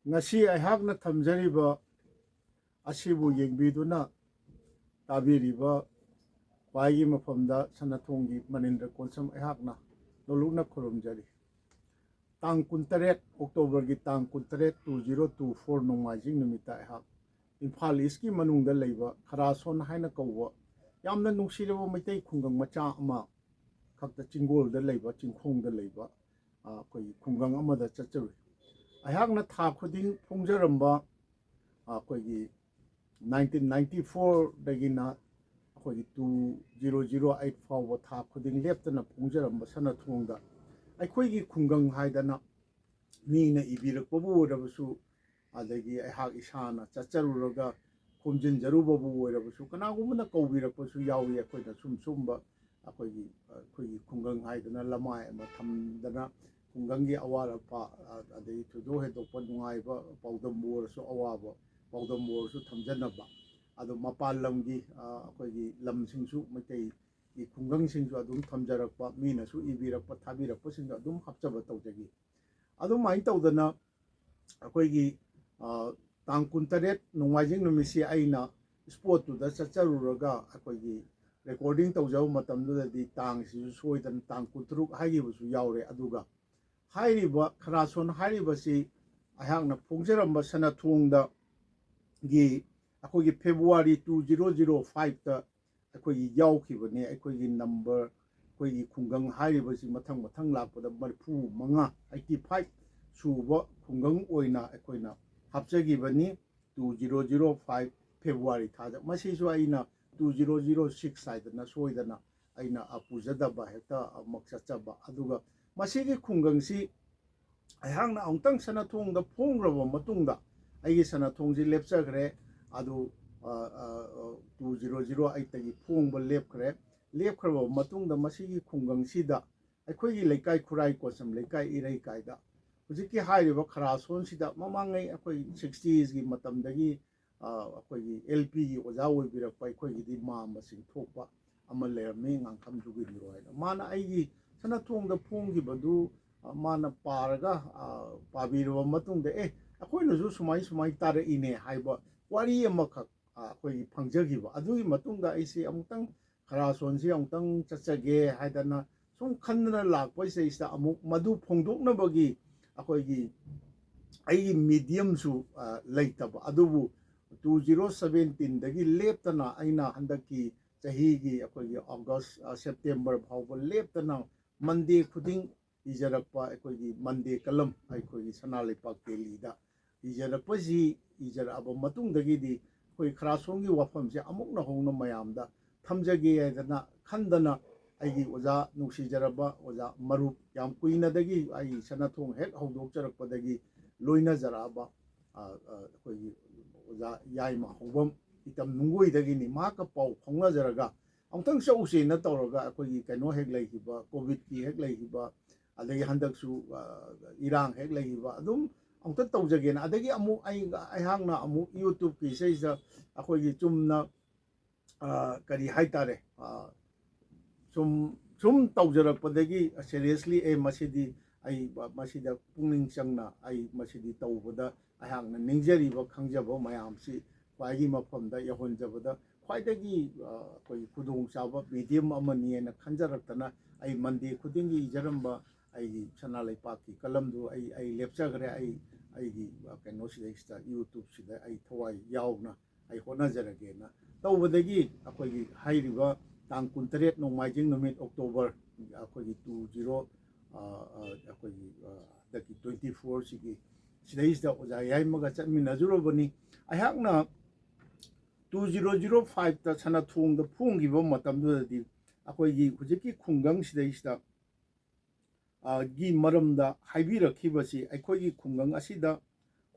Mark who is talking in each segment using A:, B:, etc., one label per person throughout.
A: ngasi aihakna thamjariba asibu yengbiduna tabiriba pai mafamda sanathongi manindra konsam aihakna nolukna khurumjari tang 18 October gi tang 18 2024 nongmajing numita aihak Imphal East ki manungda leiba Kharason haina kawwa yamna nungsiraba maitai khungang macha ama khakta chingolda leiba chingkhongda leiba koi khungang amada chachari aihakna tha khuding phongjaramba koi 1994 dagina koi 2008 fawba tha khuding leptana phongjaramba sanathongda ꯑꯩꯈꯣꯏꯒꯤ ꯈꯨꯡꯒꯪ ꯍꯥꯏꯗꯅ ꯃꯤꯅ ꯏꯕꯤꯔꯛꯄꯕꯨ ꯑꯣꯏꯔꯕꯁꯨ ꯑꯗꯒꯤ ꯑꯩꯍꯥꯛ ꯏꯁꯥꯅ ꯆꯠꯆꯔꯨꯔꯒ ꯈꯣꯝꯖꯤꯟꯖꯔꯨꯕꯕꯨ ꯑꯣꯏꯔꯕꯁꯨ ꯀꯅꯥꯒꯨꯝꯕꯅ ꯀꯧꯕꯤꯔꯛꯄꯁꯨ ꯌꯥꯎꯏ ꯑꯩꯈꯣꯏꯅ ꯁꯨꯝꯕ ꯑꯩꯈꯣꯏꯒꯤ ꯈꯨꯡꯒꯪ ꯍꯥꯏꯗꯅ ꯂꯃꯥꯏ ꯑꯃ ꯊꯝꯗꯅ ꯈꯨꯡꯒꯪꯒꯤ ꯑꯋꯥꯠ ꯑꯄꯥ ꯑꯗꯒꯤ ꯊꯣꯏꯗꯣꯛ ꯍꯦꯟꯗꯣꯛꯄ ꯅꯨꯡꯉꯥꯏꯕ ꯄꯥꯎꯗꯝꯕꯨ ꯑꯣꯏꯔꯁꯨ ꯑꯋꯥꯕ ꯄꯥꯎꯗꯝꯕꯨ ꯑꯣꯏꯔꯁꯨ ꯊꯝꯖꯅꯕ ꯑꯗꯣ ꯃꯄꯥꯟ ꯂꯝꯒꯤ ꯑꯩꯈꯣꯏꯒꯤ ꯂꯝꯁꯤꯡꯁꯨ ꯃꯩꯇꯩ ꯈꯨꯡꯒꯪꯁꯤꯡꯁꯨ ꯑꯗꯨꯝ ꯊꯝꯖꯔꯛꯄ ꯃꯤꯅꯁꯨ ꯏꯕꯤꯔꯛꯄ ꯊꯥꯕꯤꯔꯛꯄꯁꯤꯡꯁꯨ ꯑꯗꯨꯝ ꯍꯥꯞꯆꯕ ꯇꯧꯖꯈꯤ ꯑꯗꯨꯃꯥꯏꯅ ꯇꯧꯗꯅ ꯑꯩꯈꯣꯏꯒꯤ ꯇꯥꯡ 18 ꯅꯣꯡꯃꯥꯏꯖꯤꯡ ꯅꯨꯃꯤꯠꯁꯤ ꯑꯩꯅ ꯁ꯭ꯄꯣꯠꯇꯨꯗ ꯆꯠꯆꯔꯨꯔꯒ ꯑꯩꯈꯣꯏꯒꯤ ꯔꯦꯀꯣꯔꯗꯤꯡ ꯇꯧꯖꯕ ꯃꯇꯝꯗꯨꯗꯗꯤ ꯇꯥꯡꯁꯤꯁꯨ ꯁꯣꯏꯗꯅ ꯇꯥꯡ 13 ꯍꯥꯏꯈꯤꯕꯁꯨ ꯌꯥꯎꯔꯦ ꯑꯗꯨꯒ ꯍꯥꯏꯔꯤꯕ ꯈꯔꯥꯁꯣꯟ ꯍꯥꯏꯔꯤꯕꯁꯤ ꯑꯩꯍꯥꯛꯅ ꯐꯣꯡꯖꯔꯝꯕ ꯁꯅꯊꯣꯡꯗ ꯒꯤ ꯑꯩꯈꯣꯏꯒꯤ ꯐꯦꯕ꯭ꯔꯨꯋꯥꯔꯤ 2005ꯗ ꯑꯩꯈꯣꯏꯒꯤ ꯌꯥꯎꯈꯤꯕꯅꯦ ꯑꯩꯈꯣꯏꯒꯤ ꯅꯝꯕꯔ ꯑꯩꯈꯣꯏꯒꯤ ꯈꯨꯡꯒꯪ ꯍꯥꯏꯔꯤꯕꯁꯤ ꯃꯊꯪ ꯂꯥꯛꯄꯗ 85 ꯁꯨꯕ ꯈꯨꯡꯒꯪ ꯑꯣꯏꯅ ꯑꯩꯈꯣꯏꯅ ꯍꯥꯞꯆꯈꯤꯕꯅꯤ 2005 ꯐꯦꯕ꯭ꯔꯨꯋꯥꯔꯤ ꯊꯥꯗ ꯃꯁꯤꯁꯨ ꯑꯩꯅ 2006 ꯍꯥꯏꯗꯅ ꯁꯣꯏꯗꯅ ꯑꯩꯅ ꯄꯨꯖꯗꯕ ꯍꯦꯛꯇ ꯑꯃꯨꯛ ꯆꯠꯆꯕ ꯑꯗꯨꯒ ꯃꯁꯤꯒꯤ ꯈꯨꯡꯒꯪꯁꯤ ꯑꯩꯍꯥꯛꯅ ꯑꯃꯨꯛꯇꯪ ꯁꯅꯊꯣꯡꯗ ꯐꯣꯡꯈ꯭ꯔꯕ ꯃꯇꯨꯡꯗ ꯑꯩꯒꯤ ꯁꯅꯊꯣꯡꯁꯤ ꯂꯦꯞꯆꯈ꯭ꯔꯦ ꯑꯗꯨ 2008ꯇꯒꯤ ꯐꯣꯡꯕ ꯂꯦꯞꯈ꯭ꯔꯕ ꯃꯇꯨꯡꯗ ꯃꯁꯤꯒꯤ ꯈꯨꯡꯒꯪꯁꯤꯗ ꯑꯩꯈꯣꯏꯒꯤ ꯂꯩꯀꯥꯏ ꯈꯨꯔꯥꯏ ꯀꯣꯠꯁꯝ ꯂꯩꯀꯥꯏ ꯏꯔꯩꯀꯥꯏꯗ ꯍꯧꯖꯤꯛꯀꯤ ꯍꯥꯏꯔꯤꯕ ꯈꯔꯥꯁꯣꯟꯁꯤꯗ ꯃꯃꯥꯡꯉꯩ ꯑꯩꯈꯣꯏ 60sꯒꯤ ꯃꯇꯝꯗꯒꯤ ꯑꯩꯈꯣꯏꯒꯤ LPꯒꯤ ꯑꯣꯖꯥ ꯑꯣꯏꯕꯤꯔꯛꯄ ꯑꯩꯈꯣꯏꯒꯤꯗꯤ ꯃꯥꯝꯕꯁꯤꯡ ꯊꯣꯛꯄ ꯑꯃ ꯂꯩꯔꯝꯃꯤ ꯉꯥꯡꯈꯝ ꯖꯨꯒꯤꯟꯗ꯭ꯔꯣ ꯍꯥꯏꯅ ꯃꯥꯅ ꯑꯩꯒꯤ ꯁꯅꯊꯣꯡꯗ ꯐꯣꯡꯈꯤꯕꯗꯨ ꯃꯥꯅ ꯄꯥꯕꯤꯔꯕ ꯃꯇꯨꯡꯗ ꯑꯩꯈꯣꯏꯅꯁꯨ ꯁꯨꯃꯥꯏ ꯇꯥꯔꯛꯏꯅꯦ ꯍꯥꯏꯕ ꯋꯥꯔꯤ ꯑꯃꯈꯛ ꯑꯩꯈꯣꯏꯒꯤ ꯐꯪꯖꯈꯤꯕ ꯑꯗꯨꯒꯤ ꯃꯇꯨꯡꯗ ꯑꯩꯁꯤ ꯑꯃꯨꯛꯇꯪ ꯈꯔꯥꯁꯣꯟꯁꯤ ꯑꯃꯨꯛꯇꯪ ꯆꯠꯆꯒꯦ ꯍꯥꯏꯗꯅ ꯁꯨꯝ ꯈꯟꯗꯅ ꯂꯥꯛꯄꯁꯤꯗꯩꯁꯤꯗ ꯑꯃꯨꯛ ꯃꯗꯨ ꯐꯣꯡꯗꯣꯛꯅꯕꯒꯤ ꯑꯩꯈꯣꯏꯒꯤ ꯑꯩꯒꯤ ꯃꯤꯗꯤꯌꯝꯁꯨ ꯂꯩꯇꯕ ꯑꯗꯨꯕꯨ 2017ꯗꯒꯤ ꯂꯦꯞꯇꯅ ꯑꯩꯅ ꯍꯟꯗꯛꯀꯤ ꯆꯍꯤꯒꯤ ꯑꯩꯈꯣꯏꯒꯤ ꯑꯣꯒꯁ ꯁꯦꯞꯇꯦꯝꯕꯔ ꯐꯥꯎꯕ ꯂꯦꯞꯇꯅ ꯃꯟꯗꯦ ꯈꯨꯗꯤꯡ ꯏꯖꯔꯛꯄ ꯑꯩꯈꯣꯏꯒꯤ ꯃꯟꯗꯦ ꯀꯂꯝ ꯑꯩꯈꯣꯏꯒꯤ ꯁꯅꯥ ꯂꯩꯄꯥꯛ ꯗꯦꯜꯂꯤꯗ ꯏꯖꯔꯛꯑꯕ ꯃꯇꯨꯡꯗꯒꯤꯗꯤ ꯑꯩꯈꯣꯏ ꯈꯔꯥꯁꯣꯟꯒꯤ ꯋꯥꯐꯝꯁꯦ ꯑꯃꯨꯛ ꯅꯧꯍꯧꯅ ꯃꯌꯥꯝꯗ ꯊꯝꯖꯒꯦ ꯍꯥꯏꯗꯅ ꯈꯟꯗꯅ ꯑꯩꯒꯤ ꯑꯣꯖꯥ ꯅꯨꯡꯁꯤꯖꯔꯕ ꯑꯣꯖꯥ ꯃꯔꯨꯞ ꯌꯥꯝ ꯀꯨꯏꯅꯗꯒꯤ ꯑꯩ ꯁꯅꯊꯣꯡ ꯍꯦꯛ ꯍꯧꯗꯣꯛꯆꯔꯛꯄꯗꯒꯤ ꯂꯣꯏꯅꯖꯔꯛꯑꯕ ꯑꯩꯈꯣꯏꯒꯤ ꯑꯣꯖꯥ ꯌꯥꯏꯃ ꯍꯧꯕꯝ ꯏꯇꯝ ꯅꯨꯡꯒꯣꯏꯗꯒꯤꯅꯤ ꯃꯍꯥꯛꯀ ꯄꯥꯎ ꯐꯥꯎꯅꯖꯔꯒ ꯑꯃꯨꯛꯇꯪ ꯆꯧꯁꯦꯅ ꯇꯧꯔꯒ ꯑꯩꯈꯣꯏꯒꯤ ꯀꯩꯅꯣ ꯍꯦꯛ ꯂꯩꯈꯤꯕ ꯀꯣꯚꯤꯗꯀꯤ ꯍꯦꯛ ꯂꯩꯈꯤꯕ ꯑꯗꯒꯤ ꯍꯟꯗꯛꯁꯨ ꯏꯔꯥꯡ ꯍꯦꯛ ꯂꯩꯈꯤꯕ ꯑꯗꯨꯝ ꯑꯃꯨꯛꯇ ꯇꯧꯖꯒꯦꯅ ꯑꯗꯒꯤ ꯑꯃꯨꯛ ꯑꯩꯍꯥꯛꯅ ꯑꯃꯨꯛ ꯌꯨꯇ꯭ꯌꯨꯕꯀꯤ ꯏꯁꯩꯁꯤꯗ ꯑꯩꯈꯣꯏꯒꯤ ꯆꯨꯝꯅ ꯀꯔꯤ ꯍꯥꯏꯇꯥꯔꯦ ꯁꯨꯝ ꯇꯧꯖꯔꯛꯄꯗꯒꯤ ꯁꯦꯔꯤꯌꯁꯂꯤ ꯃꯁꯤꯗꯤ ꯑꯩ ꯃꯁꯤꯗ ꯄꯨꯛꯅꯤꯡ ꯆꯪꯅ ꯑꯩ ꯃꯁꯤꯗꯤ ꯇꯧꯕꯗ ꯑꯩꯍꯥꯛꯅ ꯅꯤꯡꯖꯔꯤꯕ ꯈꯪꯖꯕ ꯃꯌꯥꯝꯁꯤ ꯈ꯭ꯋꯥꯏꯒꯤ ꯃꯐꯝꯗ ꯌꯧꯍꯟꯖꯕꯗ ꯈ꯭ꯋꯥꯏꯗꯒꯤ ꯑꯩꯈꯣꯏ ꯈꯨꯗꯣꯡꯆꯥꯕ ꯃꯤꯗꯤꯌꯝ ꯑꯃꯅꯤꯅ ꯈꯟꯖꯔꯛꯇꯅ ꯑꯩ ꯃꯟꯗꯦ ꯈꯨꯗꯤꯡꯒꯤ ꯏꯖꯔꯝꯕ ꯑꯩꯒꯤ ꯁꯅꯥ ꯂꯩꯄꯥꯛꯀꯤ ꯀꯂꯝꯗꯨ ꯑꯩ ꯂꯦꯞꯆꯈ꯭ꯔꯦ ꯑꯩꯒꯤ ꯀꯩꯅꯣꯁꯤꯗꯩꯁꯤꯗ ꯌꯨꯇ꯭ꯌꯨꯕꯁꯤꯗ ꯑꯩ ꯊꯋꯥꯏ ꯌꯥꯎꯅ ꯑꯩ ꯍꯣꯠꯅꯖꯔꯒꯦꯅ ꯇꯧꯕꯗꯒꯤ ꯑꯩꯈꯣꯏꯒꯤ ꯍꯥꯏꯔꯤꯕ ꯇꯥꯡ 18 ꯅꯣꯡꯃꯥꯏꯖꯤꯡ ꯅꯨꯃꯤꯠ ꯑꯣꯛꯇꯣꯕꯔ ꯑꯩꯈꯣꯏꯒꯤ 20 ꯑꯩꯈꯣꯏꯒꯤ ꯍꯟꯗꯛꯀꯤ 24ꯁꯤꯒꯤ ꯁꯤꯗꯩꯁꯤꯗ ꯑꯣꯖꯥ ꯌꯥꯏꯃꯒ ꯆꯠꯃꯤꯟꯅꯖꯨꯔꯕꯅꯤ ꯑꯩꯍꯥꯛꯅ 2005ꯗ ꯁꯅꯊꯣꯡꯗ ꯐꯣꯡꯈꯤꯕ ꯃꯇꯝꯗꯨꯗꯗꯤ ꯑꯩꯈꯣꯏꯒꯤ ꯍꯧꯖꯤꯛꯀꯤ ꯈꯨꯡꯒꯪꯁꯤꯗꯩꯁꯤꯗ ꯒꯤ ꯃꯔꯝꯗ ꯍꯥꯏꯕꯤꯔꯛꯈꯤꯕꯁꯤ ꯑꯩꯈꯣꯏꯒꯤ ꯈꯨꯡꯒꯪ ꯑꯁꯤꯗ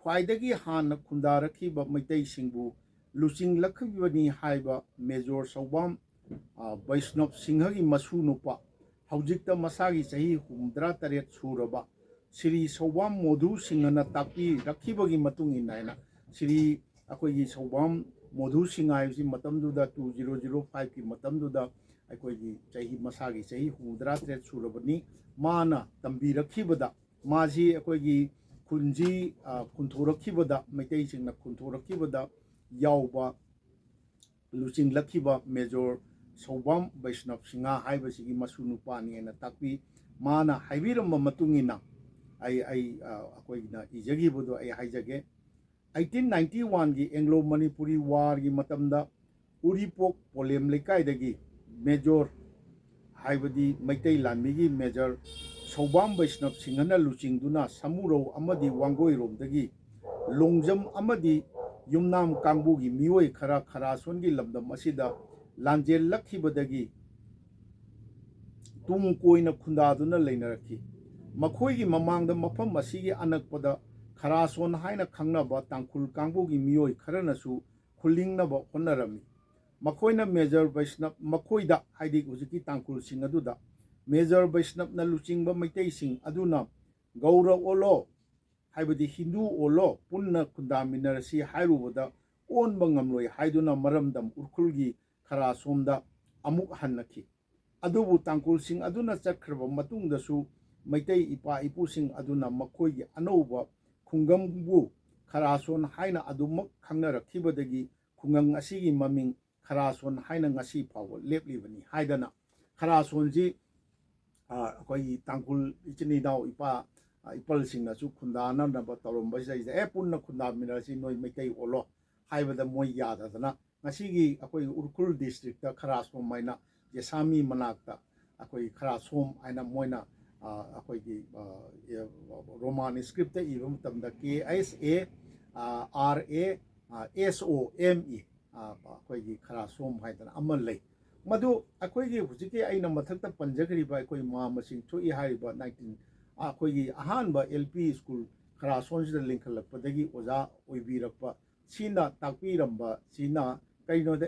A: ꯈ꯭ꯋꯥꯏꯗꯒꯤ ꯍꯥꯟꯅ ꯈꯨꯟꯗꯥꯔꯛꯈꯤꯕ ꯃꯩꯇꯩꯁꯤꯡꯕꯨ ꯂꯨꯆꯤꯡꯂꯛꯈꯤꯕꯅꯤ ꯍꯥꯏꯕ ꯃꯦꯖꯣꯔ ꯁꯧꯕꯥꯝ ꯕꯩꯁꯅꯣꯞ ꯁꯤꯡꯍꯒꯤ ꯃꯁꯨ ꯅꯨꯄꯥ ꯍꯧꯖꯤꯛꯇ ꯃꯁꯥꯒꯤ ꯆꯍꯤ 83 ꯁꯨꯔꯕ ꯁ꯭ꯔꯤ ꯁꯧꯕꯥꯝ ꯃꯣꯙꯨ ꯁꯤꯡꯍꯅ ꯇꯥꯛꯄꯤꯔꯛꯈꯤꯕꯒꯤ ꯃꯇꯨꯡ ꯏꯟꯅ ꯁ꯭ꯔꯤ ꯑꯩꯈꯣꯏꯒꯤ ꯁꯧꯕꯥꯝ ꯃꯣꯙꯨ ꯁꯤꯡꯍ ꯍꯥꯏꯕꯁꯤ ꯃꯇꯝꯗꯨꯗ 2005ꯀꯤ ꯃꯇꯝꯗꯨꯗ ꯑꯩꯈꯣꯏꯒꯤ ꯃꯁꯥꯒꯤ ꯆꯍꯤ 83 ꯁꯨꯔꯕꯅꯤ ꯃꯥꯅ ꯇꯝꯕꯤꯔꯛꯈꯤꯕꯗ ꯃꯥꯁꯤ ꯑꯩꯈꯣꯏꯒꯤ ꯈꯨꯟꯁꯤ ꯈꯨꯟꯊꯣꯔꯛꯈꯤꯕꯗ ꯃꯩꯇꯩꯁꯤꯡꯅ ꯈꯨꯟꯊꯣꯔꯛꯈꯤꯕꯗ ꯌꯥꯎꯕ ꯂꯨꯆꯤꯡꯂꯛꯈꯤꯕ ꯃꯦꯖꯣꯔ ꯁꯧꯕꯥꯝ ꯕꯩꯁꯅꯞ ꯁꯤꯡꯍ ꯍꯥꯏꯕꯁꯤꯒꯤ ꯃꯁꯨ ꯅꯨꯄꯥꯅꯦꯅ ꯇꯥꯛꯄꯤ ꯃꯥꯅ ꯍꯥꯏꯕꯤꯔꯝꯕ ꯃꯇꯨꯡ ꯏꯟꯅ ꯑꯩꯈꯣꯏꯅ ꯏꯖꯈꯤꯕꯗꯣ ꯑꯩ ꯍꯥꯏꯖꯒꯦ 1891ꯒꯤ ꯑꯦꯡꯒ꯭ꯂꯣ ꯃꯅꯤꯄꯨꯔꯤ ꯋꯥꯔꯒꯤ ꯃꯇꯝꯗ ꯎꯔꯤꯄꯣꯛ ꯄꯣꯂꯦꯝ ꯂꯩꯀꯥꯏꯗꯒꯤ ꯃꯦꯖꯣꯔ ꯍꯥꯏꯕꯗꯤ ꯃꯩꯇꯩ ꯂꯥꯟꯃꯤꯒꯤ ꯃꯦꯖꯔ ꯁꯧꯕꯥꯝ ꯕꯩꯁꯅꯞ ꯁꯤꯡꯍꯅ ꯂꯨꯆꯤꯡꯗꯨꯅ ꯁꯃꯨꯔꯧ ꯑꯃꯗꯤ ꯋꯥꯡꯒꯣꯏꯔꯣꯝꯗꯒꯤ ꯂꯣꯡꯖꯝ ꯑꯃꯗꯤ ꯌꯨꯝꯅꯥꯝ ꯀꯥꯡꯕꯨꯒꯤ ꯃꯤꯑꯣꯏ ꯈꯔ ꯈꯔꯥꯁꯣꯟꯒꯤ ꯂꯝꯗꯝ ꯑꯁꯤꯗ ꯂꯥꯟꯖꯦꯜꯂꯛꯈꯤꯕꯗꯒꯤ ꯇꯨꯡ ꯀꯣꯏꯅ ꯈꯨꯟꯗꯥꯗꯨꯅ ꯂꯩꯅꯔꯛꯈꯤ ꯃꯈꯣꯏꯒꯤ ꯃꯃꯥꯡꯗ ꯃꯐꯝ ꯑꯁꯤꯒꯤ ꯑꯅꯛꯄꯗ ꯈꯔꯥꯁꯣꯟ ꯍꯥꯏꯅ ꯈꯪꯅꯕ ꯇꯥꯡꯈꯨꯜ ꯀꯥꯡꯕꯨꯒꯤ ꯃꯤꯑꯣꯏ ꯈꯔꯅꯁꯨ ꯈꯨꯜꯂꯤꯡꯅꯕ ꯍꯣꯠꯅꯔꯝꯃꯤ ꯃꯈꯣꯏꯅ ꯃꯦꯖꯔ ꯕꯩꯁꯅꯞ ꯃꯈꯣꯏꯗ ꯍꯥꯏꯗꯤ ꯍꯧꯖꯤꯛꯀꯤ ꯇꯥꯡꯈꯨꯜꯁꯤꯡ ꯑꯗꯨꯗ ꯃꯦꯖꯔ ꯕꯩꯁꯅꯞꯅ ꯂꯨꯆꯤꯡꯕ ꯃꯩꯇꯩꯁꯤꯡ ꯑꯗꯨꯅ ꯒꯧꯔ ꯑꯣꯜꯂꯣ ꯍꯥꯏꯕꯗꯤ ꯍꯤꯟꯗꯨ ꯑꯣꯜꯂꯣ ꯄꯨꯟꯅ ꯈꯨꯟꯗꯥꯃꯤꯟꯅꯔꯁꯤ ꯍꯥꯏꯔꯨꯕꯗ ꯑꯣꯟꯕ ꯉꯝꯂꯣꯏ ꯍꯥꯏꯗꯨꯅ ꯃꯔꯝꯗꯝ ꯎꯈ꯭ꯔꯨꯜꯒꯤ ꯈꯔꯥꯁꯣꯝꯗ ꯑꯃꯨꯛ ꯍꯟꯅꯈꯤ ꯑꯗꯨꯕꯨ ꯇꯥꯡꯈꯨꯜꯁꯤꯡ ꯑꯗꯨꯅ ꯆꯠꯈ꯭ꯔꯕ ꯃꯇꯨꯡꯗꯁꯨ ꯃꯩꯇꯩ ꯏꯄꯥ ꯏꯄꯨꯁꯤꯡ ꯑꯗꯨꯅ ꯃꯈꯣꯏꯒꯤ ꯑꯅꯧꯕ ꯈꯨꯡꯒꯪꯕꯨ ꯈꯔꯥꯁꯣꯟ ꯍꯥꯏꯅ ꯑꯗꯨꯃꯛ ꯈꯪꯅꯔꯛꯈꯤꯕꯗꯒꯤ ꯈꯨꯡꯒꯪ ꯑꯁꯤꯒꯤ ꯃꯃꯤꯡ ꯈꯔꯥꯁꯣꯟ ꯍꯥꯏꯅ ꯉꯁꯤ ꯐꯥꯎꯕ ꯂꯦꯞꯂꯤꯕꯅꯤ ꯍꯥꯏꯗꯅ ꯈꯔꯥꯁꯣꯟꯁꯤ ꯑꯩꯈꯣꯏꯒꯤ ꯇꯥꯡꯈꯨꯜ ꯏꯆꯤꯟ ꯏꯅꯥꯎ ꯏꯄꯜꯁꯤꯡꯅꯁꯨ ꯈꯨꯟꯗꯥꯅꯅꯕ ꯇꯧꯔꯝꯕꯁꯤꯗꯩꯁꯤꯗ ꯄꯨꯟꯅ ꯈꯨꯟꯗꯥꯃꯤꯟꯅꯔꯁꯤ ꯅꯣꯏ ꯃꯩꯇꯩ ꯑꯣꯜꯂꯣ ꯍꯥꯏꯕꯗ ꯃꯣꯏ ꯌꯥꯗꯗꯅ ꯉꯁꯤꯒꯤ ꯑꯩꯈꯣꯏ ꯎꯈ꯭ꯔꯨꯜ ꯗꯤꯁꯇ꯭ꯔꯤꯛꯇ ꯈꯔꯥꯁꯣꯝ ꯍꯥꯏꯅ ꯖꯦꯁꯥꯃꯤ ꯃꯅꯥꯛꯇ ꯑꯩꯈꯣꯏ ꯈꯔꯥꯁꯣꯝ ꯍꯥꯏꯅ ꯃꯣꯏꯅ ꯑꯩꯈꯣꯏꯒꯤ ꯔꯣꯃꯥꯟ ꯁꯀ꯭ꯔꯤꯞꯇ ꯏꯕ ꯃꯇꯝꯗ KSARASOME ꯑꯩꯈꯣꯏꯒꯤ ꯈꯔꯥꯁꯣꯝ ꯍꯥꯏꯗꯅ ꯑꯃ ꯂꯩ ꯃꯗꯨ ꯑꯩꯈꯣꯏꯒꯤ ꯍꯧꯖꯤꯛꯀꯤ ꯑꯩꯅ ꯃꯊꯛꯇ ꯄꯟꯖꯈ꯭ꯔꯤꯕ ꯑꯩꯈꯣꯏ ꯃꯍꯥ ꯃꯁꯤꯡ ꯊꯣꯛꯏ ꯍꯥꯏꯔꯤꯕ ꯑꯩꯈꯣꯏꯒꯤ ꯑꯍꯥꯟꯕ LP ꯁ꯭ꯀꯨꯜ ꯈꯔꯥꯁꯣꯟꯁꯤꯗ ꯂꯤꯡꯈꯠꯂꯛꯄꯗꯒꯤ ꯑꯣꯖꯥ ꯑꯣꯏꯕꯤꯔꯛꯄ ꯁꯤꯅ ꯇꯥꯛꯄꯤꯔꯝꯕ ꯁꯤꯅ ꯀꯩꯅꯣꯗ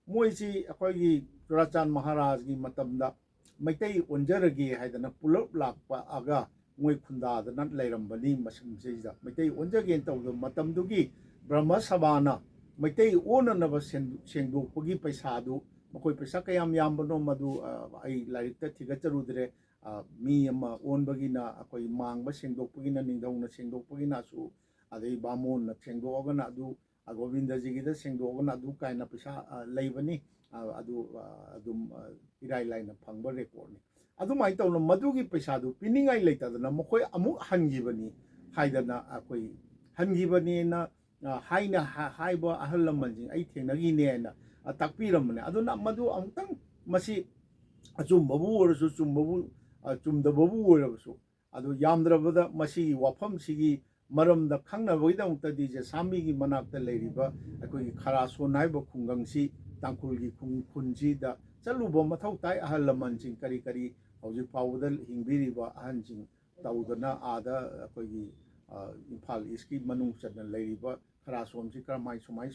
A: ꯃꯣꯏꯁꯤ ꯑꯩꯈꯣꯏꯒꯤ ꯆꯨꯔꯥꯆꯥꯟ ꯃꯍꯥꯔꯥꯖꯒꯤ ꯃꯇꯝꯗ ꯃꯩꯇꯩ ꯑꯣꯟꯖꯔꯒꯦ ꯍꯥꯏꯗꯅ ꯄꯨꯂꯞ ꯂꯥꯛꯄꯑꯒ ꯃꯣꯏ ꯈꯨꯟꯗꯥꯗꯅ ꯂꯩꯔꯝꯕꯅꯤ ꯃꯁꯤꯗ ꯃꯩꯇꯩ ꯑꯣꯟꯖꯒꯦꯅ ꯇꯧꯕ ꯃꯇꯝꯗꯨꯒꯤ ꯕ꯭ꯔꯍ꯭ꯃ ꯁꯚꯥꯅ ꯃꯩꯇꯩ ꯑꯣꯟꯅꯅꯕ ꯁꯦꯡꯗꯣꯛꯄꯒꯤ ꯄꯩꯁꯥꯗꯨ ꯃꯈꯣꯏ ꯄꯩꯁꯥ ꯀꯌꯥꯝ ꯌꯥꯝꯕꯅꯣ ꯃꯗꯨ ꯑꯩ ꯂꯥꯏꯔꯤꯛꯇ ꯊꯤꯒꯠꯆꯔꯨꯗ꯭ꯔꯦ ꯃꯤ ꯑꯃ ꯑꯣꯟꯕꯒꯤ나 ꯑꯩꯈꯣꯏ ꯃꯥꯡꯕ ꯁꯦꯡꯗꯣꯛꯄꯒꯤ나 ꯅꯤꯡꯊꯧꯅ ꯁꯦꯡꯗꯣꯛꯄꯒꯤꯅꯁꯨ ꯑꯗꯩ ꯕꯥꯃꯣꯟꯅ ꯁꯦꯡꯗꯣꯛꯑꯒꯅ ꯑꯗꯨ ꯒꯣꯕꯤꯟꯗꯖꯤꯒꯤꯗ ꯁꯦꯡꯗꯣꯛꯑꯒꯅ ꯑꯗꯨ ꯀꯥꯏꯅ ꯄꯩꯁꯥ ꯂꯩꯕꯅꯤ ꯑꯗꯨ ꯑꯗꯨꯝ ꯏꯔꯥꯏ ꯂꯥꯏꯅ ꯐꯪꯕ ꯔꯦꯀꯣꯔꯠꯅꯤ ꯑꯗꯨꯃꯥꯏꯅ ꯇꯧꯅ ꯃꯗꯨꯒꯤ ꯄꯩꯁꯥꯗꯨ ꯄꯤꯅꯤꯡꯉꯥꯏ ꯂꯩꯇꯗꯅ ꯃꯈꯣꯏ ꯑꯃꯨꯛ ꯍꯟꯈꯤꯕꯅꯤ ꯍꯥꯏꯗꯅ ꯑꯩꯈꯣꯏ ꯍꯟꯈꯤꯕꯅꯦꯅ ꯍꯥꯏꯕ ꯑꯍꯜ ꯂꯃꯟꯁꯤꯡ ꯑꯩ ꯊꯦꯡꯅꯈꯤꯅꯦꯅ ꯇꯥꯛꯄꯤꯔꯝꯕꯅꯦ ꯑꯗꯨꯅ ꯃꯗꯨ ꯑꯃꯨꯛꯇꯪ ꯃꯁꯤ ꯑꯆꯨꯝꯕꯕꯨ ꯑꯣꯏꯔꯁꯨ ꯆꯨꯝꯗꯕꯕꯨ ꯑꯣꯏꯔꯕꯁꯨ ꯑꯗꯨ ꯌꯥꯝꯗ꯭ꯔꯕꯗ ꯃꯁꯤꯒꯤ ꯋꯥꯐꯝꯁꯤꯒꯤ ꯃꯔꯝꯗ ꯈꯪꯅꯕꯒꯤꯗꯃꯛꯇꯗꯤ ꯖꯦꯁꯥꯃꯤꯒꯤ ꯃꯅꯥꯛꯇ ꯂꯩꯔꯤꯕ ꯑꯩꯈꯣꯏꯒꯤ ꯈꯔꯥꯁꯣꯟ ꯍꯥꯏꯕ ꯈꯨꯡꯒꯪꯁꯤ ꯇꯥꯡꯈꯨꯜꯒꯤ ꯈꯨꯟꯁꯤꯗ ꯆꯠꯂꯨꯕ ꯃꯊꯧ ꯇꯥꯏ ꯑꯍꯜ ꯂꯃꯟꯁꯤꯡ ꯀꯔꯤ ꯍꯧꯖꯤꯛ ꯐꯥꯎꯕꯗ ꯍꯤꯡꯕꯤꯔꯤꯕ ꯑꯍꯟꯁꯤꯡ ꯇꯧꯗꯅ ꯑꯥꯗ ꯑꯩꯈꯣꯏꯒꯤ ꯏꯝꯐꯥꯜ ꯏꯁꯀꯤ ꯃꯅꯨꯡ ꯆꯟꯅ ꯂꯩꯔꯤꯕ ꯈꯔꯥꯁꯣꯟꯁꯤ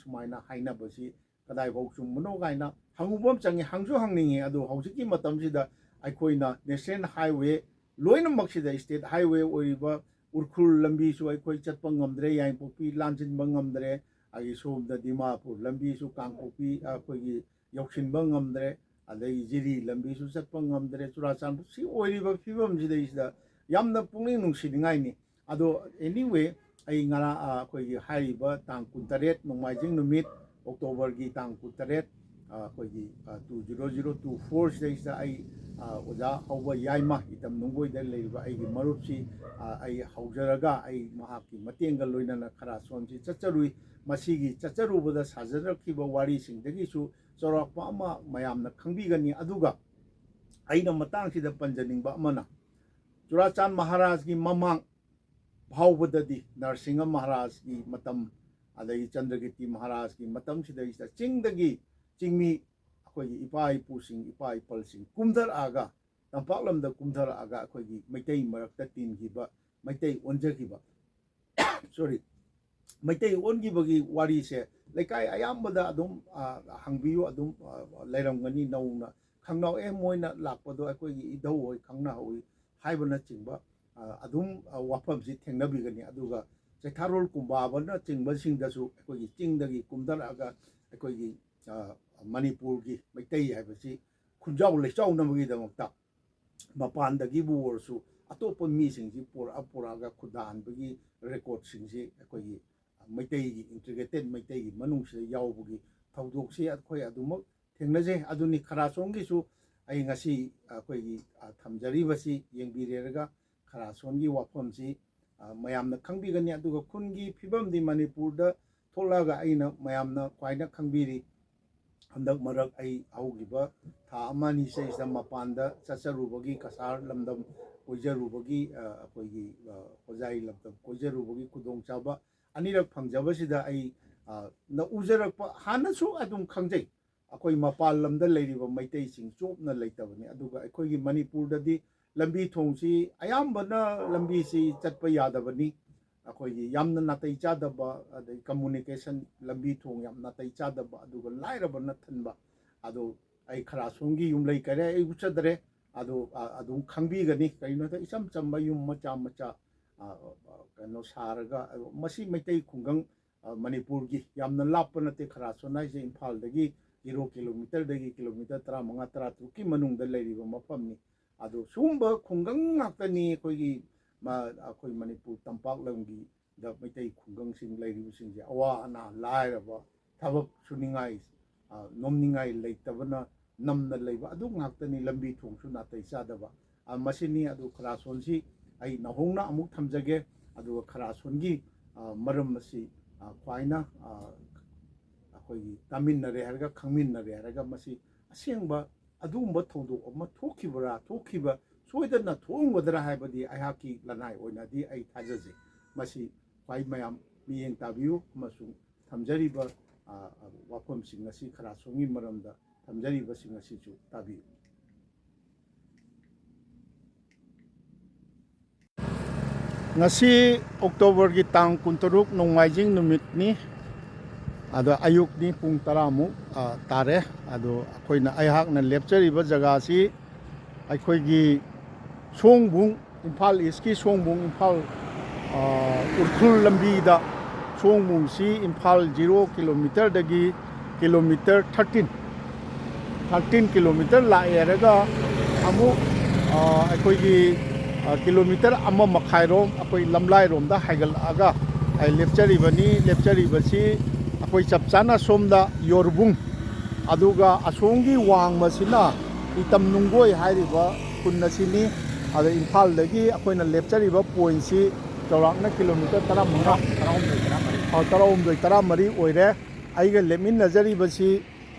A: ꯁꯨꯃꯥꯏꯅ ꯍꯥꯏꯅꯕꯁꯤ ꯀꯗꯥꯏꯐꯥꯎ ꯆꯨꯝꯕꯅꯣ ꯀꯥꯏꯅ ꯍꯪꯉꯨꯕ ꯑꯃ ꯆꯪꯉꯤ ꯍꯪꯁꯨ ꯍꯪꯅꯤꯡꯉꯤ ꯑꯗꯣ ꯍꯧꯖꯤꯛꯀꯤ ꯃꯇꯝꯁꯤꯗ ꯑꯩꯈꯣꯏꯅ ꯅꯦꯁꯅꯦꯜ ꯍꯥꯏꯋꯦ ꯂꯣꯏꯅꯃꯛꯁꯤꯗ ꯏꯁꯇꯦꯠ ꯍꯥꯏꯋꯦ ꯑꯣꯏꯔꯤꯕ ꯎꯈ꯭ꯔꯨꯜ ꯂꯝꯕꯤꯁꯨ ꯑꯩꯈꯣꯏ ꯆꯠꯄ ꯉꯝꯗ꯭ꯔꯦ ꯌꯥꯏꯉꯪꯄꯣꯛꯄꯤ ꯂꯥꯟꯁꯤꯟꯕ ꯉꯝꯗ꯭ꯔꯦ ꯑꯩꯒꯤ ꯁꯣꯝꯗ ꯗꯤꯃꯥꯄꯨꯔ ꯂꯝꯕꯤꯁꯨ ꯀꯥꯡꯄꯣꯛꯄꯤ ꯑꯩꯈꯣꯏꯒꯤ ꯌꯧꯁꯤꯟꯕ ꯉꯝꯗ꯭ꯔꯦ ꯑꯗꯒꯤ ꯖꯤꯔꯤ ꯂꯝꯕꯤꯁꯨ ꯆꯠꯄ ꯉꯝꯗ꯭ꯔꯦ ꯆꯨꯔꯥꯆꯥꯟꯄꯨꯔ ꯁꯤ ꯑꯣꯏꯔꯤꯕ ꯐꯤꯕꯝꯁꯤꯗꯩꯁꯤꯗ ꯌꯥꯝꯅ ꯄꯨꯛꯅꯤꯡ ꯅꯨꯡꯁꯤꯅꯤꯡꯉꯥꯏꯅꯤ ꯑꯗꯣ ꯑꯦꯅꯤꯋꯦ ꯑꯩ ꯉꯔꯥꯡ ꯑꯩꯈꯣꯏꯒꯤ ꯍꯥꯏꯔꯤꯕ ꯇꯥꯡ 18 ꯅꯣꯡꯃꯥꯏꯖꯤꯡ ꯅꯨꯃꯤꯠ ꯑꯣꯛꯇꯣꯕꯔꯒꯤ ꯇꯥꯡ 18 ꯑꯩꯈꯣꯏꯒꯤ 2002 ꯁꯤꯗꯩꯁꯤꯗ ꯑꯩ ꯑꯣꯖꯥ ꯍꯧꯕ ꯌꯥꯏꯃ ꯏꯇꯝ ꯅꯨꯡꯒꯣꯏꯗ ꯂꯩꯔꯤꯕ ꯑꯩꯒꯤ ꯃꯔꯨꯞꯁꯤ ꯑꯩ ꯍꯧꯖꯔꯒ ꯑꯩ ꯃꯍꯥꯛꯀꯤ ꯃꯇꯦꯡꯒ ꯂꯣꯏꯅꯅ ꯈꯔꯥꯁꯣꯟꯁꯤ ꯆꯠꯆꯔꯨꯏ ꯃꯁꯤꯒꯤ ꯆꯠꯆꯔꯨꯕꯗ ꯁꯥꯖꯔꯛꯈꯤꯕ ꯋꯥꯔꯤꯁꯤꯡꯗꯒꯤꯁꯨ ꯆꯥꯎꯔꯥꯛꯄ ꯑꯃ ꯃꯌꯥꯝꯅ ꯈꯪꯕꯤꯒꯅꯤ ꯑꯗꯨꯒ ꯑꯩꯅ ꯃꯇꯥꯡꯁꯤꯗ ꯄꯟꯖꯅꯤꯡꯕ ꯑꯃꯅ ꯆꯨꯔꯥꯆꯥꯟ ꯃꯍꯥꯔꯥꯖꯒꯤ ꯃꯃꯥꯡ ꯐꯥꯎꯕꯗꯗꯤ ꯅꯔꯁꯤꯡꯍ ꯃꯍꯥꯔꯥꯖꯒꯤ ꯃꯇꯝ ꯑꯗꯒꯤ ꯆꯟꯗ꯭ꯔꯒꯤꯇꯤ ꯃꯍꯥꯔꯥꯖꯒꯤ ꯃꯇꯝꯁꯤꯗꯩꯁꯤꯗ ꯆꯤꯡꯗꯒꯤ ꯆꯤꯡꯃꯤ ꯑꯩꯈꯣꯏꯒꯤ ꯏꯄꯥ ꯏꯄꯨꯁꯤꯡ ꯏꯄꯥ ꯏꯄꯜꯁꯤꯡ ꯀꯨꯝꯊꯔꯛꯑꯒ ꯇꯝꯄꯥꯛꯂꯝꯗ ꯀꯨꯝꯊꯔꯛꯑꯒ ꯑꯩꯈꯣꯏꯒꯤ ꯃꯩꯇꯩ ꯃꯔꯛꯇ ꯇꯤꯟꯈꯤꯕ ꯃꯩꯇꯩ ꯑꯣꯟꯖꯈꯤꯕ ꯃꯩꯇꯩ ꯑꯣꯟꯈꯤꯕꯒꯤ ꯋꯥꯔꯤꯁꯦ ꯂꯩꯀꯥꯏ ꯑꯌꯥꯝꯕꯗ ꯑꯗꯨꯝ ꯍꯪꯕꯤꯌꯨ ꯑꯗꯨꯝ ꯂꯩꯔꯝꯒꯅꯤ ꯅꯧꯅ ꯈꯪꯅꯧ ꯃꯣꯏꯅ ꯂꯥꯛꯄꯗꯣ ꯑꯩꯈꯣꯏꯒꯤ ꯏꯙꯧ ꯍꯣꯏ ꯈꯪꯅꯍꯧꯏ ꯍꯥꯏꯕꯅꯆꯤꯡꯕ ꯑꯗꯨꯝ ꯋꯥꯐꯝꯁꯤ ꯊꯦꯡꯅꯕꯤꯒꯅꯤ ꯑꯗꯨꯒ ꯆꯩꯊꯥꯔꯣꯜ ꯀꯨꯝꯕꯥꯕꯅꯆꯤꯡꯕꯁꯤꯡꯗꯁꯨ ꯑꯩꯈꯣꯏꯒꯤ ꯆꯤꯡꯗꯒꯤ ꯀꯨꯝꯊꯔꯛꯑꯒ ꯑꯩꯈꯣꯏꯒꯤ ꯃꯅꯤꯄꯨꯔꯒꯤ ꯃꯩꯇꯩ ꯍꯥꯏꯕꯁꯤ ꯈꯨꯟꯖꯥꯎ ꯂꯩꯆꯥꯎꯅꯕꯒꯤꯗꯃꯛꯇ ꯃꯄꯥꯟꯗꯒꯤꯕꯨ ꯑꯣꯏꯔꯁꯨ ꯑꯇꯣꯞꯄ ꯃꯤꯁꯤꯡꯁꯤ ꯄꯨꯔꯛꯑꯒ ꯈꯨꯟꯗꯥꯍꯟꯕꯒꯤ ꯔꯦꯀꯣꯔꯠꯁꯤꯡꯁꯤ ꯑꯩꯈꯣꯏꯒꯤ ꯃꯩꯇꯩꯒꯤ ꯏꯟꯇꯤꯒ꯭ꯔꯦꯇꯦꯠ ꯃꯩꯇꯩꯒꯤ ꯃꯅꯨꯡꯁꯤꯗ ꯌꯥꯎꯕꯒꯤ ꯊꯧꯗꯣꯛꯁꯤ ꯑꯩꯈꯣꯏ ꯑꯗꯨꯃꯛ ꯊꯦꯡꯅꯖꯩ ꯑꯗꯨꯅꯤ ꯈꯔꯥꯁꯣꯟꯒꯤꯁꯨ ꯑꯩ ꯉꯁꯤ ꯑꯩꯈꯣꯏꯒꯤ ꯊꯝꯖꯔꯤꯕꯁꯤ ꯌꯦꯡꯕꯤꯔꯦꯔꯒ ꯈꯔꯥꯁꯣꯟꯒꯤ ꯋꯥꯐꯝꯁꯤ ꯃꯌꯥꯝꯅ ꯈꯪꯕꯤꯒꯅꯤ ꯑꯗꯨꯒ ꯈꯨꯟꯒꯤ ꯐꯤꯕꯝꯗꯤ ꯃꯅꯤꯄꯨꯔꯗ ꯊꯣꯛꯂꯛꯑꯒ ꯑꯩꯅ ꯃꯌꯥꯝꯅ ꯈ꯭ꯋꯥꯏꯅ ꯈꯪꯕꯤꯔꯤ ꯍꯟꯗꯛ ꯃꯔꯛ ꯑꯩ ꯍꯧꯈꯤꯕ ꯊꯥ ꯑꯃ ꯑꯅꯤꯁꯤꯗ ꯃꯄꯥꯟꯗ ꯆꯠꯆꯔꯨꯕꯒꯤ ꯀꯁꯥꯔ ꯂꯝꯗꯝ ꯀꯣꯏꯖꯔꯨꯕꯒꯤ ꯑꯩꯈꯣꯏꯒꯤ ꯍꯣꯖꯥꯏ ꯂꯝꯗꯝ ꯀꯣꯏꯖꯔꯨꯕꯒꯤ ꯈꯨꯗꯣꯡꯆꯥꯕ ꯑꯅꯤꯔꯛ ꯐꯪꯖꯕꯁꯤꯗ ꯑꯩ ꯎꯖꯔꯛꯄ ꯍꯥꯟꯅꯁꯨ ꯑꯗꯨꯝ ꯈꯪꯖꯩ ꯑꯩꯈꯣꯏ ꯃꯄꯥꯟ ꯂꯝꯗ ꯂꯩꯔꯤꯕ ꯃꯩꯇꯩꯁꯤꯡ ꯆꯣꯞꯅ ꯂꯩꯇꯕꯅꯤ ꯑꯗꯨꯒ ꯑꯩꯈꯣꯏꯒꯤ ꯃꯅꯤꯄꯨꯔꯗꯗꯤ ꯂꯝꯕꯤ ꯊꯣꯡꯁꯤ ꯑꯌꯥꯝꯕꯅ ꯂꯝꯕꯤꯁꯤ ꯆꯠꯄ ꯌꯥꯗꯕꯅꯤ ꯑꯩꯈꯣꯏꯒꯤ ꯌꯥꯝꯅ ꯅꯥꯇꯩ ꯆꯥꯗꯕ ꯑꯗꯩ ꯀꯝꯃꯨꯅꯤꯀꯦꯁꯟ ꯂꯝꯕꯤ ꯊꯣꯡ ꯌꯥꯝ ꯅꯥꯇꯩ ꯆꯥꯗꯕ ꯑꯗꯨꯒ ꯂꯥꯏꯔꯕꯅ ꯊꯟꯕ ꯑꯗꯣ ꯑꯩ ꯈꯔꯥꯁꯣꯟꯒꯤ ꯌꯨꯝꯂꯩ ꯀꯩꯔꯦ ꯑꯩ ꯎꯠꯆꯗ꯭ꯔꯦ ꯑꯗꯣ ꯑꯗꯨꯝ ꯈꯪꯕꯤꯒꯅꯤ ꯀꯔꯤꯅꯣꯗ ꯏꯆꯝ ꯆꯝꯕ ꯌꯨꯝ ꯃꯆꯥ ꯃꯆꯥ ꯀꯩꯅꯣ ꯁꯥꯔꯒ ꯃꯁꯤ ꯃꯩꯇꯩ ꯈꯨꯡꯒꯪ ꯃꯅꯤꯄꯨꯔꯒꯤ ꯌꯥꯝꯅ ꯂꯥꯞꯄ ꯅꯠꯇꯦ ꯈꯔꯥꯁꯣꯟ ꯍꯥꯏꯁꯦ ꯏꯝꯐꯥꯜꯗꯒꯤ 0 ꯀꯤꯂꯣꯃꯤꯇꯔꯗꯒꯤ ꯀꯤꯂꯣꯃꯤꯇꯔ 15-16ꯀꯤ ꯃꯅꯨꯡꯗ ꯂꯩꯔꯤꯕ ꯃꯐꯝꯅꯤ ꯑꯗꯣ ꯁꯤꯒꯨꯝꯕ ꯈꯨꯡꯒꯪ ꯉꯥꯛꯇꯅꯤ ꯑꯩꯈꯣꯏ ꯃꯅꯤꯄꯨꯔ ꯇꯝꯄꯥꯛ ꯂꯝꯒꯤꯗ ꯃꯩꯇꯩ ꯈꯨꯡꯒꯪꯁꯤꯡ ꯂꯩꯔꯤꯕꯁꯤꯡꯁꯦ ꯑꯋꯥ ꯑꯅꯥ ꯂꯥꯏꯔꯕ ꯊꯕꯛ ꯁꯨꯅꯤꯡꯉꯥꯏ ꯅꯣꯝꯅꯤꯡꯉꯥꯏ ꯂꯩꯇꯕꯅ ꯅꯝꯅ ꯂꯩꯕ ꯑꯗꯨ ꯉꯥꯛꯇꯅꯤ ꯂꯝꯕꯤ ꯊꯣꯡꯁꯨ ꯅꯥꯇꯩ ꯆꯥꯗꯕ ꯃꯁꯤꯅꯤ ꯑꯗꯨ ꯈꯔꯥꯁꯣꯟꯁꯤ ꯑꯩ ꯅꯧꯍꯧꯅ ꯑꯃꯨꯛ ꯊꯝꯖꯒꯦ ꯑꯗꯨꯒ ꯈꯔꯥꯁꯣꯟꯒꯤ ꯃꯔꯝ ꯑꯁꯤ ꯈ꯭ꯋꯥꯏꯅ ꯑꯩꯈꯣꯏꯒꯤ ꯇꯥꯃꯤꯟꯅꯔꯦ ꯍꯥꯏꯔꯒ ꯈꯪꯃꯤꯟꯅꯔꯦ ꯍꯥꯏꯔꯒ ꯃꯁꯤ ꯑꯁꯦꯡꯕ ꯑꯗꯨꯒꯨꯝꯕ ꯊꯧꯗꯣꯛ ꯑꯃ ꯊꯣꯛꯈꯤꯕ ꯁꯣꯏꯗꯅ ꯊꯣꯛꯑꯝꯒꯗ꯭ꯔꯥ ꯍꯥꯏꯕꯗꯤ ꯑꯩꯍꯥꯛꯀꯤ ꯂꯅꯥꯏ ꯑꯣꯏꯅꯗꯤ ꯑꯩ ꯊꯥꯖꯖꯩ ꯃꯁꯤ ꯈ꯭ꯋꯥꯏ ꯃꯌꯥꯝ ꯃꯤꯠꯌꯦꯡ ꯇꯥꯕꯤꯌꯨ ꯑꯃꯁꯨꯡ ꯊꯝꯖꯔꯤꯕ ꯋꯥꯐꯝꯁꯤꯡ ꯑꯁꯤ ꯈꯔꯥꯁꯣꯟꯒꯤ ꯃꯔꯝꯗ ꯊꯝꯖꯔꯤꯕꯁꯤꯡ ꯑꯁꯤꯁꯨ ꯇꯥꯕꯤꯌꯨ ꯉꯁꯤ ꯑꯣꯛꯇꯣꯕꯔꯒꯤ ꯇꯥꯡ 23 ꯅꯣꯡꯃꯥꯏꯖꯤꯡ ꯅꯨꯃꯤꯠꯅꯤ ꯑꯗꯣ ꯑꯌꯨꯛꯅꯤ ꯄꯨꯡ 10ꯃꯨꯛ ꯇꯥꯔꯦ ꯑꯗꯣ ꯑꯩꯍꯥꯛꯅ ꯂꯦꯞꯆꯔꯤꯕ ꯖꯒꯥꯁꯤ ꯑꯩꯈꯣꯏꯒꯤ ꯁꯣꯡꯕꯨꯡ ꯏꯝꯐꯥꯜ ꯏꯁꯀꯤ ꯁꯣꯡꯕꯨꯡ ꯏꯝꯐꯥꯜ ꯎꯈ꯭ꯔꯨꯜ ꯂꯝꯕꯤꯗ ꯁꯣꯡꯕꯨꯡꯁꯤ ꯏꯝꯐꯥꯜ 0 ꯀꯤꯂꯣꯃꯤꯇꯔꯗꯒꯤ ꯀꯤꯂꯣꯃꯤꯇꯔ 13 ꯀꯤꯂꯣꯃꯤꯇꯔ ꯂꯥꯛꯑꯦ ꯍꯥꯏꯔꯒ ꯑꯃꯨꯛ ꯑꯩꯈꯣꯏꯒꯤ ꯀꯤꯂꯣꯃꯤꯇꯔ 1.5 ꯑꯩꯈꯣꯏ ꯂꯝꯂꯥꯏꯔꯣꯝꯗ ꯍꯥꯏꯒꯠꯂꯛꯑꯒ ꯑꯩ ꯂꯦꯞꯆꯔꯤꯕꯁꯤ ꯑꯩꯈꯣꯏ ꯆꯞ ꯆꯥꯅ ꯁꯣꯝꯗ ꯌꯣꯔꯕꯨꯡ ꯑꯗꯨꯒ ꯑꯁꯣꯝꯒꯤ ꯋꯥꯡꯃꯁꯤꯅ ꯏꯇꯝ ꯅꯨꯡꯒꯣꯏ ꯍꯥꯏꯔꯤꯕ ꯈꯨꯟ ꯑꯁꯤꯅꯤ ꯑꯗ ꯏꯝꯐꯥꯜꯗꯒꯤ ꯑꯩꯈꯣꯏꯅ ꯂꯦꯞꯆꯔꯤꯕ ꯄꯣꯏꯟꯠꯁꯤ ꯆꯥꯎꯔꯥꯛꯅ ꯀꯤꯂꯣꯃꯤꯇꯔ 13 ꯑꯣꯏꯔꯦ ꯑꯩꯒ ꯂꯦꯞꯃꯤꯟꯅꯖꯔꯤꯕꯁꯤ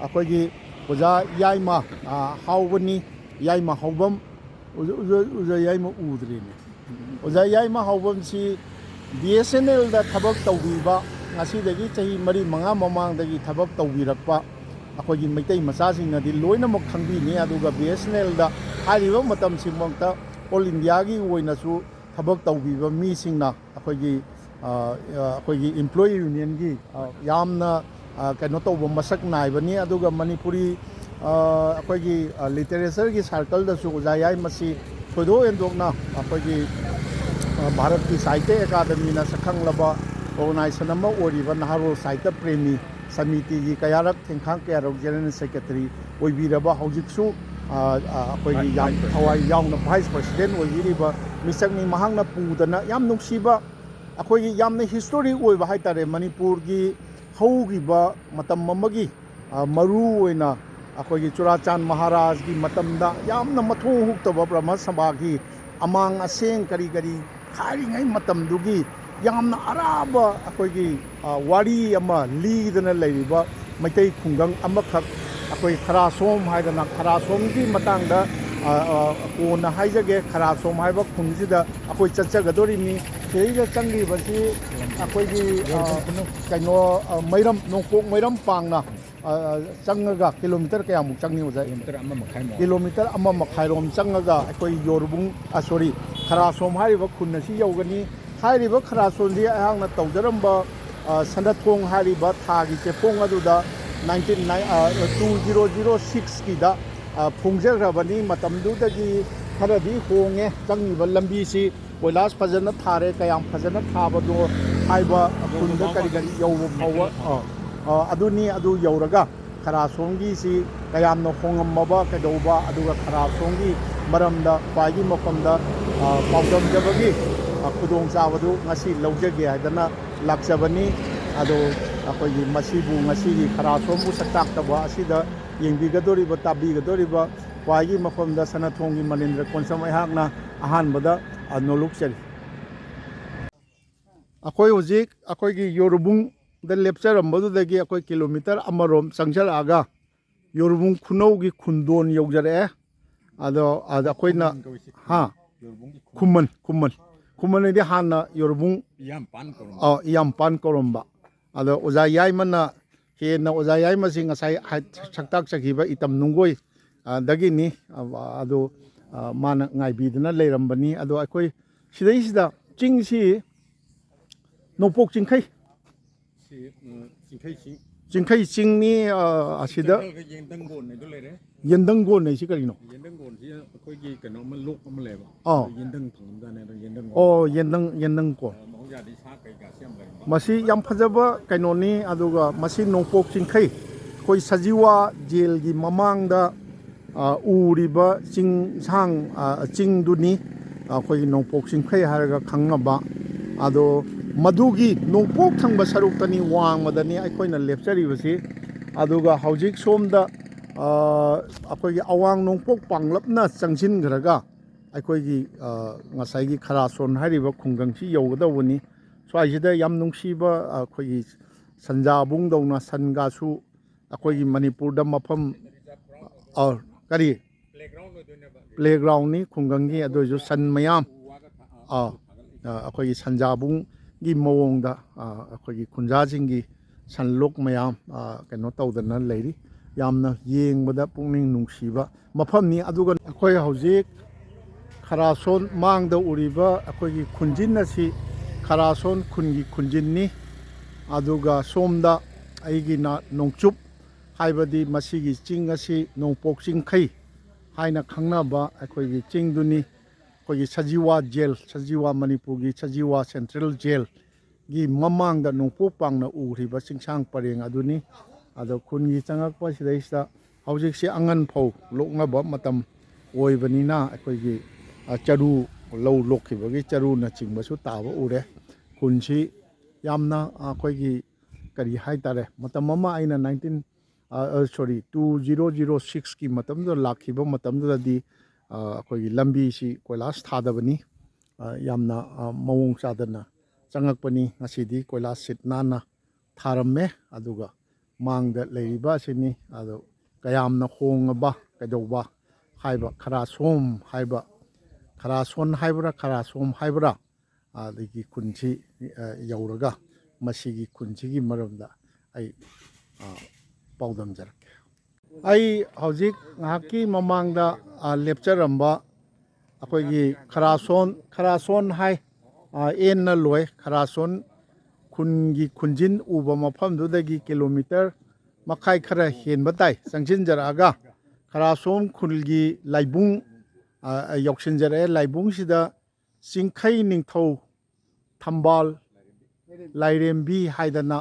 A: ꯑꯩꯈꯣꯏꯒꯤ ꯑꯣꯖꯥ ꯌꯥꯏꯃ ꯍꯥꯎꯕꯅꯤ ꯌꯥꯏꯃ ꯍꯥꯎꯕꯝ ꯑꯣꯖꯥ ꯌꯥꯏꯃ ꯎꯗ꯭ꯔꯤꯅꯦ ꯑꯣꯖꯥ ꯌꯥꯏꯃ ꯍꯥꯎꯕꯝꯁꯤ BSNLꯗ ꯊꯕꯛ ꯇꯧꯕꯤꯕ ꯉꯁꯤꯗꯒꯤ ꯆꯍꯤ 4-5 ꯃꯃꯥꯡꯗꯒꯤ ꯊꯕꯛ ꯇꯧꯕꯤꯔꯛꯄ ꯑꯩꯈꯣꯏꯒꯤ ꯃꯩꯇꯩ ꯃꯆꯥꯁꯤꯡꯅꯗꯤ ꯂꯣꯏꯅꯃꯛ ꯈꯪꯕꯤꯅꯤ ꯑꯗꯨꯒ BSNLꯗ ꯍꯥꯏꯔꯤꯕ ꯃꯇꯝꯁꯤꯃꯛꯇ ꯑꯣꯜ ꯏꯟꯗꯤꯌꯥꯒꯤ ꯑꯣꯏꯅꯁꯨ ꯊꯕꯛ ꯇꯧꯕꯤꯕ ꯃꯤꯁꯤꯡꯅ ꯑꯩꯈꯣꯏꯒꯤ ꯏꯝꯄ꯭ꯂꯣꯌꯤ ꯌꯨꯅꯤꯌꯟꯒꯤ ꯌꯥꯝꯅ ꯀꯩꯅꯣ ꯇꯧꯕ ꯃꯁꯛ ꯅꯥꯏꯕꯅꯤ ꯑꯗꯨꯒ ꯃꯅꯤꯄꯨꯔꯤ ꯑꯩꯈꯣꯏꯒꯤ ꯂꯤꯇꯔꯦꯆꯔꯒꯤ ꯁꯥꯔꯀꯜꯗꯁꯨ ꯑꯣꯖꯥ ꯌꯥꯏꯃꯁꯤ ꯊꯣꯏꯗꯣꯛ ꯍꯦꯟꯗꯣꯛꯅ ꯑꯩꯈꯣꯏꯒꯤ ꯚꯥꯔꯠꯀꯤ ꯁꯥꯍꯤꯇ꯭ꯌ ꯑꯦꯀꯥꯗꯃꯤꯅ ꯁꯛꯈꯪꯂꯕ ꯑꯣꯔꯒꯅꯥꯏꯖꯦꯁꯟ ꯑꯃ ꯑꯣꯏꯔꯤꯕ ꯅꯍꯥꯔꯣꯜ ꯁꯥꯍꯤꯇ꯭ꯌ ꯄ꯭ꯔꯦꯃꯤ ꯁꯃꯤꯇꯤꯒꯤ ꯀꯌꯥꯔꯛ ꯇꯦꯡꯈꯥꯡ ꯀꯌꯥꯔꯛ ꯖꯦꯅꯔꯦꯜ ꯁꯦꯀ꯭ꯔꯦꯇꯔꯤ ꯑꯣꯏꯕꯤꯔꯕ ꯍꯧꯖꯤꯛꯁꯨ ꯑꯩꯈꯣꯏꯒꯤ ꯌꯥꯝ ꯊꯋꯥꯏ ꯌꯥꯎꯅ ꯚꯥꯏꯁ ꯄ꯭ꯔꯁꯤꯗꯦꯟ ꯑꯣꯏꯕꯤꯔꯤꯕ ꯃꯤꯁꯛꯅꯤ ꯃꯍꯥꯛꯅ ꯄꯨꯗꯅ ꯌꯥꯝ ꯅꯨꯡꯁꯤꯕ ꯑꯩꯈꯣꯏꯒꯤ ꯌꯥꯝꯅ ꯍꯤꯁꯇꯣꯔꯤꯛ ꯑꯣꯏꯕ ꯍꯥꯏꯇꯥꯔꯦ ꯃꯅꯤꯄꯨꯔꯒꯤ ꯍꯧꯈꯤꯕ ꯃꯇꯝ ꯑꯃꯒꯤ ꯃꯔꯨ ꯑꯣꯏꯅ ꯑꯩꯈꯣꯏꯒꯤ ꯆꯨꯔꯥꯆꯥꯟ ꯃꯍꯥꯔꯥꯖꯒꯤ ꯃꯇꯝꯗ ꯌꯥꯝꯅ ꯃꯊꯣꯡ ꯍꯨꯛꯇꯕ ꯕ꯭ꯔꯍꯃ ꯁꯚꯥꯒꯤ ꯑꯃꯥꯡ ꯑꯁꯦꯡ ꯀꯔꯤ ꯈꯥꯏꯔꯤꯉꯩ ꯃꯇꯝꯗꯨꯒꯤ ꯌꯥꯝꯅ ꯑꯔꯥꯕ ꯑꯩꯈꯣꯏꯒꯤ ꯋꯥꯔꯤ ꯑꯃ ꯂꯤꯗꯅ ꯂꯩꯔꯤꯕ ꯃꯩꯇꯩ ꯈꯨꯡꯒꯪ ꯑꯃꯈꯛ ꯑꯩꯈꯣꯏ ꯈꯔꯥꯁꯣꯝ ꯍꯥꯏꯗꯅ ꯈꯔꯥꯁꯣꯝꯒꯤ ꯃꯇꯥꯡꯗ ꯀꯣꯟꯅ ꯍꯥꯏꯖꯒꯦ ꯈꯔꯥꯁꯣꯝ ꯍꯥꯏꯕ ꯈꯨꯟꯁꯤꯗ ꯑꯩꯈꯣꯏ ꯆꯠꯆꯒꯗꯧꯔꯤꯕꯅꯤ ꯁꯤꯗꯩꯗ ꯆꯪꯂꯤꯕꯁꯤ ꯑꯩꯈꯣꯏꯒꯤ ꯀꯩꯅꯣ ꯅꯣꯡꯄꯣꯛ ꯃꯩꯔꯝ ꯄꯥꯡꯅ ꯆꯪꯉꯒ ꯀꯤꯂꯣꯃꯤꯇꯔ ꯀꯌꯥꯃꯨꯛ ꯆꯪꯅꯤ ꯑꯣꯖꯥ? ꯀꯤꯂꯣꯃꯤꯇꯔ 1.5 ꯆꯪꯉꯒ ꯑꯩꯈꯣꯏ ꯌꯣꯔꯕꯨꯡ ꯈꯔꯥꯁꯣꯝ ꯍꯥꯏꯔꯤꯕ ꯈꯨꯟ ꯑꯁꯤ ꯌꯧꯒꯅꯤ ꯍꯥꯏꯔꯤꯕ ꯈꯔꯥꯁꯣꯝꯁꯤ ꯑꯩꯍꯥꯛꯅ ꯇꯧꯖꯔꯝꯕ ꯁꯅꯊꯣꯡ ꯍꯥꯏꯔꯤꯕ ꯊꯥꯒꯤ ꯆꯦꯐꯣꯡ ꯑꯗꯨꯗ 2006ꯀꯤꯗ ꯐꯣꯡꯖꯈ꯭ꯔꯕꯅꯤ ꯃꯇꯝꯗꯨꯗꯒꯤ ꯈꯔꯗꯤ ꯍꯣꯡꯉꯦ ꯆꯪꯉꯤꯕ ꯂꯝꯕꯤꯁꯤ ꯀꯣꯏꯂꯥꯁ ꯐꯖꯅ ꯊꯥꯔꯦ ꯀꯌꯥꯝ ꯐꯖꯅ ꯊꯥꯕꯗꯣ ꯍꯥꯏꯕ ꯈꯨꯟꯗ ꯀꯔꯤ ꯌꯧꯕ ꯐꯥꯎꯕ ꯑꯗꯨꯅꯤ ꯑꯗꯨ ꯌꯧꯔꯒ ꯈꯔꯥꯁꯣꯝꯒꯤꯁꯤ ꯀꯌꯥꯝꯅ ꯍꯣꯡꯉꯝꯃꯕ ꯀꯩꯗꯧꯕ ꯑꯗꯨꯒ ꯈꯔꯥꯁꯣꯝꯒꯤ ꯃꯔꯝꯗ ꯈ꯭ꯋꯥꯏꯒꯤ ꯃꯐꯝꯗ ꯄꯥꯎꯗꯝꯖꯕꯒꯤ ꯈꯨꯗꯣꯡꯆꯥꯕꯗꯨ ꯉꯁꯤ ꯂꯧꯖꯒꯦ ꯍꯥꯏꯗꯅ ꯂꯥꯛꯆꯕꯅꯤ ꯑꯗꯣ ꯑꯩꯈꯣꯏꯒꯤ ꯃꯁꯤꯕꯨ ꯉꯁꯤꯒꯤ ꯈꯔꯥꯁꯣꯟꯕꯨ ꯁꯛꯇꯥꯛꯇꯕ ꯑꯁꯤꯗ ꯌꯦꯡꯕꯤꯒꯗꯧꯔꯤꯕ ꯇꯥꯕꯤꯒꯗꯧꯔꯤꯕ ꯈ꯭ꯋꯥꯏꯒꯤ ꯃꯐꯝꯗ ꯁꯅꯥꯊꯣꯡꯒꯤ ꯃꯅꯤꯟꯗ꯭ꯔ ꯀꯣꯟꯁꯝ ꯑꯩꯍꯥꯛꯅ ꯑꯍꯥꯟꯕꯗ ꯅꯣꯂꯨꯛꯆꯔꯤ ꯑꯩꯈꯣꯏ ꯍꯧꯖꯤꯛ ꯑꯩꯈꯣꯏꯒꯤ ꯌꯣꯔꯨꯕꯨꯡꯗ ꯂꯦꯞꯆꯔꯝꯕꯗꯨꯗꯒꯤ ꯑꯩꯈꯣꯏ ꯀꯤꯂꯣꯃꯤꯇꯔ ꯑꯃꯔꯣꯝ ꯆꯪꯁꯤꯜꯂꯛꯑꯒ ꯌꯣꯔꯨꯕꯨꯡ ꯈꯨꯅꯧꯒꯤ ꯈꯨꯟꯗꯣꯟ ꯌꯧꯖꯔꯛꯑꯦ ꯑꯗꯣ ꯑꯩꯈꯣꯏꯅ ꯈꯨꯃꯟ ꯍꯥꯏꯗꯤ ꯍꯥꯟꯅ ꯌꯣꯔꯨꯕꯨꯡ ꯏꯌꯥꯝꯄꯥꯟ ꯀꯧꯔꯝꯕ ꯑꯗꯣ ꯑꯣꯖꯥ ꯌꯥꯏꯃꯅ ꯍꯦꯟꯅ ꯑꯣꯖꯥ ꯌꯥꯏꯃꯁꯤ ꯉꯁꯥꯏ ꯁꯛꯇꯥꯛꯆꯈꯤꯕ ꯏꯇꯝ ꯅꯨꯡꯒꯣꯏ ꯗꯒꯤꯅꯤ ꯑꯗꯣ ꯃꯥꯅ ꯉꯥꯏꯕꯤꯗꯨꯅ ꯂꯩꯔꯝꯕꯅꯤ ꯑꯗꯣ ꯑꯩꯈꯣꯏ ꯁꯤꯗꯩꯁꯤꯗ ꯆꯤꯡꯁꯤ ꯅꯣꯡꯄꯣꯛ ꯆꯤꯡꯈꯩ ꯆꯤꯡꯈꯩ ꯆꯤꯡꯅꯤ ꯑꯁꯤꯗ ꯌꯦꯟꯗꯪꯒꯣꯟ ꯍꯥꯏꯁꯤ ꯀꯔꯤꯅꯣ
B: ꯌꯦꯟꯗꯪꯒꯣꯟꯁꯤ ꯑꯩꯈꯣꯏꯒꯤ ꯀꯩꯅꯣꯝꯃ ꯂꯣꯛ ꯑꯃ ꯂꯩꯕ ꯌꯦꯟꯗꯪ ꯐꯪꯉꯝꯖꯥꯠꯅꯦ ꯑꯗꯣ ꯌꯦꯟꯗꯪꯒꯣꯟ
A: ꯌꯦꯟꯗꯪꯀꯣꯟ
B: ꯃꯍꯧꯁꯥꯗꯤ ꯁꯥ ꯀꯩꯀꯥꯁꯤ ꯌꯥꯝ ꯂꯩꯔꯝꯕ
A: ꯃꯁꯤ ꯌꯥꯝ ꯐꯖꯕ ꯀꯩꯅꯣꯅꯤ ꯑꯗꯨꯒ ꯃꯁꯤ ꯅꯣꯡꯄꯣꯛ ꯆꯤꯡꯈꯩ ꯑꯩꯈꯣই ꯁꯖꯤꯋꯥ ꯖꯦꯜꯒꯤ ꯃꯃꯥꯡꯗ ꯎꯔꯤꯕ ꯆꯤꯡꯁꯥꯡ ꯆꯤꯡꯗꯨꯅꯤ ꯑꯩꯈꯣꯏꯒꯤ ꯅꯣꯡꯄꯣꯛ ꯆꯤꯡꯈꯩ ꯍꯥꯏꯔꯒ ꯈꯪꯅꯕ ꯑꯗꯣ ꯃꯗꯨꯒꯤ ꯅꯣꯡꯄꯣꯛ ꯊꯪꯕ ꯁꯔꯨꯛꯇꯅꯤ ꯋꯥꯡꯃꯗꯅꯤ ꯑꯩꯈꯣꯏꯅ ꯂꯦꯞꯆꯔꯤꯕꯁꯤ ꯑꯗꯨꯒ ꯍꯧꯖꯤꯛ ꯁꯣꯝꯗ ꯑꯩꯈꯣꯏꯒꯤ ꯑꯋꯥꯡ ꯅꯣꯡꯄꯣꯛ ꯄꯥꯡꯂꯞꯅ ꯆꯪꯁꯤꯟꯈ꯭ꯔꯒ ꯑꯩꯈꯣꯏꯒꯤ ꯉꯁꯥꯏꯒꯤ ꯈꯔꯥꯁꯣꯟ ꯍꯥꯏꯔꯤꯕ ꯈꯨꯡꯒꯪꯁꯤ ꯌꯧꯒꯗꯧꯕꯅꯤ ꯁ꯭ꯋꯥꯏꯁꯤꯗ ꯌꯥꯝ ꯅꯨꯡꯁꯤꯕ ꯑꯩꯈꯣꯏꯒꯤ ꯁꯟꯖꯥꯕꯨꯡꯗꯧꯅ ꯁꯟꯒꯥꯁꯨ ꯑꯩꯈꯣꯏꯒꯤ ꯃꯅꯤꯄꯨꯔꯗ ꯃꯐꯝ ꯀꯔꯤ ꯄ꯭ꯂꯦꯒ꯭ꯔꯥꯎꯟꯅꯤ ꯈꯨꯡꯒꯪꯒꯤ ꯑꯗꯨ ꯑꯣꯏꯔꯁꯨ ꯁꯟ ꯃꯌꯥꯝ ꯑꯩꯈꯣꯏꯒꯤ ꯁꯟꯖꯥꯕꯨꯡꯒꯤ ꯃꯑꯣꯡꯗ ꯑꯩꯈꯣꯏꯒꯤ ꯈꯨꯟꯖꯥꯁꯤꯡꯒꯤ ꯁꯟꯂꯣꯛ ꯃꯌꯥꯝ ꯀꯩꯅꯣ ꯇꯧꯗꯅ ꯂꯩꯔꯤ ꯌꯥꯝꯅ ꯌꯦꯡꯕꯗ ꯄꯨꯛꯅꯤꯡ ꯅꯨꯡꯁꯤꯕ ꯃꯐꯝꯅꯤ ꯑꯗꯨꯒ ꯑꯩꯈꯣꯏ ꯍꯧꯖꯤꯛ ꯈꯔꯥꯁꯣꯟ ꯃꯥꯡꯗ ꯎꯔꯤꯕ ꯑꯩꯈꯣꯏꯒꯤ ꯈꯨꯟꯖꯤꯟ ꯑꯁꯤ ꯈꯔꯥꯁꯣꯟ ꯈꯨꯟꯒꯤ ꯈꯨꯟꯖꯤꯟꯅꯤ ꯑꯗꯨꯒ ꯁꯣꯝꯗ ꯑꯩꯒꯤꯅ ꯅꯣꯡꯆꯨꯞ ꯍꯥꯏꯕꯗꯤ ꯃꯁꯤꯒꯤ ꯆꯤꯡ ꯑꯁꯤ ꯅꯣꯡꯄꯣꯛ ꯆꯤꯡꯈꯩ ꯍꯥꯏꯅ ꯈꯪꯅꯕ ꯑꯩꯈꯣꯏꯒꯤ ꯆꯤꯡꯗꯨꯅꯤ ꯑꯩꯈꯣꯏꯒꯤ ꯁꯖꯤꯋꯥ ꯖꯦꯜ ꯁꯖꯤꯋꯥ ꯃꯅꯤꯄꯨꯔꯒꯤ ꯁꯖꯤꯋꯥ ꯁꯦꯟꯇ꯭ꯔꯦꯜ ꯖꯦꯜꯒꯤ ꯃꯃꯥꯡꯗ ꯅꯣꯡꯄꯣꯛ ꯄꯥꯡꯅ ꯎꯔꯤꯕ ꯆꯤꯡꯁꯥꯡ ꯄꯔꯦꯡ ꯑꯗꯨꯅꯤ ꯑꯗꯣ ꯈꯨꯟꯒꯤ ꯆꯪꯉꯛꯄ ꯁꯤꯗꯩꯁꯤꯗ ꯍꯧꯖꯤꯛꯁꯤ ꯑꯉꯟ ꯐꯧ ꯂꯣꯛꯅꯕ ꯃꯇꯝ ꯑꯣꯏꯕꯅꯤꯅ ꯑꯩꯈꯣꯏꯒꯤ ꯆꯔꯨ ꯂꯧ ꯂꯣꯛꯈꯤꯕꯒꯤ ꯆꯔꯨꯅꯆꯤꯡꯕꯁꯨ ꯇꯥꯕ ꯎꯔꯦ ꯈꯨꯟꯁꯤ ꯌꯥꯝꯅ ꯑꯩꯈꯣꯏꯒꯤ ꯀꯔꯤ ꯍꯥꯏꯇꯥꯔꯦ ꯃꯇꯝ ꯑꯃ ꯑꯩꯅ 2006ꯀꯤ ꯃꯇꯝꯗꯨꯗ ꯂꯥꯛꯈꯤꯕ ꯃꯇꯝꯗꯨꯗꯗꯤ ꯑꯩꯈꯣꯏꯒꯤ ꯂꯝꯕꯤꯁꯤ ꯀꯣꯏꯂꯥꯁ ꯊꯥꯗꯕꯅꯤ ꯌꯥꯝꯅ ꯃꯑꯣꯡ ꯆꯥꯗꯅ ꯆꯪꯉꯛꯄꯅꯤ ꯉꯁꯤꯗꯤ ꯀꯣꯏꯂꯥꯁ ꯁꯤꯠ ꯅꯥꯟꯅ ꯊꯥꯔꯝꯃꯦ ꯑꯗꯨꯒ ꯃꯥꯡꯗ ꯂꯩꯔꯤꯕ ꯑꯁꯤꯅꯤ ꯑꯗꯣ ꯀꯌꯥꯝꯅ ꯍꯣꯡꯉꯕ ꯀꯩꯗꯧꯕ ꯍꯥꯏꯕ ꯈꯔꯥꯁꯣꯝ ꯍꯥꯏꯕ ꯈꯔꯥꯁꯣꯟ ꯍꯥꯏꯕ꯭ꯔꯥ ꯈꯔꯥꯁꯣꯝ ꯍꯥꯏꯕ꯭ꯔꯥ ꯑꯗꯒꯤ ꯈꯨꯟꯁꯤ ꯌꯧꯔꯒ ꯃꯁꯤꯒꯤ ꯈꯨꯟꯁꯤꯒꯤ ꯃꯔꯝꯗ ꯑꯩ ꯄꯥꯎꯗꯝꯖꯔꯛꯀꯦ ꯑꯩ ꯍꯧꯖꯤꯛ ꯉꯥꯏꯍꯥꯛꯀꯤ ꯃꯃꯥꯡꯗ ꯂꯦꯞꯆꯔꯝꯕ ꯑꯩꯈꯣꯏꯒꯤ ꯈꯔꯥꯁꯣꯟ ꯍꯥꯏ ꯑꯦꯟꯅ ꯂꯣꯏ ꯈꯔꯥꯁꯣꯟ ꯈꯨꯟꯒꯤ ꯈꯨꯟꯖꯤꯟ ꯎꯕ ꯃꯐꯝꯗꯨꯗꯒꯤ ꯀꯤꯂꯣꯃꯤꯇꯔ ꯃꯈꯥꯏ ꯈꯔ ꯍꯦꯟꯕ ꯇꯥꯏ ꯆꯪꯁꯤꯟꯖꯔꯛꯑꯒ ꯈꯔꯥꯁꯣꯝ ꯈꯨꯜꯒꯤ ꯂꯥꯏꯕꯨꯡ ꯌꯧꯁꯤꯟꯖꯔꯛꯑꯦ ꯂꯥꯏꯕꯨꯡꯁꯤꯗ ꯆꯤꯡꯈꯩ ꯅꯤꯡꯊꯧ ꯊꯝꯕꯥꯜ ꯂꯥꯏꯔꯦꯝꯕꯤ ꯍꯥꯏꯗꯅ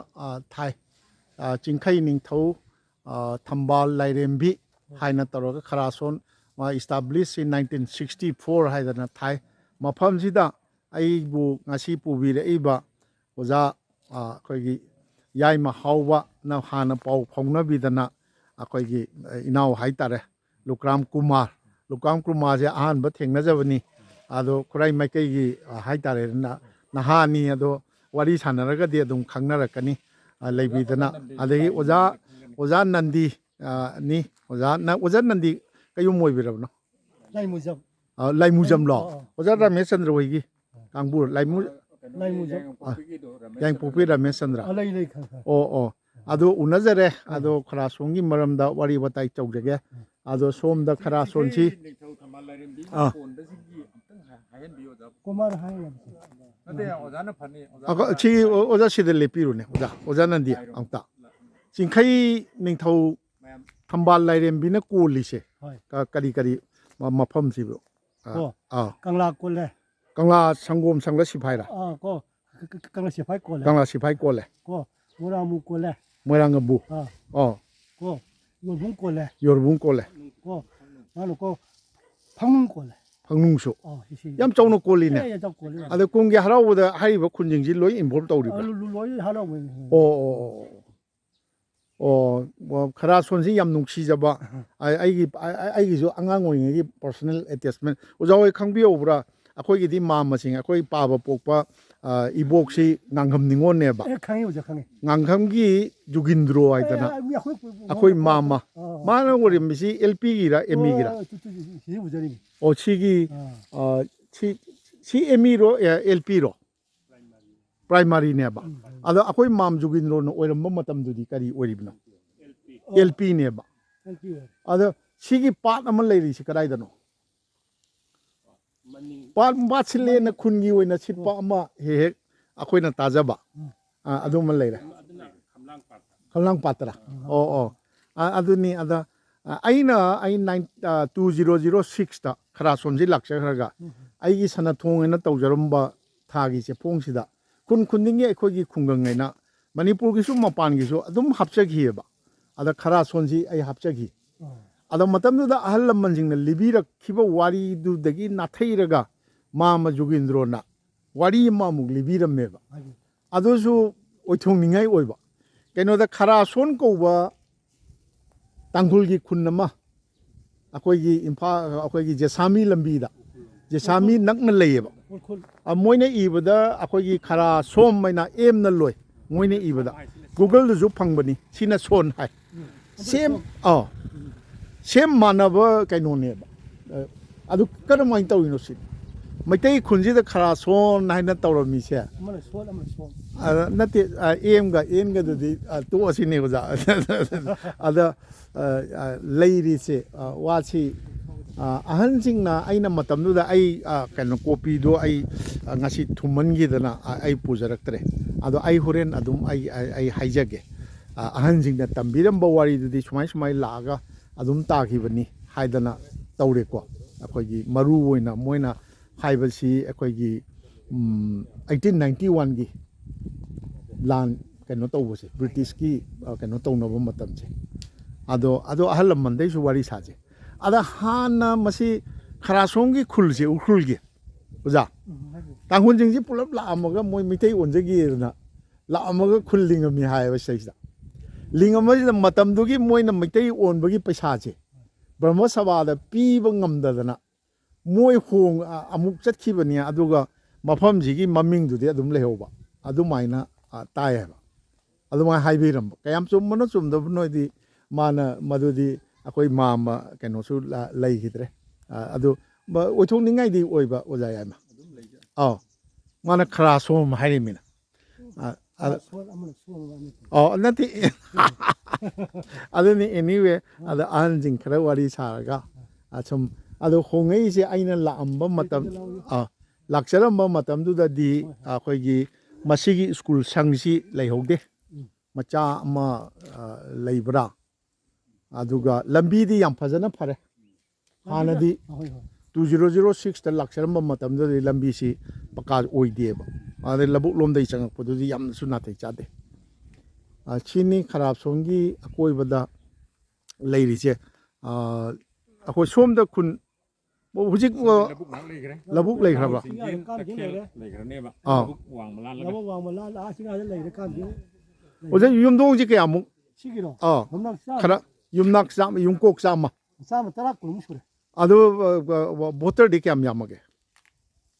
A: ꯊꯥꯏ ꯆꯤꯡꯈꯩ ꯅꯤꯡꯊꯧ ꯊꯝꯕꯥꯜ ꯂꯥꯏꯔꯦꯝꯕꯤ ꯍꯥꯏꯅ ꯇꯧꯔꯒ ꯈꯔꯥꯁꯣꯟ ꯏꯁꯇꯥꯕ꯭ꯂꯤꯁ ꯏꯟ 1964 ꯍꯥꯏꯗꯅ ꯊꯥꯏ ꯃꯐꯝꯁꯤꯗ ꯑꯩꯕꯨ ꯉꯁꯤ ꯄꯨꯕꯤꯔꯛꯏꯕ ꯑꯣꯖꯥ ꯑꯩꯈꯣꯏꯒꯤ ꯌꯥꯏꯃ ꯍꯥꯎꯕꯅ ꯍꯥꯟꯅ ꯄꯥꯎ ꯐꯥꯎꯅꯕꯤꯗꯅ ꯑꯩꯈꯣꯏꯒꯤ ꯏꯅꯥꯎ ꯍꯥꯏꯇꯥꯔꯦ ꯂꯨꯀ꯭ꯔꯥꯝ ꯀꯨꯃꯥꯔꯁꯦ ꯑꯍꯥꯟꯕ ꯊꯦꯡꯅꯖꯕꯅꯤ ꯑꯗꯣ ꯈꯨꯔꯥꯏ ꯃꯥꯏꯀꯩꯒꯤ ꯍꯥꯏꯇꯥꯔꯦ ꯅꯍꯥꯅꯤ ꯑꯗꯣ ꯋꯥꯔꯤ ꯁꯥꯟꯅꯔꯒꯗꯤ ꯑꯗꯨꯝ ꯈꯪꯅꯔꯛꯀꯅꯤ ꯂꯩꯕꯤꯗꯅ ꯑꯗꯒꯤ ꯑꯣꯖꯥ ꯅꯟꯗꯤ ꯅꯤ ꯑꯣꯖꯥ ꯅꯟꯗꯤ ꯀꯌꯨꯝ ꯑꯣꯏꯕꯤꯔꯕꯅꯣ ꯂꯥꯏꯃꯨꯖꯝꯂꯣ ꯑꯣꯖꯥ ꯔꯥꯃꯦꯁ ꯆꯟꯗ꯭ꯔ ꯍꯣꯏꯒꯤ ꯀꯥꯡꯕꯨ ꯌꯥꯏꯉꯡꯄꯣꯛꯄꯤ ꯔꯥꯃꯦꯁ ꯆꯟꯗ꯭ꯔ ꯑꯣ ꯑꯗꯨ ꯎꯅꯖꯔꯦ ꯑꯗꯣ ꯈꯔꯥꯁꯣꯟꯒꯤ ꯃꯔꯝꯗ ꯋꯥꯔꯤ ꯋꯥꯇꯥꯏ ꯇꯧꯖꯒꯦ ꯑꯗꯣ ꯁꯣꯝꯗ ꯈꯔꯥꯁꯣꯟꯁꯤ ꯁꯤ ꯑꯣꯖꯥ ꯁꯤꯗ ꯂꯦꯞꯄꯤꯔꯨꯅꯦ ꯑꯣꯖꯥ ꯅꯟꯗꯤ ꯑꯃꯨꯛꯇ ꯆꯤꯡꯈꯩ ꯅꯤꯡꯊꯧ ꯊꯝꯕꯥꯜ ꯂꯥꯏꯔꯦꯝꯕꯤꯅ ꯀꯣꯜꯂꯤꯁꯦ ꯀꯔꯤ ꯃꯐꯝꯁꯤꯕꯨ
C: ꯀꯪꯂꯥ ꯀꯣꯜꯂꯦ
A: ꯀꯪꯂꯥ ꯁꯪꯒꯣꯝ ꯁꯪꯂ ꯁꯤꯐꯥꯏꯔꯥ
C: ꯀꯪꯂꯥ ꯁꯤꯐꯥꯏ ꯀꯣꯜꯂꯦ
A: ꯀꯪꯂꯥ ꯁꯤꯐꯥꯏ ꯀꯣꯜꯂꯦ
C: ꯃꯣꯏꯔꯥꯡꯕꯨ ꯀꯣꯜꯂꯦ
A: ꯃꯣꯏꯔꯥꯡꯉꯝꯕꯨ ꯌꯣꯔꯕꯨꯡ ꯀꯣꯜꯂꯦ
C: ꯃꯥꯅꯀꯣ 방문 꼴래.
A: 방농수
C: 시시.
A: 얌 쩌노 꼴리네
C: 예, 저 꼴래.
A: 아데 공개 하라보다 하이버 쿤징지 로이 인볼브 떠우리브라
C: 로이 하라고.
A: 뭐 khara sonsi yam nungsi jaba ai gi jo angang oi gi personal attachment ojawai khangbiyo bra akhoi gi di ma masing akhoi pa ba pokpa ibok si ngangham ningon ne ba
C: 강해 오자 강해.
A: ngangham gi jugindro ai dana akhoi mama mana wori misi lp gi ra emi gi ra
C: 시 우자리.
A: o chi gi chi emi ro lp ro primary ne ba ado akhoi mam jugindro no oiram matam du di kari oribna lp ne ba ado sigi pat amal leiri si kadai dano pat batchile na khungi oina sitpa ama he akhoi na tajaba ado mal leira khamlang patra aduni ada aina 2006 ta khara somji lakcha kharaga aigi sana thong ena tawjaramba thagi se phongsida kun khundingi akhoi khungang ngaina manipur gi su mapan gi su adum hapchagi ba ada khara sonji ai hapchagi ada matam da ahal lamman jing na libirak khiba wari du dagi nathairaga ma jugindro na wari ma mug libiram me ba adu su oithong ningai oiba keno da khara son ko ba tangkhul gi khun ma akhoi gi impa akhoi gi jesami lambi da jesami nakna leyeba moine ibada akhoi gi khara som maina em na loi moine ibada google du ju phangbani sina son hai same manaba kaino ne ba adu karamai tawino si maitai khunji da khara son naina tawrami se
C: 아무나 수원 아무나 수원.
A: nate em ga en ga di to asine ga ada leiri se wachi ahan singna aina matam du da ai kan copy do ai ngasi thuman gi dana ai pujaraktre ado ai horen adum ai haijage ahan singna tambiram bawari du di sumai laga adum ta khibani haidana tawre ko akoi gi maru oina moina haibasi akoi gi 1891 gi lan kano tawbase british ki kano tawnaba matam se ado ahal mandai su wari saje ada hana masi kharasong gi khul se ukhul gi uja tanghun jing ji pulap la amaga moi mitei onje gi na la amaga khulling mi haiba saisa lingama ji matam du gi moi na mitei on bagi paisa je brahma sabha da pi ba ngamda na moi hong amuk chatki bania aduga mafam ji gi maming du de adum lehoba adumaina tayeba aduma haibiram kayam chumno chumda noi di mana madudi akoi mama keno su lai hidre adu oithong ningai di oiba ojaya ma mana khara som hairimina
C: 수원 아무나 수원.
A: nati aduni anyway ada anjing khara wari saraga achum adu hongai se aina la amba matam lakcharamba matam du da di akhoi gi masigi school sangsi leihogde macha ama leibra aduga lambi di yam phajana phare hanadi 2006 ta lakcharamba matam da lambi si paka oide ba ade labuk lom dai changak podu di yam su na thai chade chini kharap songi akoi bada leiri che akoi som da kun hujik labuk lei khraba
C: 너무 왕말라 아시가 레이를 깐디.
A: oje yumdong ji kya mu
C: 시기로. 넘나
A: khara yumnak sam yumkok sam
C: 싸움 따라 꿀 무시래.
A: adu botar di kyam yamage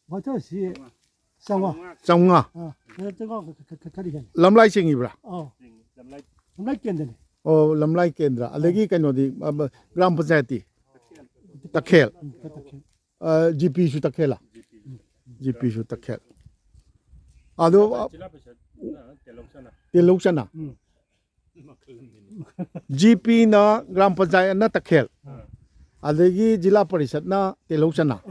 C: 뭐저시 상와.
A: changwa
C: 내가 뜨거 가리겐.
A: lamlai chingi bra
C: 넘나 깬데네.
A: lamlai kendra alagi kaino di gram panchayati takhel gp su takhela gp su takhel ado teloksana gp na gram panchayat na takhel adagi jila parishad na teloksana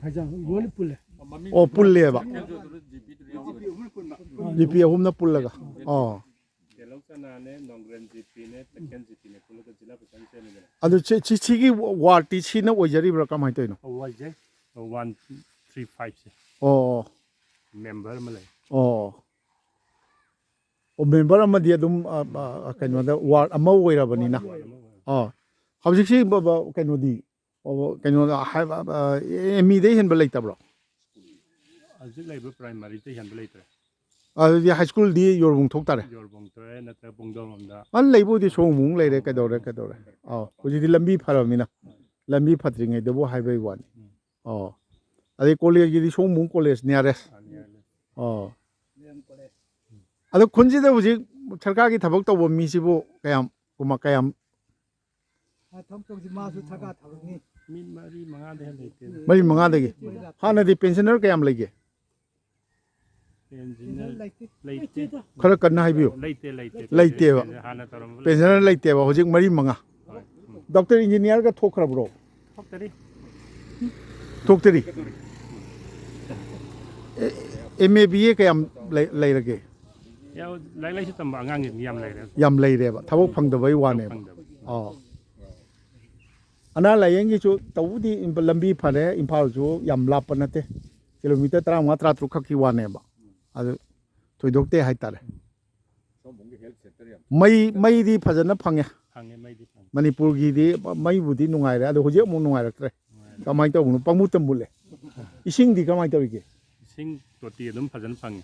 C: 회장 이원이 뿔래.
A: pulle ba gp ahum na pullaga adu chigi warti china ojari bra kamai toino
D: वाजे 135 से member मले
A: member amadi adum kaino da ward ama oirabani na hawjik si kaino di ꯀꯩꯅꯣꯗ ꯍꯥꯏꯕ ꯑꯦꯝꯏꯗꯩ ꯍꯦꯟꯕ ꯂꯩꯇꯕ꯭ꯔꯣ
D: ꯍꯧꯖꯤꯛ ꯂꯩꯕ ꯄ꯭ꯔꯥꯏꯃꯥꯔꯤꯗ ꯍꯦꯟꯕ ꯂꯩꯇ꯭ꯔꯦ
A: ꯑꯗꯨꯗꯤ ꯍꯥꯏ ꯁ꯭ꯀꯨꯜꯗꯤ ꯌꯣꯔꯕꯨꯡ ꯊꯣꯛꯇꯥꯔꯦ
D: ꯌꯣꯔꯕꯣꯡ ꯇꯣꯛꯑꯦ ꯅꯠꯇ꯭ꯔꯒ ꯄꯨꯡꯗꯣꯡꯂꯣꯝꯗ
A: ꯂꯩꯕꯨꯗꯤ ꯁꯣꯡꯕꯨꯡ ꯂꯩꯔꯦ ꯀꯩꯗꯧꯔꯦ ꯑꯧ ꯍꯧꯖꯤꯛꯇꯤ ꯂꯝꯕꯤ ꯐꯔꯕꯅꯤꯅ ꯂꯝꯕꯤ ꯐꯠꯇ꯭ꯔꯤꯉꯩꯗꯕꯨ ꯍꯥꯏꯕꯩ ꯋꯥꯅꯤ ꯑꯗꯩ ꯀꯣꯂꯦꯖꯀꯤꯗꯤ ꯁꯣꯡꯕꯨꯡ ꯀꯣꯂꯦꯖ ꯅꯤꯌꯥꯔꯦꯁ ꯑꯗꯣ ꯈꯨꯟꯁꯤꯗ ꯍꯧꯖꯤꯛ ꯁꯔꯀꯥꯔꯒꯤ ꯊꯕꯛ ꯇꯧꯕ ꯃꯤꯁꯤꯕꯨ ꯀꯌꯥꯝ
C: ꯊꯕꯛ ꯇꯧꯁꯤ ꯃꯥꯁꯨ ꯁꯔꯀꯥꯔ ꯊꯕꯛꯅꯤ
D: ꯃꯤ 4-5ꯗꯩ ꯍꯦꯟꯅ ꯂꯩꯇꯦ
A: 4-5ꯗꯒꯤ ꯍꯥꯟꯅꯗꯤ ꯄꯦꯟꯁꯅꯔ ꯀꯌꯥꯝ ꯂꯩꯒꯦ
D: ꯂꯩꯇꯦ
A: ꯈꯔ ꯀꯟꯅ ꯍꯥꯏꯕꯤꯌꯨ ꯂꯩꯇꯦꯕ
D: ꯍꯥꯟꯅ ꯇꯧꯔꯝꯕ
A: ꯄꯦꯟꯁꯅꯔ ꯂꯩꯇꯦꯕ ꯍꯧꯖꯤꯛ 4-5 ꯗꯣꯛꯇꯔ ꯏꯟꯖꯤꯅꯤꯌꯥꯔꯒ ꯊꯣꯛꯈ꯭ꯔꯕ꯭ꯔോ ꯊꯣꯛꯇꯔꯤ MA BA ꯀꯌꯥꯝ ꯂꯩꯔꯒꯦ
D: ꯂꯥꯏꯔꯤꯛ ꯂꯥꯏꯁꯨ ꯇꯝꯕ ꯑꯉꯥꯡꯁꯤꯡ
A: ꯌꯥꯝ ꯂꯩꯔꯦꯕ ꯊꯕꯛ ꯐꯪꯗꯕꯩ ꯋꯥꯅꯦꯕ ꯑꯅꯥ ꯂꯥꯏꯌꯦꯡꯒꯤꯁꯨ ꯇꯧꯕꯗꯤ ꯂꯝꯕꯤ ꯐꯔꯦ ꯏꯝꯐꯥꯜꯁꯨ ꯌꯥꯝ ꯂꯥꯞꯄ ꯅꯠꯇꯦ ꯀꯤꯂꯣꯃꯤꯇꯔ 35-36 ꯈꯛꯀꯤ ꯋꯥꯅꯦꯕ ꯑꯗꯨ ꯊꯣꯏꯗꯣꯛꯇꯦ ꯍꯥꯏꯇꯥꯔꯦ ꯃꯩꯗꯤ ꯐꯖꯅ ꯐꯪꯉꯦ ꯃꯅꯤꯄꯨꯔꯒꯤꯗꯤ ꯃꯩꯕꯨꯗꯤ ꯅꯨꯡꯉꯥꯏꯔꯦ ꯑꯗꯣ ꯍꯧꯖꯤꯛ ꯑꯃꯨꯛ ꯅꯨꯡꯉꯥꯏꯔꯛꯇ꯭ꯔꯦ ꯀꯃꯥꯏꯅ ꯇꯧꯕꯅꯣ ꯄꯪꯃꯨꯠꯇ ꯃꯨꯠꯂꯦ ꯏꯁꯤꯡꯗꯤ ꯀꯃꯥꯏꯅ ꯇꯧꯔꯤꯒꯦ
D: ꯏꯁꯤꯡ ꯇꯣꯇꯤ ꯑꯗꯨꯝ ꯐꯖꯅ ꯐꯪꯉꯦ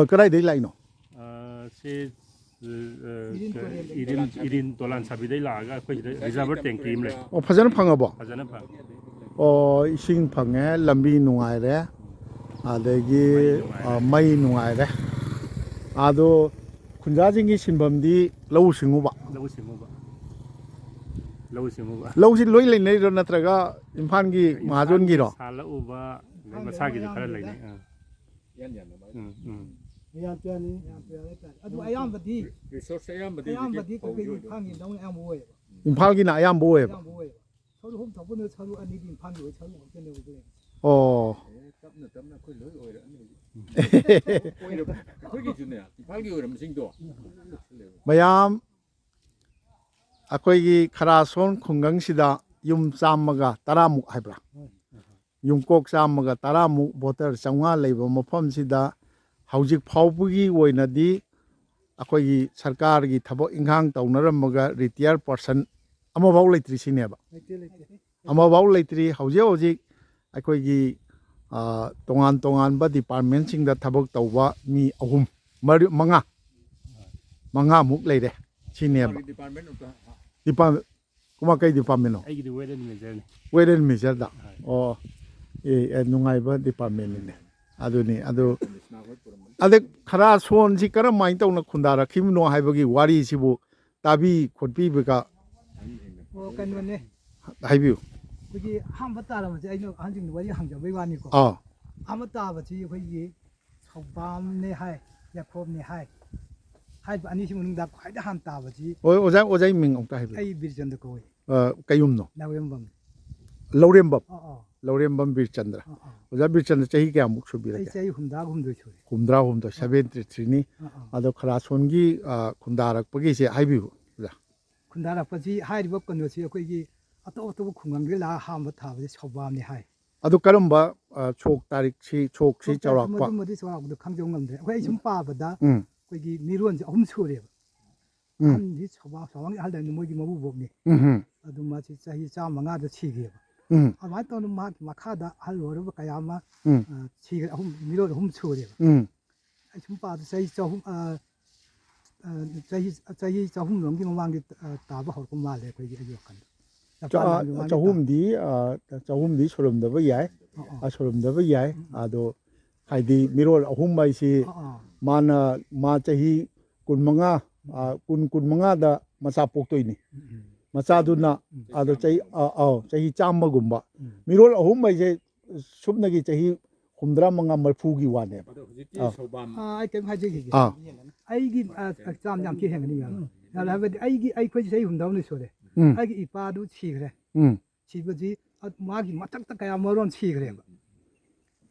A: ꯀꯗꯥꯏꯗꯒꯤ ꯂꯥꯛꯏꯅꯣ
D: ꯁꯤ 이린 도란 사비데이 라가 ꯑꯩꯈꯣꯏꯁꯤꯗ ꯔꯤꯖꯔꯚꯔ ꯇꯦꯡꯀꯤ ꯑꯃ ꯂꯩ
A: ꯐꯖꯅ ꯐꯪꯉꯕꯣ
D: ꯐꯖꯅ ꯐꯪꯉꯦ
A: ꯏꯁꯤꯡ ꯐꯪꯉꯦ ꯂꯝꯕꯤ ꯅꯨꯡꯉꯥꯏꯔꯦ ꯑꯗꯒꯤ ꯃꯩ ꯅꯨꯡꯉꯥꯏꯔꯦ ꯑꯗꯣ ꯈꯨꯟꯖꯥꯁꯤꯡꯒꯤ ꯁꯤꯟꯐꯝꯗꯤ ꯂꯧꯎ ꯁꯤꯡꯎꯕ ꯂꯧꯁꯤ ꯂꯣꯏ ꯂꯩꯅꯔꯤꯔꯣ ꯅꯠꯇ꯭ꯔꯒ ꯏꯝꯐꯥꯜꯒꯤ ꯃꯍꯥꯖꯣꯟꯒꯤꯔꯣ
D: ꯁꯥꯜꯂꯛꯎꯕ ꯃꯁꯥꯒꯤꯁꯨ ꯈꯔ ꯂꯩꯅꯩ
C: ꯑꯗꯨ ꯑꯌꯥꯝꯕꯗꯤ ꯑꯩꯈꯣꯏꯒꯤ ꯐꯪꯉꯤꯗꯧꯅ ꯑꯌꯥꯝꯕ ꯑꯣꯏꯌꯦꯕ
A: ꯏꯝꯐꯥꯜꯒꯤꯅ ꯑꯌꯥꯝꯕ ꯑꯣꯏꯌꯦꯕ
C: ꯁꯔꯨꯛ ꯑꯍꯨꯝ ꯊꯣꯛꯄꯅ ꯁꯔꯨꯛ ꯑꯅꯤꯗꯤ ꯏꯝꯐꯥꯜꯒꯤ ꯑꯣꯏ ꯁꯔꯨꯛ ꯉꯥꯛꯇꯅꯦ ꯑꯣꯏꯗꯣꯏꯅꯦ
B: ꯇꯞꯅ ꯑꯩꯈꯣꯏ ꯂꯣꯏ ꯑꯣꯏꯔꯛꯑꯅꯤ ꯑꯩꯈꯣꯏꯒꯤꯁꯨꯅꯦ ꯏꯝꯐꯥꯜꯒꯤ ꯑꯣꯏꯔꯝꯕꯁꯤꯡꯗꯣ
A: ꯃꯌꯥꯝ ꯑꯩꯈꯣꯏꯒꯤ ꯈꯔꯥꯁꯣꯟ ꯈꯨꯡꯒꯪꯁꯤꯗ ꯌꯨꯝ 110 ꯍꯥꯏꯕ꯭ꯔꯥ ꯌꯨꯝꯀꯣꯛ 110 ꯚꯣꯇꯔ 500 ꯂꯩꯕ ꯃꯐꯝꯁꯤꯗ ꯍꯧꯖꯤꯛ ꯐꯥꯎꯕꯒꯤ ꯑꯣꯏꯅꯗꯤ ꯑꯩꯈꯣꯏꯒꯤ ꯁꯔꯀꯥꯔꯒꯤ ꯊꯕꯛ ꯏꯪꯈꯥꯡ ꯇꯧꯅꯔꯝꯃꯒ ꯔꯤꯇꯤꯌꯔ ꯄꯥꯔꯁꯟ ꯑꯃꯐꯥꯎ ꯂꯩꯇ꯭ꯔꯤ ꯁꯤꯅꯦꯕ ꯑꯃꯐꯥꯎ ꯂꯩꯇ꯭ꯔꯤ ꯍꯧꯖꯤꯛ ꯑꯩꯈꯣꯏꯒꯤ ꯇꯣꯉꯥꯟ ꯇꯣꯉꯥꯟꯕ ꯗꯤꯄꯥꯔꯠꯃꯦꯟꯁꯤꯡꯗ ꯊꯕꯛ ꯇꯧꯕ ꯃꯤ 5-6 ꯂꯩꯔꯦ ꯁꯤꯅꯦꯕ ꯗꯤꯄꯥꯔꯠꯃꯦꯟ ꯀꯩ ꯗꯤꯄꯥꯔꯠꯃꯦꯟꯅꯣ
D: ꯑꯩꯒꯤꯗꯤ ꯋꯦꯠ ꯑꯦꯟ ꯃꯦꯖꯔꯅꯤ
A: ꯋꯦꯠ ꯑꯦꯟ ꯃꯦꯖꯔꯗ ꯅꯨꯡꯉꯥꯏꯕ ꯗꯤꯄꯥꯔꯠꯃꯦꯟꯅꯤꯅꯦ ꯑꯗꯨꯅꯤ ꯑꯗꯨ ꯑꯗ ꯈꯔ ꯁꯣꯟꯁꯤ ꯀꯔꯝꯃꯥꯏꯅ ꯇꯧꯅ ꯈꯨꯟꯗꯥꯔꯛꯈꯤꯕꯅꯣ ꯍꯥꯏꯕꯒꯤ ꯋꯥꯔꯤꯁꯤꯕꯨ ꯇꯥꯕꯤ ꯈꯣꯠꯄꯤꯕꯒ
C: ꯀꯩꯅꯣꯅꯦ
A: ꯍꯥꯏꯕꯤꯌꯨ
C: ꯑꯩꯈꯣꯏꯒꯤ ꯑꯍꯥꯟꯕ ꯇꯥꯔꯝꯕꯁꯦ ꯑꯩꯅ ꯑꯍꯟꯁꯤꯡꯗ ꯋꯥꯔꯤ ꯍꯪꯖꯕꯩ ꯋꯥꯅꯤꯀꯣ ꯑꯍꯥꯟꯕ ꯇꯥꯕꯁꯤ ꯑꯩꯈꯣꯏꯒꯤ ꯁꯧꯕꯥꯝꯅꯦ ꯍꯥꯏ ꯌꯥꯈꯣꯝꯅꯦ ꯍꯥꯏ ꯍꯥꯏꯔꯤꯕ ꯑꯅꯤꯁꯤ ꯃꯅꯨꯡꯗ ꯈ꯭ꯋꯥꯏꯗꯒꯤ ꯍꯥꯟꯅ ꯇꯥꯕꯁꯤ
A: ꯑꯣꯖꯥꯒꯤ ꯃꯤꯡ ꯑꯃꯨꯛꯇ ꯍꯥꯏꯕꯤꯌꯨ
C: ꯑꯩ ꯕꯤꯔꯆꯟꯗ꯭ꯔ ꯀꯧꯏ
A: ꯀꯩꯌꯨꯝꯅꯣ ꯂꯧꯔꯦꯝꯕꯝ ꯕꯤꯔꯆꯟꯗ꯭ꯔ ꯑꯣꯖꯥ ꯕꯤꯔꯆꯟꯗ꯭ꯔ ꯆꯍꯤ ꯀꯌꯥꯃꯨꯛ ꯁꯨꯕꯤꯔꯒꯦ
C: ꯆꯍꯤ 63 ꯁꯨꯔꯦ
A: 63 73ꯅꯤ ꯑꯗꯣ ꯈꯔꯥꯁꯣꯟꯒꯤ ꯈꯨꯟꯗꯥꯔꯛꯄꯒꯤꯁꯦ ꯍꯥꯏꯕꯤꯌꯨ ꯑꯣꯖꯥ
C: ꯈꯨꯟꯗꯥꯔꯛꯄꯁꯤ ꯍꯥꯏꯔꯤꯕ ꯀꯩꯅꯣꯁꯤ ꯑꯩꯈꯣꯏꯒꯤ ꯑꯇꯣꯞ ꯑꯇꯣꯞꯄ ꯈꯨꯡꯒꯪꯗꯒꯤ ꯂꯥꯛꯑ ꯑꯍꯥꯟꯕ ꯊꯥꯕꯁꯤ ꯁꯧꯕꯥꯝꯅꯤ ꯍꯥꯏ
A: ꯑꯗꯨ ꯀꯔꯝꯕ ꯁꯣꯛ ꯇꯥꯔꯤꯛꯁꯤ ꯁꯣꯛꯁꯤ ꯆꯥꯎꯔꯥꯛꯄ
C: ꯃꯗꯨꯃꯗꯤ ꯆꯥꯎꯔꯥꯛꯄꯗ ꯈꯪꯖꯕ ꯉꯝꯗ꯭ꯔꯦ ꯑꯩꯈꯣꯏ ꯑꯩ ꯁꯨꯝ ꯄꯥꯕꯗ ꯑꯩꯈꯣꯏꯒꯤ ꯃꯤꯔꯣꯟꯁꯦ 3 ꯁꯨꯔꯦꯕ ꯑꯍꯟꯗꯤ ꯁꯧꯕꯥꯝꯒꯤ ꯑꯍꯜꯗꯅꯤ ꯃꯣꯏꯒꯤ ꯃꯕꯨꯕꯣꯛꯅꯤ ꯑꯗꯨ ꯃꯥꯁꯤ ꯆꯍꯤ 105ꯗ ꯁꯤꯈꯤꯑꯕ ꯑꯗꯨꯃꯥꯏꯅ ꯇꯧꯅ ꯃꯍꯥꯛꯀꯤ ꯃꯈꯥꯗ ꯑꯍꯜ ꯑꯣꯏꯔꯕ ꯀꯌా ꯑꯃ ꯁꯤꯈ꯭ꯔꯦ ꯃꯤꯔꯣꯜ 3 ꯁꯨꯔꯦꯕ ꯑꯩ ꯁꯨꯝ ꯄꯥꯕꯗ ꯆꯍꯤ 100 ꯂꯣꯝꯒꯤ ꯃꯃꯥꯡꯗꯤ ꯇꯥꯕ ꯍꯧꯔꯛꯄ ꯃꯥꯜꯂꯦ ꯑꯩꯈꯣꯏꯒꯤ ꯑꯩꯒꯤ ꯋꯥꯈꯜꯗ
A: 100ꯗꯤ ꯁꯨꯔꯝꯗꯕ ꯌꯥꯏ ꯑꯗꯣ ꯍꯥꯏꯗꯤ ꯃꯤꯔꯣꯜ 3 ꯍꯥꯏꯁꯤ ꯃꯥ ꯆꯍꯤ 15ꯗ ꯃꯆꯥ ꯄꯣꯛꯇꯣꯏꯅꯤ ꯃꯆꯥꯗꯨꯅ ꯑꯗꯣ ꯆꯍꯤ 100 ꯃꯤꯔꯣꯜ 3 ꯍꯥꯏꯁꯦ ꯁꯨꯞꯅꯒꯤ ꯆꯍꯤ 85-40ꯒꯤ ꯋꯥꯅꯦꯕ
C: ꯑꯩ ꯀꯩꯝ ꯍꯥꯏꯖꯈꯤꯒꯦ ꯑꯩꯒꯤ ꯆꯥꯝ ꯌꯥꯝ ꯊꯤ ꯍꯦꯟꯒꯅꯤ ꯍꯥꯏꯕꯗꯤ ꯑꯩꯈꯣꯏ ꯆꯍꯤ 8 ꯁꯨꯔꯦ ꯑꯩꯒꯤ ꯏꯄꯥꯗꯨ ꯁꯤꯈ꯭ꯔꯦ ꯁꯤꯕꯁꯤ ꯃꯥꯒꯤ ꯃꯊꯛꯇ ꯀꯌꯥ ꯃꯔꯣꯟ ꯁꯤꯈ꯭ꯔꯦꯕ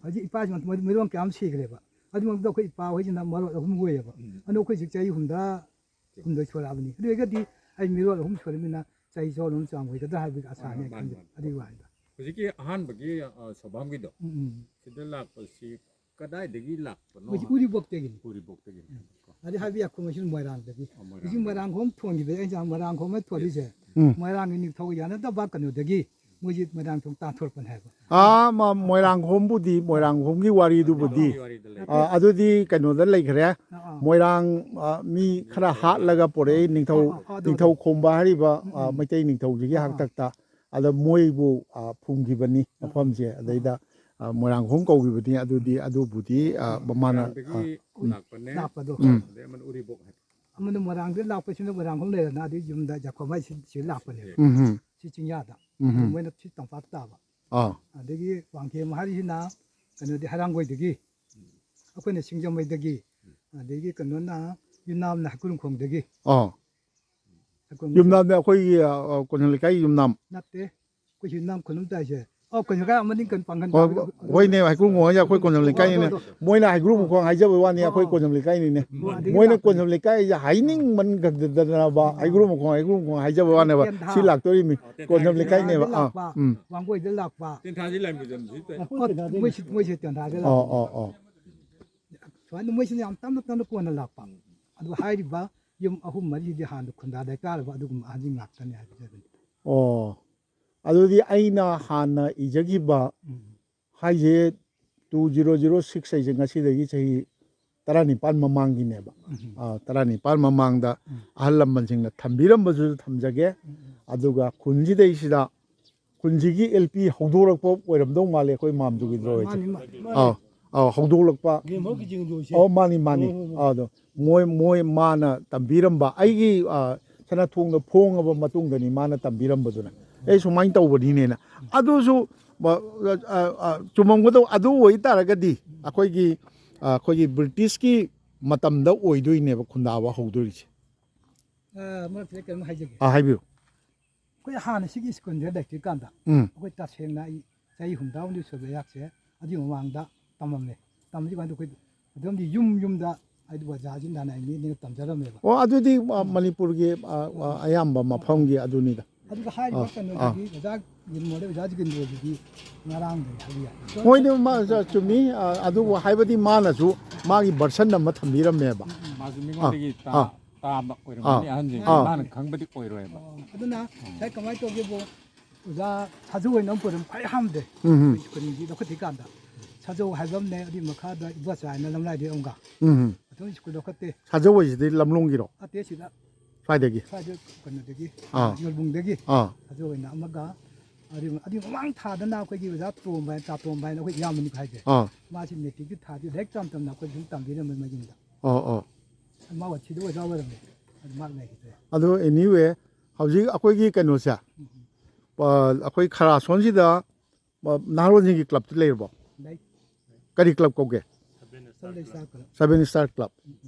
C: ꯍꯧꯖꯤꯛ ꯏꯄꯥꯁꯤ ꯃꯔꯣꯟ ꯀꯌꯥꯝ ꯁꯤꯈ꯭ꯔꯦꯕ ꯑꯗꯨꯃꯛꯇ ꯑꯩꯈꯣꯏ ꯏꯄꯥ ꯍꯣꯏꯁꯤꯅ ꯃꯔꯣꯟ 3 ꯑꯣꯏꯌꯦꯕ ꯑꯗꯣ ꯑꯩꯈꯣꯏ ꯍꯧꯖꯤꯛ ꯆꯍꯤ 8 ꯁꯨꯔꯛꯑꯕꯅꯤ ꯑꯗꯨ ꯑꯣꯏꯔꯒꯗꯤ ꯑꯩ ꯃꯤꯔꯣꯜ 3 ꯁꯨꯔꯕꯅꯤꯅ ꯆꯍꯤ 6 ꯆꯥꯡ ꯑꯣꯏꯒꯗ꯭ꯔꯥ ꯍꯥꯏꯕꯒꯤ ꯑꯁꯥꯅꯤ ꯑꯗꯨꯒꯤ ꯋꯥꯅꯤꯗ
B: ꯍꯧꯖꯤꯛꯀꯤ ꯑꯍꯥꯟꯕꯒꯤ ꯁꯧꯕꯥꯝꯒꯤꯗꯣ ꯁꯤꯗ ꯂꯥꯛꯄꯁꯤ ꯀꯗꯥꯏꯗꯒꯤ ꯂꯥꯛꯄꯅꯣ
C: ꯎꯔꯤꯄꯣꯛꯇꯒꯤꯅꯤ
B: ꯑꯗꯨ
C: ꯍꯥꯏꯕ ꯌꯥꯈꯣꯡ ꯃꯣꯏꯔꯥꯡꯗꯒꯤ ꯍꯧꯖꯤꯛ ꯃꯣꯏꯔꯥꯡꯈꯣꯝ ꯊꯣꯟꯈꯤꯕꯗ ꯑꯩꯅ ꯃꯣꯏꯔꯥꯡꯈꯣꯝ ꯊꯣꯜꯂꯤꯁꯦ ꯃꯣꯏꯔꯥꯡꯒꯤ ꯅꯤꯡꯊꯧ ꯌꯥꯅꯗꯕ ꯀꯩꯅꯣꯗꯒꯤ ꯃꯣꯏꯁꯤ ꯃꯣꯏꯔꯥꯡꯊꯣꯡ ꯇꯥꯟꯊꯣꯔꯛꯄꯅꯦ ꯍꯥꯏꯕ
A: ꯃꯣꯏꯔꯥꯡꯈꯣꯝꯕꯨꯗꯤ ꯃꯣꯏꯔꯥꯡꯈꯣꯝꯒꯤ ꯋꯥꯔꯤꯗꯨꯕꯨꯗꯤ ꯑꯗꯨꯗꯤ ꯀꯩꯅꯣꯗ ꯂꯩꯈ꯭ꯔꯦ ꯃꯣꯏꯔꯥꯡ ꯃꯤ ꯈꯔ ꯍꯥꯠꯂꯒ ꯄꯣꯔꯛꯏ ꯅꯤꯡꯊꯧ ꯈꯣꯝꯕ ꯍꯥꯏꯔꯤꯕ ꯃꯩꯇꯩ ꯅꯤꯡꯊꯧꯁꯤꯒꯤ ꯍꯥꯛꯇꯛꯇ ꯑꯗ ꯃꯣꯏꯕꯨ ꯐꯨꯝꯈꯤꯕꯅꯤ ꯃꯐꯝꯁꯦ ꯑꯗꯩꯗ ꯃꯣꯏꯔꯥꯡꯈꯣꯝ ꯀꯧꯈꯤꯕꯅꯤ ꯑꯗꯨꯕꯨꯗꯤ ꯃꯥꯅ
C: ꯂꯥꯛꯄꯗꯣ
B: ꯑꯗꯩ ꯑꯃꯅ ꯎꯔꯤꯕꯣꯛ ꯍꯥꯏꯕ
C: ꯑꯃꯅ ꯃꯣꯏꯔꯥꯡꯗ ꯂꯥꯛꯄꯁꯤꯅ ꯃꯣꯏꯔꯥꯡꯈꯣꯝ ꯂꯩꯔꯅ ꯑꯗꯨ ꯌꯨꯝꯗ ꯖꯥꯈꯣꯝ ꯁꯤ ꯂꯥꯛꯄꯅꯦꯕ ꯁꯤ ꯆꯤꯡꯌꯥꯗ ꯃꯣꯏꯅ ꯁꯤ ꯇꯝꯄꯥꯛ ꯇꯥꯕ ꯑꯗꯒꯤ ꯋꯥꯡꯈꯦꯝ ꯍꯥꯏꯔꯤꯁꯤꯅ ꯀꯩꯅꯣꯗꯤ ꯍꯩꯔꯥꯡꯒꯣꯏꯗꯒꯤ ꯑꯩꯈꯣꯏꯅ ꯁꯤꯡꯖꯃꯩꯗꯒꯤ ꯑꯗꯒꯤ ꯀꯩꯅꯣꯅ ꯌꯨꯝꯅꯥꯝꯅ ꯍꯩꯀ꯭ꯔꯨꯝꯈꯣꯡꯗꯒꯤ
A: ꯌꯨꯝꯅꯥꯝꯅ ꯑꯩꯈꯣꯏꯒꯤ ꯀꯣꯟꯖꯝ ꯂꯩꯀꯥꯏ ꯌꯨꯝꯅꯥꯝ
C: ꯅꯠꯇꯦ ꯑꯩꯈꯣꯏ ꯌꯨꯝꯅꯥꯝ ꯈꯨꯅꯨꯝ ꯇꯥꯏꯁꯦ ꯀꯣꯟꯖꯝ ꯂꯩꯀꯥꯏ ꯑꯃꯅꯤ ꯄꯥꯡꯒꯟ
A: ꯍꯣꯏꯅꯦ ꯍꯩꯀ꯭ꯔꯨꯝꯈꯣꯡ ꯍꯥꯏꯁꯦ ꯑꯩꯈꯣꯏ ꯀꯣꯟꯖꯝ ꯂꯩꯀꯥꯏꯅꯤꯅꯦ ꯃꯣꯏꯅ ꯍꯩꯀ꯭ꯔꯨꯝꯈꯣꯡ ꯍꯥꯏꯖꯕ ꯋꯥꯅꯤ ꯑꯩꯈꯣꯏ ꯀꯣꯟꯖꯝ ꯂꯩꯀꯥꯏꯅꯤꯅꯦ ꯃꯣꯏꯅ ꯀꯣꯟꯖꯝ ꯂꯩꯀꯥꯏꯁꯦ ꯍꯥꯏꯅꯤꯡꯃꯟꯒꯗꯅꯕ ꯍꯩꯀ꯭ꯔꯨꯝꯈꯣꯡ ꯍꯥꯏꯖꯕ ꯋꯥꯅꯦꯕ ꯁꯤ ꯂꯥꯛꯇꯣꯔꯤꯃꯤ ꯀꯣꯟꯖꯝ ꯂꯩꯀꯥꯏꯅꯦꯕ
C: ꯋꯥꯡꯒꯣꯏꯗ ꯂꯥꯛꯄ
B: ꯇꯦꯟꯊꯥꯁꯤ ꯂꯥꯏꯃꯨꯖꯝꯁꯤ
C: ꯃꯣꯏꯁꯤ ꯇꯦꯟꯊꯥꯗ ꯂꯥꯛꯄ ꯁꯨꯃꯥꯏꯅ ꯃꯣꯏꯁꯤꯅ ꯌꯥꯝ ꯇꯞꯅ ꯇꯞꯅ ꯀꯣꯟꯅ ꯂꯥꯛꯄ ꯑꯗꯨ ꯍꯥꯏꯔꯤꯕ ꯌꯨꯝ 3-4ꯁꯤꯗꯤ ꯍꯥꯟꯅ ꯈꯨꯟꯗꯥꯗ ꯀꯥꯔꯕ ꯑꯗꯨꯒꯨꯝꯕ ꯑꯍꯟꯁꯤꯡ ꯉꯥꯛꯇꯅꯤ ꯍꯥꯏꯕꯗꯨꯅꯤ
A: ꯑꯗꯨꯗꯤ ꯑꯩꯅ ꯍꯥꯟꯅ ꯏꯖꯈꯤꯕ ꯍꯥꯏꯁꯦ 2006 ꯍꯥꯏꯁꯦ ꯉꯁꯤꯗꯒꯤ ꯆꯍꯤ 19 ꯃꯃꯥꯡꯒꯤꯅꯦꯕ 19 ꯃꯃꯥꯡꯗ ꯑꯍꯜ ꯂꯃꯟꯁꯤꯡꯅ ꯊꯝꯕꯤꯔꯝꯕꯁꯨ ꯊꯝꯖꯒꯦ ꯑꯗꯨꯒ ꯈꯨꯟꯁꯤꯗꯩꯁꯤꯗ ꯈꯨꯟꯁꯤꯒꯤ LP ꯍꯧꯗꯣꯔꯛꯄ ꯑꯣꯏꯔꯝꯗꯧ ꯃꯥꯜꯂꯦ ꯑꯩꯈꯣꯏ ꯃꯥꯝꯖꯨꯒꯤꯗ꯭ꯔꯣ ꯍꯣꯏꯁꯦ ꯍꯧꯗꯣꯛꯂꯛꯄ ꯃꯥꯅꯤ ꯑꯗꯣ ꯃꯣꯏ ꯃꯥꯅ ꯇꯝꯕꯤꯔꯝꯕ ꯑꯩꯒꯤ ꯁꯅꯥꯊꯣꯡꯗ ꯐꯣꯡꯉꯕ ꯃꯇꯨꯡꯗꯅꯤ ꯃꯥꯅ ꯇꯝꯕꯤꯔꯝꯕꯗꯨꯅ ꯁꯨꯃꯥꯏꯅ ꯇꯧꯕꯅꯤꯅꯦꯅ ꯑꯗꯨꯁꯨ ꯆꯨꯝꯃꯝꯒꯗꯧ ꯑꯗꯨ ꯑꯣꯏꯇꯥꯔꯒꯗꯤ ꯑꯩꯈꯣꯏꯒꯤ ꯕ꯭ꯔꯤꯇꯤꯁꯀꯤ ꯃꯇꯝꯗ ꯑꯣꯏꯗꯣꯏꯅꯦꯕ ꯈꯨꯟꯗꯥꯕ ꯍꯧꯗꯣꯏꯁꯦ
C: ꯃꯔꯛꯇ ꯀꯩꯅꯣꯝ ꯍꯥꯏꯖꯒꯦ
A: ꯍꯥꯏꯕꯤꯌꯨ
C: ꯑꯩꯈꯣꯏ ꯍꯥꯟꯅ ꯁꯤꯒꯤ ꯁ꯭ꯀꯨꯜꯁꯦ ꯂꯩꯇ꯭ꯔꯤꯀꯥꯟꯗ ꯑꯩꯈꯣꯏ ꯇꯁꯦꯡꯅ ꯑꯩ ꯆꯍꯤ 60 ꯁꯨꯕ ꯌꯥꯛꯁꯦ ꯑꯗꯨꯒꯤ ꯃꯃꯥꯡꯗ ꯇꯝꯃꯝꯃꯦ ꯇꯝꯕꯁꯤ ꯀꯥꯟꯗ ꯑꯩꯈꯣꯏ ꯑꯗꯣꯝꯗꯤ ꯌꯨꯝꯗ ꯍꯥꯏꯗꯤ ꯑꯣꯖꯥꯁꯤ ꯅꯥꯅꯩꯅꯤꯅ ꯇꯝꯖꯔꯝꯃꯦꯕ
A: ꯑꯗꯨꯗꯤ ꯃꯅꯤꯄꯨꯔꯒꯤ ꯑꯌꯥꯝꯕ ꯃꯐꯝꯒꯤ ꯑꯗꯨꯅꯤꯗ
C: ꯑꯗꯨꯒ ꯍꯥꯏꯔꯤꯕ ꯀꯩꯅꯣꯁꯤꯗꯤ ꯑꯣꯖꯥ ꯌꯨꯝꯃꯣꯗ ꯑꯣꯖꯥ ꯖꯤꯒꯦꯟꯗ꯭ꯔꯣꯁꯤꯗꯤ ꯉꯔꯥꯡꯗꯩ ꯍꯥꯏꯕ ꯌꯥꯏ
A: ꯃꯣꯏꯅ ꯆꯨꯝꯃꯤ ꯑꯗꯨꯕꯨ ꯍꯥꯏꯕꯗꯤ ꯃꯥꯅꯁꯨ ꯃꯥꯒꯤ ꯚꯔꯁꯟ ꯑꯃ ꯊꯝꯕꯤꯔꯝꯃꯦꯕ
B: ꯃꯥꯁꯨ ꯃꯤꯉꯣꯟꯗꯒꯤ ꯇꯥꯕ ꯑꯣꯏꯔꯝꯒꯅꯤ ꯑꯍꯟꯁꯤꯡ ꯃꯥꯅ ꯈꯪꯕꯗꯤ ꯑꯣꯏꯔꯣꯏꯕ
C: ꯑꯗꯨꯅ ꯉꯁꯥꯏ ꯀꯃꯥꯏꯅ ꯇꯧꯒꯦꯕꯨ ꯑꯣꯖꯥ ꯁꯥꯖꯧ ꯑꯣꯏꯅ ꯑꯃ ꯄꯨꯔꯝ ꯈ꯭ꯋꯥꯏ ꯍꯥꯝꯗꯦ ꯁ꯭ꯀꯨꯜꯒꯤ ꯂꯧꯈꯠꯇ꯭ꯔꯤꯀꯥꯟꯗ ꯁꯥꯖꯧ ꯍꯥꯏꯕ ꯑꯃꯅꯦ ꯑꯗꯨꯒꯤ ꯃꯈꯥꯗ ꯏꯕꯣꯆꯥ ꯍꯥꯏꯅ ꯂꯝꯂꯥꯏꯗꯩ ꯑꯃꯒ ꯑꯗꯨꯝ ꯁ꯭ꯀꯨꯜ ꯂꯧꯈꯠꯇꯦ
A: ꯁꯥꯖꯧ ꯍꯥꯏꯁꯤꯗꯤ ꯂꯝꯂꯣꯡꯒꯤꯔꯣ
C: ꯑꯇꯦ ꯁꯤꯗ
A: ꯁ꯭ꯋꯥꯏꯗꯒꯤ
C: ꯀꯩꯅꯣꯗꯒꯤ ꯌꯣꯜꯕꯨꯡꯗꯒꯤ ꯁꯥꯖꯧ ꯑꯣꯏꯅ ꯑꯃꯒ ꯑꯗꯨꯒꯤ ꯃꯃꯥꯡ ꯊꯥꯗꯅ ꯑꯩꯈꯣꯏꯒꯤ ꯑꯣꯖꯥ ꯇꯣꯝꯕ ꯍꯥꯏꯅ ꯆꯥꯇꯣꯝꯕ ꯍꯥꯏꯅ ꯑꯩꯈꯣꯏ ꯏꯌꯥꯝꯕꯅꯤ ꯍꯥꯏꯁꯦ ꯃꯥꯁꯤ ꯃꯦꯇ꯭ꯔꯤꯛꯀꯤ ꯊꯥꯗꯤ ꯂꯥꯏꯔꯤꯛ ꯇꯝꯅ ꯑꯩꯈꯣꯏ ꯁꯨꯝ ꯇꯝꯕꯤꯔꯝꯃꯦ ꯃꯌꯨꯝꯗ ꯃꯥ ꯋꯥꯊꯤꯗ ꯑꯣꯖꯥ ꯑꯣꯏꯔꯝꯃꯦ ꯑꯗꯨ ꯃꯥ ꯂꯩꯈꯤꯗ꯭ꯔꯦ
A: ꯑꯗꯣ ꯑꯦꯅꯤꯋꯦ ꯍꯧꯖꯤꯛ ꯑꯩꯈꯣꯏꯒꯤ ꯀꯩꯅꯣꯁꯦ ꯑꯩꯈꯣꯏ ꯈꯔꯥꯁꯣꯟꯁꯤꯗ ꯅꯍꯥꯔꯣꯟꯁꯤꯡꯒꯤ ꯀ꯭ꯂꯕꯇꯤ ꯂꯩꯔꯕꯣ ꯀꯔꯤ ꯀ꯭ꯂꯕ ꯀꯧꯒꯦ 7 ꯁ꯭ꯇꯥꯔ ꯀ꯭ꯂꯕ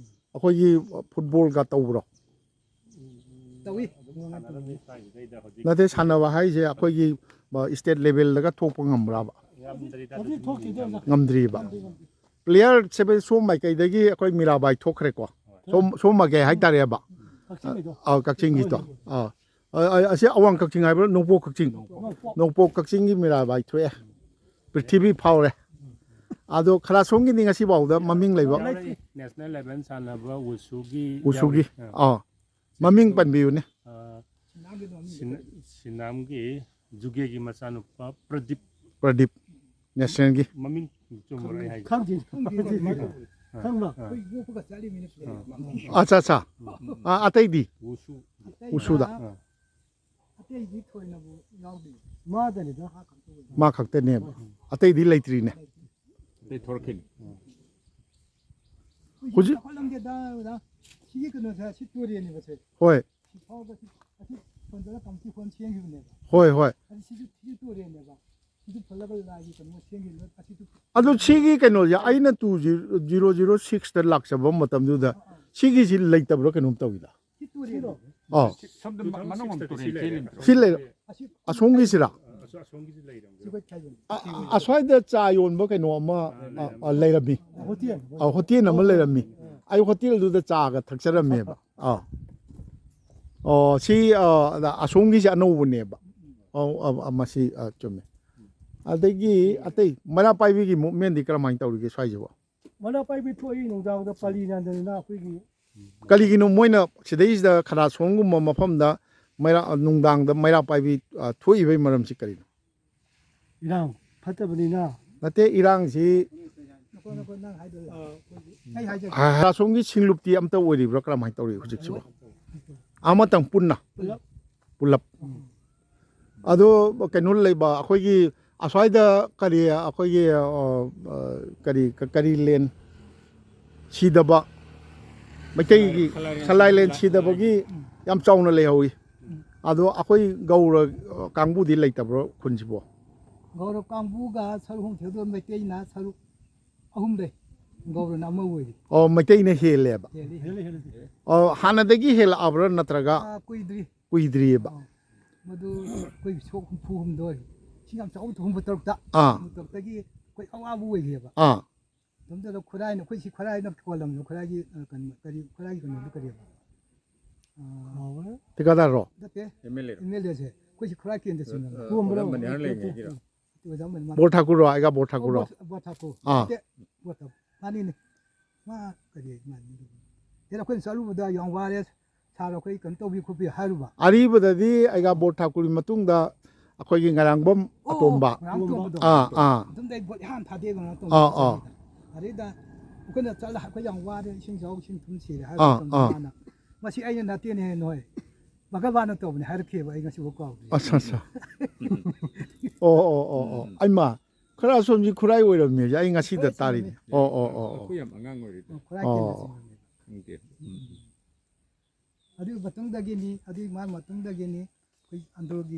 A: ꯑꯩꯈꯣꯏꯒꯤ ꯐꯨꯠꯕꯣꯜꯒ ꯇꯧꯕ꯭ꯔꯣ
C: ꯇꯧꯏ
A: ꯅꯠꯇꯦ ꯁꯥꯟꯅꯕ ꯍꯥꯏꯁꯦ ꯑꯩꯈꯣꯏꯒꯤ ꯁ꯭ꯇꯦꯠ ꯂꯦꯚꯦꯜꯗꯒ ꯊꯣꯛꯄ ꯉꯝꯕ꯭ꯔꯕ ꯉꯝꯗ꯭ꯔꯤꯕ ꯄ꯭ꯂꯦꯌꯔ ꯁꯣꯝ ꯃꯥꯏꯀꯩꯗꯒꯤ ꯑꯩꯈꯣꯏ ꯃꯤꯔꯥꯕꯥꯏ ꯊꯣꯛꯈ꯭ꯔꯦꯀꯣ ꯁꯣꯝ ꯃꯥꯏꯀꯩ ꯍꯥꯏꯇꯥꯔꯦꯕ ꯀꯛꯆꯤꯡꯒꯤꯗꯣ ꯑꯁꯤ ꯑꯋꯥꯡ ꯀꯛꯆꯤꯡ ꯍꯥꯏꯕ꯭ꯔꯥ ꯅꯣꯡꯄꯣꯛ ꯀꯛꯆꯤꯡꯒꯤ ꯃꯤꯔꯥꯕꯥꯏ ꯊꯣꯛꯑꯦ ꯄ꯭ꯔꯤꯊꯤꯕꯤ ꯐꯥꯎꯔꯦ ꯑꯗꯣ ꯈꯔꯥꯁꯣꯝꯒꯤꯗꯤ ꯉꯁꯤ ꯐꯥꯎꯗ ꯃꯃꯤꯡ ꯂꯩꯕ
D: ꯅꯦꯁꯅꯦꯜ ꯂꯦꯚꯦꯜ ꯁꯥꯟꯅꯕ ꯋꯨꯁꯨꯒꯤ
A: ꯃꯃꯤꯡ ꯄꯟꯕꯤꯌꯨꯅꯦ
D: ꯁꯤꯅꯥꯝꯒꯤ ꯖꯨꯒꯦꯒꯤ ꯃꯆꯥꯅꯨꯄꯥ
A: ꯄ꯭ꯔꯗꯤꯞ ꯅꯦꯁꯅꯦꯜꯒꯤ
D: ꯃꯃꯤꯡ ꯆꯨꯝꯕ꯭ꯔꯥ ꯑꯩ ꯍꯥꯏꯁꯦ
C: ꯈꯪꯕ꯭ꯔꯥ ꯑꯩꯈꯣꯏ ꯌꯣꯛꯄꯒ ꯆꯠꯂꯤꯃꯤꯅꯦ
A: ꯑꯠꯆꯥ ꯑꯇꯩꯗꯤ ꯎꯁꯨꯗ
C: ꯑꯇꯩꯗꯤ ꯊꯣꯏꯅꯕꯨ ꯌꯥꯎꯗꯦ ꯃꯥꯗꯅꯤꯗ
A: ꯃꯥ ꯈꯛꯇꯅꯦꯕ ꯑꯇꯩꯗꯤ ꯂꯩꯇ꯭ꯔꯤꯅꯦ
B: ꯊꯣꯔꯛꯈꯤꯅꯤ
A: ꯍꯧꯖꯤꯛ
C: ꯆꯥꯎꯈꯠꯂꯝꯒꯦꯗ ꯑꯣꯖꯥ ꯁꯤꯒꯤ ꯀꯩꯅꯣꯁꯦ ꯁꯤ ꯇꯨꯔꯦꯟꯅꯦꯕ ꯁꯦ
A: ꯍꯣꯏ
C: ꯁꯤ ꯐꯥꯎꯕ ꯑꯁꯤ ꯐꯣꯟꯗꯅ ꯀꯝꯄꯤ ꯐꯣꯟ ꯁꯦꯝꯈꯤꯕꯅꯦꯕ
A: ꯍꯣꯏ
C: ꯑꯗꯨ ꯁꯤꯁꯨ ꯇꯨꯔꯦꯟꯅꯦꯕ ꯁꯤꯁꯨ ꯐꯜꯂꯒ ꯂꯥꯏꯒꯤ ꯀꯩꯅꯣ ꯁꯦꯝꯈꯤꯕ ꯑꯁꯤꯁꯨ
A: ꯑꯗꯨ ꯁꯤꯒꯤ ꯀꯩꯅꯣꯁꯦ ꯑꯩꯅ 2006ꯗ ꯂꯥꯛꯆꯕ ꯃꯇꯝꯗꯨꯗ ꯁꯤꯒꯤꯁꯤ ꯂꯩꯇꯕ꯭ꯔꯥ ꯀꯩꯅꯣꯝ ꯇꯧꯋꯤꯗ
C: ꯁꯤ ꯇꯨꯔꯦꯟ
B: ꯁꯣꯝꯗ ꯃꯅꯨꯡ ꯇꯨꯔꯦꯟ ꯆꯦꯜꯂꯤꯅꯤ
A: ꯁꯤ ꯂꯩ ꯑꯁꯣꯝꯒꯤꯁꯤꯔꯥ
D: ꯑꯁꯣꯝꯒꯤꯁꯤ ꯂꯩꯔꯝꯒꯅꯤ
C: ꯁꯤꯈꯣꯏ ꯊꯥꯏꯖꯤꯟ
A: ꯑꯁ꯭ꯋꯥꯏꯗ ꯆꯥ ꯌꯣꯟꯕ ꯀꯩꯅꯣ ꯑꯃ ꯂꯩꯔꯝꯃꯤ ꯍꯣꯇꯦꯜ ꯑꯃ ꯂꯩꯔꯝꯃꯤ ꯑꯩ ꯍꯣꯇꯦꯜꯗꯨꯗ ꯆꯥꯒ ꯊꯛꯆꯔꯝꯃꯦꯕ ꯁꯤ ꯑꯁꯣꯝꯒꯤꯁꯤ ꯑꯅꯧꯕꯅꯦꯕ ꯃꯁꯤ ꯆꯨꯝꯃꯦ ꯑꯗꯒꯤ ꯑꯇꯩ ꯃꯩꯔꯥ ꯄꯥꯏꯕꯤꯒꯤ ꯃꯨꯞꯃꯦꯟꯗꯤ ꯀꯔꯝꯍꯥꯏꯅ ꯇꯧꯔꯤꯒꯦ ꯁ꯭ꯋꯥꯏꯁꯤꯕꯣ
C: ꯃꯩꯔꯥ ꯄꯥꯏꯕꯤ ꯊꯣꯛꯏ ꯅꯨꯡꯗꯥꯡꯗ ꯄꯥꯂꯤ ꯅꯥꯟꯗꯅꯤꯅ ꯑꯩꯈꯣꯏꯒꯤ
A: ꯀꯔꯤꯒꯤꯅꯣ ꯃꯣꯏꯅ ꯁꯤꯗꯩꯁꯤꯗ ꯈꯔꯥꯁꯣꯝꯒꯨꯝꯕ ꯃꯐꯝꯗ ꯅꯨꯡꯗꯥꯡꯗ ꯃꯩꯔꯥ ꯄꯥꯏꯕꯤ ꯊꯣꯛꯏꯕꯩ ꯃꯔꯝꯁꯤ ꯀꯔꯤꯅꯣ
C: 이랑 받다보니나
A: ꯅꯠꯇꯦ ꯏꯔꯥꯡꯁꯤ ꯁꯣꯝꯒꯤ ꯁꯤꯡꯂꯨꯞꯇꯤ ꯑꯝꯇ ꯑꯣꯏꯔꯤꯕ꯭ꯔꯥ ꯀꯔꯝꯍꯥꯏꯅ ꯇꯧꯔꯤ ꯍꯧꯖꯤꯛꯁꯤꯕꯣ ꯑꯃꯇꯪ ꯄꯨꯜꯂꯞ ꯑꯗꯣ ꯀꯩꯅꯣ ꯂꯩꯕ ꯑꯩꯈꯣꯏꯒꯤ ꯑꯁ꯭ꯋꯥꯏꯗ ꯀꯔꯤ ꯑꯩꯈꯣꯏꯒꯤ ꯀꯔꯤ ꯂꯦꯟ ꯁꯤꯗꯕ ꯃꯩꯇꯩꯒꯤ ꯁꯂꯥꯏ ꯂꯦꯟ ꯁꯤꯗꯕꯒꯤ ꯌꯥꯝ ꯆꯥꯎꯅ ꯂꯩꯍꯧꯋꯤ ꯑꯗꯣ ꯑꯩꯈꯣꯏ ꯒꯧꯔ ꯀꯥꯡꯕꯨꯗꯤ ꯂꯩꯇꯕ꯭ꯔꯣ ꯈꯨꯟꯁꯤꯕꯣ
C: ꯒꯧꯔ ꯀꯥꯡꯕꯨꯒ ꯁꯔꯨꯛ ꯍꯨꯝꯊꯦꯗꯣ ꯃꯩꯇꯩꯅ ꯁꯔꯨꯛ ꯑꯍꯨꯝ ꯂꯩ ꯒꯧꯔꯅ ꯑꯃ ꯑꯣꯏꯔꯤ
A: ꯑꯣ ꯃꯩꯇꯩꯅ ꯍꯦꯜꯂꯦꯕ
C: ꯍꯦꯜꯂꯤ
A: ꯑꯣ ꯍꯥꯟꯅꯗꯒꯤ ꯍꯦꯜꯂꯛꯑꯕ꯭ꯔꯥ ꯅꯠꯇ꯭ꯔꯒ
C: ꯀꯨꯏꯗ꯭ꯔꯤ
A: ꯀꯨꯏꯗ꯭ꯔꯤꯑꯕ
C: ꯃꯗꯨ ꯑꯩꯈꯣꯏ ꯁꯣꯛ ꯍꯨꯝꯐꯨ-ꯍꯨꯝꯗꯣꯏ ꯁꯤ ꯌꯥꯝ ꯆꯥꯎꯕ ꯍꯨꯝꯐꯨ-ꯇꯔꯨꯛꯇ ꯍꯨꯝꯐꯨ-ꯇꯔꯨꯛꯇꯒꯤ ꯑꯩꯈꯣꯏ ꯑꯋꯥꯕ ꯑꯣꯏꯈꯤꯑꯕ ꯑꯗꯨꯝꯇꯗ ꯈꯨꯔꯥꯏꯅ ꯑꯩꯈꯣꯏ ꯁꯤ ꯈꯨꯔꯥꯏꯅ ꯀꯣꯜꯂꯝꯅꯣ ꯈꯨꯔꯥꯏꯒꯤ ꯈꯨꯔꯥꯏꯒꯤ ꯀꯩꯅꯣꯗꯨ ꯀꯔꯤꯕ
A: ꯊꯤꯀꯥꯗꯥꯔꯣ
C: ꯅꯠꯇꯦ
B: MLA
C: MLAꯁꯦ ꯑꯩꯈꯣꯏ ꯁꯤ ꯈꯨꯔꯥꯏ ꯀꯦꯟꯗ꯭ꯔ ꯆꯤꯡꯉꯝꯅꯣ
A: ꯕꯣꯔ ꯊꯥꯀꯨꯔꯣ ꯑꯩꯒ ꯕꯣꯔ ꯊꯥꯀꯨꯔꯣ
C: ꯕꯣꯊꯥꯀꯨ ꯃꯥꯅꯤꯅꯦ ꯃꯥ ꯀꯔꯤ ꯑꯩꯈꯣꯏꯅ ꯆꯠꯂꯨꯕꯗ ꯌꯥꯝ ꯋꯥꯔꯦ ꯁꯥꯔ ꯑꯩꯈꯣꯏ ꯀꯩꯅꯣ ꯇꯧꯕꯤ ꯈꯣꯠꯄꯤ ꯍꯥꯏꯔꯨꯕ
A: ꯑꯔꯤꯕꯗꯗꯤ ꯑꯩꯒ ꯕꯣꯔ ꯊꯥꯀꯨꯔꯤ ꯃꯇꯨꯡꯗ ꯑꯩꯈꯣꯏꯒꯤ ꯉꯔꯥꯡꯕꯝ ꯑꯇꯣꯝꯕ
C: ꯑꯗꯨꯝꯗ ꯑꯩ ꯕꯣꯠ ꯏꯍꯥꯟ ꯊꯥꯗꯦꯕ ꯑꯗꯩꯗ ꯑꯩꯈꯣꯏꯅ ꯆꯠꯂ ꯑꯩꯈꯣꯏ ꯌꯥꯝ ꯋꯥꯔꯦ ꯏꯁꯤꯡ ꯆꯥꯎ ꯏꯁꯤꯡ ꯊꯨꯝ ꯁꯤꯔꯦ ꯍꯥꯏꯕ ꯃꯇꯝꯗ ꯃꯥꯅ ꯃꯁꯤ ꯑꯩꯅ ꯅꯠꯇꯦꯅꯦ ꯅꯣꯏ ꯚꯒꯕꯥꯟꯅ ꯇꯧꯕꯅꯦ ꯍꯥꯏꯔꯛꯈꯤꯕ ꯑꯩ ꯉꯁꯤꯐꯥꯎ ꯀꯥꯎꯗ꯭ꯔꯤ
A: ꯑꯁ ꯑꯣ ꯑꯩꯃ ꯈꯔ ꯑꯁꯣꯝꯁꯤ ꯈꯨꯔꯥꯏ ꯑꯣꯏꯔꯝꯃꯦ ꯑꯩ ꯉꯁꯤꯗ ꯇꯥꯔꯤꯅꯦ
B: ꯑꯩꯈꯣꯏ ꯌꯥꯝ ꯑꯉꯥꯡ ꯑꯣꯏꯔꯤꯗ
C: ꯈꯨꯔꯥꯏ ꯀꯦꯟꯗ꯭ꯔ ꯆꯤꯡꯉꯝꯅꯦꯕ
B: ꯈꯪꯗꯦ
C: ꯑꯗꯨꯒꯤ ꯃꯇꯨꯡꯗꯒꯤꯅꯤ ꯑꯗꯨꯒꯤ ꯃꯇꯨꯡꯗꯒꯤꯅꯤ ꯑꯩꯈꯣꯏ ꯑꯟꯗ꯭ꯔꯣꯒꯤ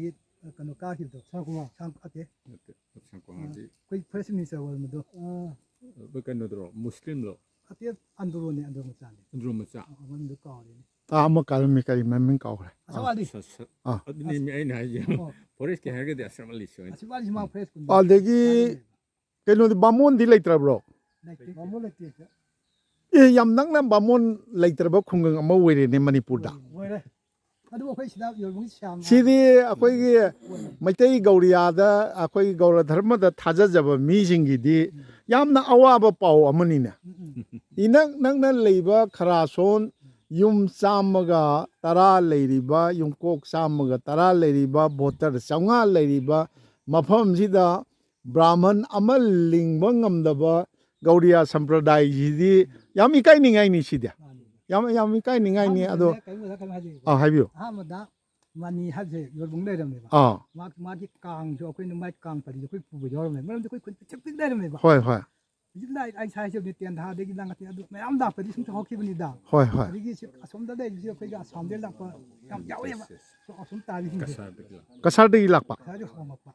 C: ꯀꯩꯅꯣ ꯀꯥꯈꯤꯕꯗꯣ ꯑꯩꯈꯣꯏ ꯐꯣꯔꯦꯁ ꯃꯤꯅꯤꯁꯇꯔ ꯑꯣꯏꯔꯝꯕꯗꯣ
B: ꯀꯩꯅꯣꯗ꯭ꯔꯣ ꯃꯨꯁꯂꯤꯝꯂꯣ
C: ꯑꯇꯦꯞ ꯑꯟꯗ꯭ꯔꯣꯅꯦ ꯑꯟꯗ꯭ꯔꯣ ꯃꯆꯥꯅꯦ
B: ꯑꯟꯗ꯭ꯔꯣ ꯃꯆꯥ
C: ꯃꯃꯤꯡꯗꯣ ꯀꯥꯎꯔꯦꯅꯦ
A: ꯑꯃ ꯀꯥꯔꯝꯃꯤ ꯀꯔꯤ ꯃꯃꯤꯡ ꯀꯥꯎꯈ꯭ꯔꯦ
B: ꯑꯗꯨꯅꯤ ꯑꯩꯅ ꯍꯥꯏꯁꯦ ꯐꯣꯔꯦꯁꯀꯤ ꯍꯥꯏꯔꯒꯗꯤ ꯑꯁ꯭ꯔꯝ ꯑꯂꯤ ꯁꯣꯏ
C: ꯑꯁꯤꯋꯥꯁꯤ ꯃꯥ ꯐ꯭ꯔꯦꯁ ꯀꯨꯝꯕ
A: ꯑꯗꯒꯤ ꯀꯩꯅꯣꯗꯤ ꯕꯥꯃꯣꯟꯗꯤ ꯂꯩꯇ꯭ꯔꯕ꯭ꯔꯣ
C: ꯕꯥꯃꯣꯟ ꯂꯩꯇꯦ
A: ꯑꯦ ꯌꯥꯝ ꯅꯛꯅ ꯕꯥꯃꯣꯟ ꯂꯩꯇ꯭ꯔꯕ ꯈꯨꯡꯒꯪ ꯑꯃ ꯑꯣꯏꯔꯦꯅꯦ ꯃꯅꯤꯄꯨꯔꯗ
C: ꯑꯣꯏꯔꯦ ꯑꯗꯨ ꯑꯩꯈꯣꯏ ꯁꯤꯗ ꯌꯣꯔꯕꯨꯡ ꯁ꯭ꯌꯥꯝ
A: ꯁꯤꯗꯤ ꯑꯩꯈꯣꯏꯒꯤ ꯃꯩꯇꯩ ꯒꯧꯔꯤꯌꯥꯗ ꯑꯩꯈꯣꯏ ꯒꯧꯔ ꯙꯔꯃꯗ ꯊꯥꯖꯖꯕ ꯃꯤꯁꯤꯡꯒꯤꯗꯤ ꯌꯥꯝꯅ ꯑꯋꯥꯕ ꯄꯥꯎ ꯑꯃꯅꯤꯅꯦ ꯏꯅꯛ ꯅꯛꯅ ꯂꯩꯕ ꯈꯔꯥꯁꯣꯟ ꯌꯨꯝ 110 ꯂꯩꯔꯤꯕ ꯌꯨꯝꯀꯣꯛ 110 ꯂꯩꯔꯤꯕ ꯚꯣꯇꯔ 500 ꯂꯩꯔꯤꯕ ꯃꯐꯝꯁꯤꯗ ꯕ꯭ꯔꯥꯍꯃꯟ ꯑꯃ ꯂꯤꯡꯕ ꯉꯝꯗꯕ ꯒꯧꯔꯤꯌꯥ ꯁꯝꯄ꯭ꯔꯗꯥꯏꯁꯤꯗꯤ ꯌꯥꯝ ꯏꯀꯥꯏꯅꯤꯡꯉꯥꯏꯅꯤ ꯁꯤꯗꯤ ꯌꯥꯝ ꯏꯀꯥꯏꯅꯤꯡꯉꯥꯏꯅꯤ ꯑꯗꯣ ꯍꯥꯏꯕꯤꯌꯨ
C: ꯑꯍꯥꯟꯕꯗ ꯃꯅꯤ ꯍꯥꯏꯕꯁꯦ ꯌꯣꯔꯕꯨꯡ ꯂꯩꯔꯝꯃꯦꯕ ꯃꯥꯒꯤ ꯀꯥꯡꯁꯨ ꯑꯩꯈꯣꯏꯅ ꯃꯥꯒꯤ ꯀꯥꯡ ꯄꯔꯤꯁꯦ ꯑꯩꯈꯣꯏ ꯄꯨꯕ ꯌꯥꯎꯔꯝꯃꯦ ꯃꯔꯝꯗꯤ ꯑꯩꯈꯣꯏ ꯈꯨꯟ ꯄꯤꯛ ꯂꯩꯔꯝꯃꯦꯕ
A: ꯍꯣꯏ
C: ꯍꯧꯖꯤꯛ ꯑꯩ ꯁꯥꯏꯁꯦ ꯇꯦꯟꯊꯥꯗꯒꯤ ꯂꯥꯡꯉꯛꯇꯦ ꯑꯗꯨ ꯃꯌꯥꯝ ꯂꯥꯛꯄꯗꯤ ꯁꯨꯝ ꯍꯧꯈꯤꯕꯅꯤꯗ
A: ꯍꯣꯏ
C: ꯑꯗꯒꯤ ꯑꯁꯣꯝꯗ ꯂꯩꯔꯤꯁꯦ ꯑꯩꯈꯣꯏꯒꯤ ꯑꯁꯥꯝꯗꯒꯤ ꯂꯥꯛꯄ ꯌꯥꯝ ꯌꯥꯎꯋꯦꯕ ꯑꯁꯣꯝ ꯇꯥꯔꯤꯁꯤꯡꯁꯦ
A: ꯀꯁꯥꯔꯗꯒꯤ ꯂꯥꯛꯄ
C: ꯍꯣꯡꯉꯛꯄ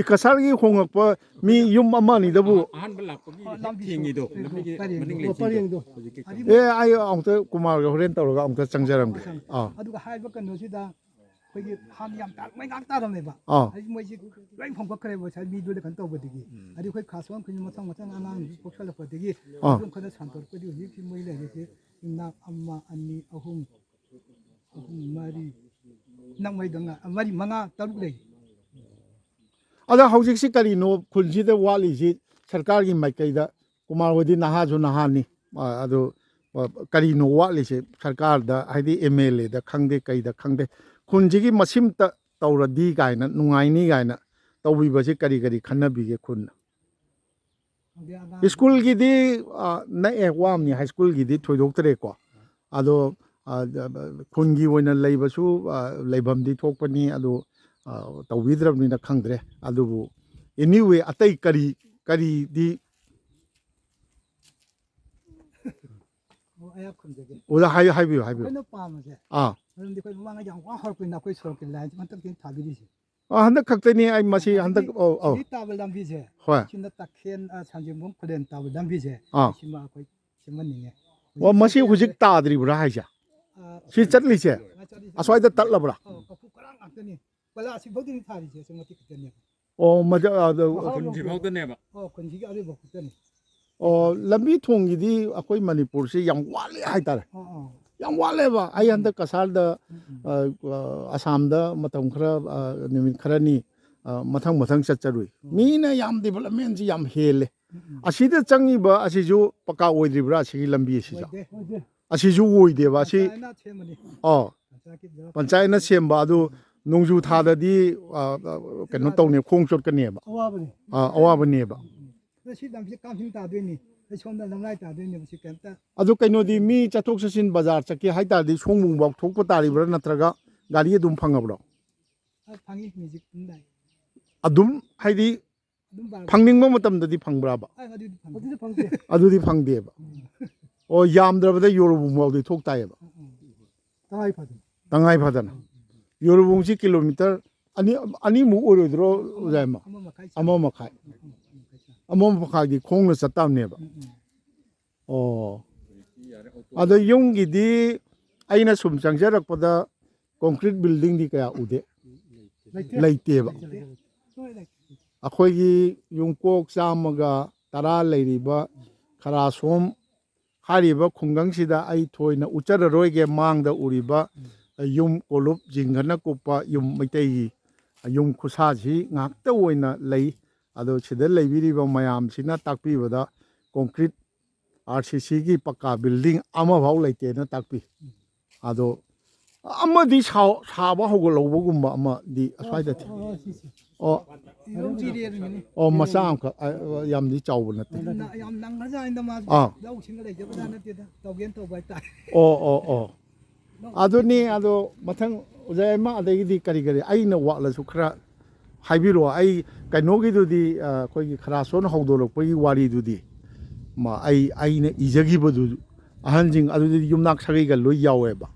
A: ꯀꯁꯥꯔꯒꯤ ꯍꯣꯡꯉꯛꯄ ꯃꯤ ꯌꯨꯝ ꯑꯃ ꯑꯅꯤꯗꯕꯨ
B: ꯑꯍꯥꯟꯕ ꯂꯥꯛꯄꯒꯤ ꯊꯦꯡꯉꯤꯗꯣ ꯂꯝꯕꯤꯒꯤ
C: ꯄꯔꯦꯡꯗꯣ
A: ꯑꯩ ꯑꯃꯨꯛꯇ ꯀꯨꯃꯥꯔꯒ ꯍꯣꯔꯦꯟ ꯇꯧꯔꯒ ꯑꯃꯨꯛꯇ ꯆꯪꯖꯔꯝꯒꯦ
C: ꯑꯗꯨꯒ ꯍꯥꯏꯔꯤꯕ ꯀꯩꯅꯣꯁꯤꯗ ꯑꯩꯈꯣꯏꯒꯤ ꯍꯥꯟꯅ ꯌꯥꯝ ꯃꯩꯉꯥꯛ ꯇꯥꯔꯝꯃꯦꯕ ꯑꯗꯩ ꯃꯣꯏꯁꯤ ꯂꯣꯏ ꯍꯣꯡꯒꯠꯈ꯭ꯔꯦꯕ ꯉꯁꯥꯏ ꯃꯤꯗꯨꯗ ꯀꯩꯅꯣ ꯇꯧꯕꯗꯒꯤ ꯑꯗꯩ ꯑꯩꯈꯣই ꯈꯥꯁꯣꯟ ꯑꯩꯈꯣꯏ ꯃꯊꯪ ꯑꯉꯥꯡꯁꯨ ꯄꯣꯛꯁꯜꯂꯛꯄꯗꯒꯤ ꯑꯗꯨꯝ ꯈꯔ ꯁꯟꯇꯣꯔꯛꯄꯗꯤ ꯍꯧꯖꯤꯛꯇꯤ ꯃꯣꯏ ꯂꯩꯔꯤꯁꯤ ꯌꯨꯝꯅꯥꯛ 1 2 3 4 ꯅꯪꯃꯩꯗꯪꯅ 4 5 6 ꯂꯩ
A: ꯑꯗ ꯍꯧꯖꯤꯛꯁꯤ ꯀꯔꯤꯅꯣ ꯈꯨꯟꯁꯤꯗ ꯋꯥꯠꯂꯤꯁꯤ ꯁꯔꯀꯥꯔꯒꯤ ꯃꯥꯏꯀꯩꯗ ꯀꯨꯃꯥꯔ ꯍꯣꯏꯗꯤ ꯅꯍꯥꯁꯨ ꯅꯍꯥꯅꯤ ꯑꯗꯨ ꯀꯔꯤꯅꯣ ꯋꯥꯠꯂꯤꯁꯦ ꯁꯔꯀꯥꯔꯗ ꯍꯥꯏꯗꯤ MLAꯗ ꯈꯪꯗꯦ ꯀꯩꯗ ꯈꯪꯗꯦ ꯈꯨꯟꯁꯤꯒꯤ ꯃꯁꯤꯝꯇ ꯇꯧꯔꯗꯤ ꯀꯥꯏꯅ ꯅꯨꯡꯉꯥꯏꯅꯤ ꯀꯥꯏꯅ ꯇꯧꯕꯤꯕꯁꯤ ꯀꯔꯤ ꯈꯟꯅꯕꯤꯒꯦ ꯈꯨꯟꯅ ꯁ꯭ꯀꯨꯜꯒꯤꯗꯤ ꯅꯛꯑꯦ ꯋꯥꯝꯅꯤ ꯍꯥꯏ ꯁ꯭ꯀꯨꯜꯒꯤꯗꯤ ꯊꯣꯏꯗꯣꯛꯇ꯭ꯔꯦꯀꯣ ꯑꯗꯣ ꯈꯨꯟꯒꯤ ꯑꯣꯏꯅ ꯂꯩꯕꯁꯨ ꯂꯩꯐꯝꯗꯤ ꯊꯣꯛꯄꯅꯤ ꯑꯗꯨ ꯇꯧꯕꯤꯗ꯭ꯔꯕꯅꯤꯅ ꯈꯪꯗ꯭रे ꯑꯗꯨꯕꯨ ꯑꯦꯅꯤꯋꯦ ꯑꯇꯩ ꯀꯔꯤꯗꯤ ꯑꯣꯖꯥ ꯍꯥꯏꯕꯤꯌꯨ
C: ꯑꯩꯈꯣꯏꯅ ꯄꯥꯝꯕꯁꯦ ꯃꯔꯝꯗꯤ ꯑꯩꯈꯣꯏ ꯃꯃꯥꯡꯗ ꯌꯥꯝ ꯋꯥ ꯍꯧꯔꯛꯄꯅꯤꯅ ꯑꯩꯈꯣꯏ ꯁꯣꯔꯣꯛꯀꯤ ꯂꯥꯏꯟꯁꯦ ꯍꯟꯗꯛꯇꯤ ꯊꯥꯕꯤꯔꯤꯁꯦ
A: ꯍꯟꯗꯛ ꯈꯛꯇꯅꯤ ꯑꯩ ꯃꯁꯤ ꯍꯟꯗꯛ
C: ꯁꯤꯗꯤ ꯇꯥꯕ ꯂꯝꯕꯤꯁꯦ
A: ꯍꯣꯏ
C: ꯁꯤꯅ ꯇꯈꯦꯟ ꯁꯟꯖꯦꯡꯕꯝ ꯈꯨꯂꯦꯟ ꯇꯥꯕ ꯂꯝꯕꯤꯁꯦ ꯁꯤꯃ ꯑꯩꯈꯣꯏ ꯁꯦꯝꯍꯟꯅꯤꯡꯉꯦ
A: ꯃꯁꯤ ꯍꯧꯖꯤꯛ ꯇꯥꯗ꯭ꯔꯤꯕ꯭ꯔꯥ ꯍꯥꯏꯁꯦ ꯁꯤ ꯆꯠꯂꯤꯁꯦ ꯑꯁ꯭ꯋꯥꯏꯗ ꯇꯠꯂꯕ꯭ꯔꯥ
C: ꯀꯐꯨ ꯀꯔꯥꯡ ꯉꯥꯛꯇꯅꯤ ꯀꯣꯏꯂꯥꯁ ꯐꯥꯎꯗꯅꯤ ꯊꯥꯔꯤꯁꯦ ꯁꯤ ꯃꯇꯤꯛ ꯈꯛꯇꯅꯦꯕ
B: ꯈꯨꯟꯁꯤꯐꯥꯎꯗꯅꯦꯕ
C: ꯈꯨꯟꯁꯤꯒꯤ ꯑꯔꯣꯏꯕ ꯈꯛꯇꯅꯤ
A: ꯂꯝꯕꯤ ꯊꯣꯡꯒꯤꯗꯤ ꯑꯩꯈꯣꯏ ꯃꯅꯤꯄꯨꯔꯁꯤ ꯌꯥꯝ ꯋꯥꯠꯂꯦ ꯍꯥꯏꯇꯥꯔꯦ ꯌꯥꯝ ꯋꯥꯠꯂꯦꯕ ꯑꯩ ꯍꯟꯗꯛ ꯀꯁꯥꯔꯗ ꯑꯁꯥꯝꯗ ꯃꯇꯝ ꯈꯔ ꯅꯨꯃꯤꯠ ꯈꯔꯅꯤ ꯃꯊꯪ ꯆꯠꯆꯔꯨꯏ ꯃꯤꯅ ꯌꯥꯝ ꯗꯤꯕꯂꯞꯃꯦꯟꯁꯤ ꯌꯥꯝ ꯍꯦꯜꯂꯦ ꯑꯁꯤꯗ ꯆꯪꯉꯤꯕ ꯑꯁꯤꯁꯨ ꯄꯀꯥ ꯑꯣꯏꯗ꯭ꯔꯤꯕ꯭ꯔꯥ ꯑꯁꯤꯒꯤ ꯂꯝꯕꯤ ꯑꯁꯤꯁꯨ ꯑꯁꯤꯁꯨ ꯑꯣꯏꯗꯦꯕ ꯑꯁꯤ ꯄꯟꯆꯥꯌꯠꯅ ꯁꯦꯝꯕ ꯑꯗꯨ ꯅꯣꯡꯖꯨ ꯊꯥꯗꯗꯤ ꯀꯩꯅꯣ ꯇꯧꯅꯦ ꯈꯣꯡ ꯆꯣꯠꯀꯅꯦꯕ
C: ꯑꯋꯥꯕꯅꯤ
A: ꯑꯋꯥꯕꯅꯦꯕ
C: ꯁꯤ ꯂꯝꯁꯤ ꯀꯥꯡꯁꯤꯡ ꯇꯥꯗꯣꯏꯅꯤ ꯁꯣꯝꯗ ꯂꯝꯂꯥꯏ ꯇꯥꯗꯣꯏꯅꯦꯕ ꯁꯤ ꯀꯩꯝꯇ
A: ꯑꯗꯨ ꯀꯩꯅꯣꯗꯤ ꯃꯤ ꯆꯠꯊꯣꯛ ꯆꯠꯁꯤꯟ ꯕꯖꯥꯔ ꯆꯠꯀꯦ ꯍꯥꯏꯇꯥꯔꯗꯤ ꯁꯣꯡꯕꯨꯡꯐꯥꯎ ꯊꯣꯛꯄ ꯇꯥꯔꯤꯕ꯭ꯔꯥ ꯅꯠꯇ꯭ꯔꯒ ꯒꯥꯔꯤ ꯑꯗꯨꯝ ꯐꯪꯉꯕ꯭ꯔꯣ
C: ꯐꯪꯉꯤ ꯃ꯭ꯌꯨꯖꯤꯛ ꯑꯗꯨꯝ ꯂꯥꯛꯏ
A: ꯑꯗꯨꯝ ꯍꯥꯏꯗꯤ
C: ꯑꯗꯨꯝ
A: ꯐꯪꯅꯤꯡꯕ ꯃꯇꯝꯗꯗꯤ ꯐꯪꯕ꯭ꯔꯥꯕ
C: ꯑꯗꯨꯗꯤ ꯐꯪꯗꯦ
A: ꯑꯗꯨꯗꯤ ꯐꯪꯗꯦꯕ ꯑꯣ ꯌꯥꯝꯗ꯭ꯔꯕꯗ ꯌꯣꯔꯨꯕꯨꯡꯐꯥꯎꯗꯤ ꯊꯣꯛ ꯇꯥꯏꯌꯦꯕ
C: ꯇꯉꯥꯏ ꯐꯗꯅ
A: ꯇꯉꯥꯏ ꯐꯗꯅ ꯌꯣꯔꯨꯕꯨꯡꯁꯤ ꯀꯤꯂꯣꯃꯤꯇꯔ ꯑꯅꯤꯃꯨꯛ ꯑꯣꯏꯔꯣꯏꯗ꯭ꯔꯣ ꯑꯣꯖꯥꯏꯃ
C: ꯑꯃ ꯃꯈꯥꯏ
A: 1.5 ꯃꯈꯥꯏꯗꯤ ꯈꯣꯡꯅ ꯆꯠꯇꯕꯅꯦꯕ ꯑꯣ ꯑꯗꯣ ꯌꯨꯝꯒꯤꯗꯤ ꯑꯩꯅ ꯁꯨꯝ ꯆꯪꯖꯔꯛꯄꯗ ꯀꯣꯟꯀ꯭ꯔꯤꯠ ꯕꯤꯜꯗꯤꯡꯗꯤ ꯀꯌꯥ ꯎꯗꯦ ꯂꯩꯇꯦꯕ ꯑꯩꯈꯣꯏꯒꯤ ꯌꯨꯝꯀꯣꯛ 110 ꯂꯩꯔꯤꯕ ꯈꯔꯥꯁꯣꯝ ꯍꯥꯏꯔꯤꯕ ꯈꯨꯡꯒꯪꯁꯤꯗ ꯑꯩ ꯊꯣꯏꯅ ꯎꯠꯆꯔꯔꯣꯏꯒꯦ ꯃꯥꯡꯗ ꯎꯔꯤꯕ ꯌꯨꯝ ꯀꯣꯂꯨꯞ ꯖꯤꯡꯒꯅ ꯀꯨꯞꯄ ꯌꯨꯝ ꯃꯩꯇꯩꯒꯤ ꯌꯨꯝ ꯈꯨꯁꯥꯁꯤ ꯉꯥꯛꯇ ꯑꯣꯏꯅ ꯂꯩ ꯑꯗꯣ ꯁꯤꯗ ꯂꯩꯕꯤꯔꯤꯕ ꯃꯌꯥꯝꯁꯤꯅ ꯇꯥꯛꯄꯤꯕꯗ ꯀꯣꯟꯀ꯭ꯔꯤꯠ RCCꯒꯤ ꯄꯛꯀꯥ ꯕꯤꯜꯗꯤꯡ ꯑꯃꯐꯥꯎ ꯂꯩꯇꯦꯅ ꯇꯥꯛꯄꯤ ꯑꯗꯣ ꯑꯃꯗꯤ ꯁꯥꯕ ꯍꯧꯒꯠꯍꯧꯕꯒꯨꯝꯕ ꯑꯃꯗꯤ ꯑꯁ꯭ꯋꯥꯏꯗ ꯑꯣ ꯃꯆꯥ ꯑꯃꯈꯛ ꯌꯥꯝꯗꯤ ꯆꯥꯎꯕ ꯅꯠꯇꯦ
C: ꯌꯥꯝ ꯅꯪꯈ꯭ꯔꯖꯥꯠꯅꯤꯗ ꯃꯥꯁꯨ ꯂꯧꯁꯤꯡꯒ ꯂꯩꯖꯕꯖꯥꯠ ꯅꯠꯇꯦꯗ ꯇꯧꯒꯦꯅ ꯇꯧꯕ ꯍꯥꯏꯇꯥꯔꯦ
A: ꯑꯣ ꯑꯗꯨꯅꯤ ꯑꯗꯣ ꯃꯊꯪ ꯑꯣꯖꯥ ꯑꯃ ꯑꯗꯒꯤꯗꯤ ꯀꯔꯤ ꯑꯩꯅ ꯋꯥꯠꯂꯁꯨ ꯈꯔ ꯍꯥꯏꯕꯤꯔꯛꯑꯣ ꯑꯩ ꯀꯩꯅꯣꯒꯤꯗꯨꯗꯤ ꯑꯩꯈꯣꯏꯒꯤ ꯈꯔꯥꯁꯣꯟ ꯍꯧꯗꯣꯔꯛꯄꯒꯤ ꯋꯥꯔꯤꯗꯨꯗꯤ ꯑꯩꯅ ꯏꯖꯈꯤꯕꯗꯨ ꯑꯍꯟꯁꯤꯡ ꯑꯗꯨꯗꯤ ꯌꯨꯝꯅꯥꯛ ꯁꯥꯒꯩꯒ ꯂꯣꯏ ꯌꯥꯎꯋꯦꯕ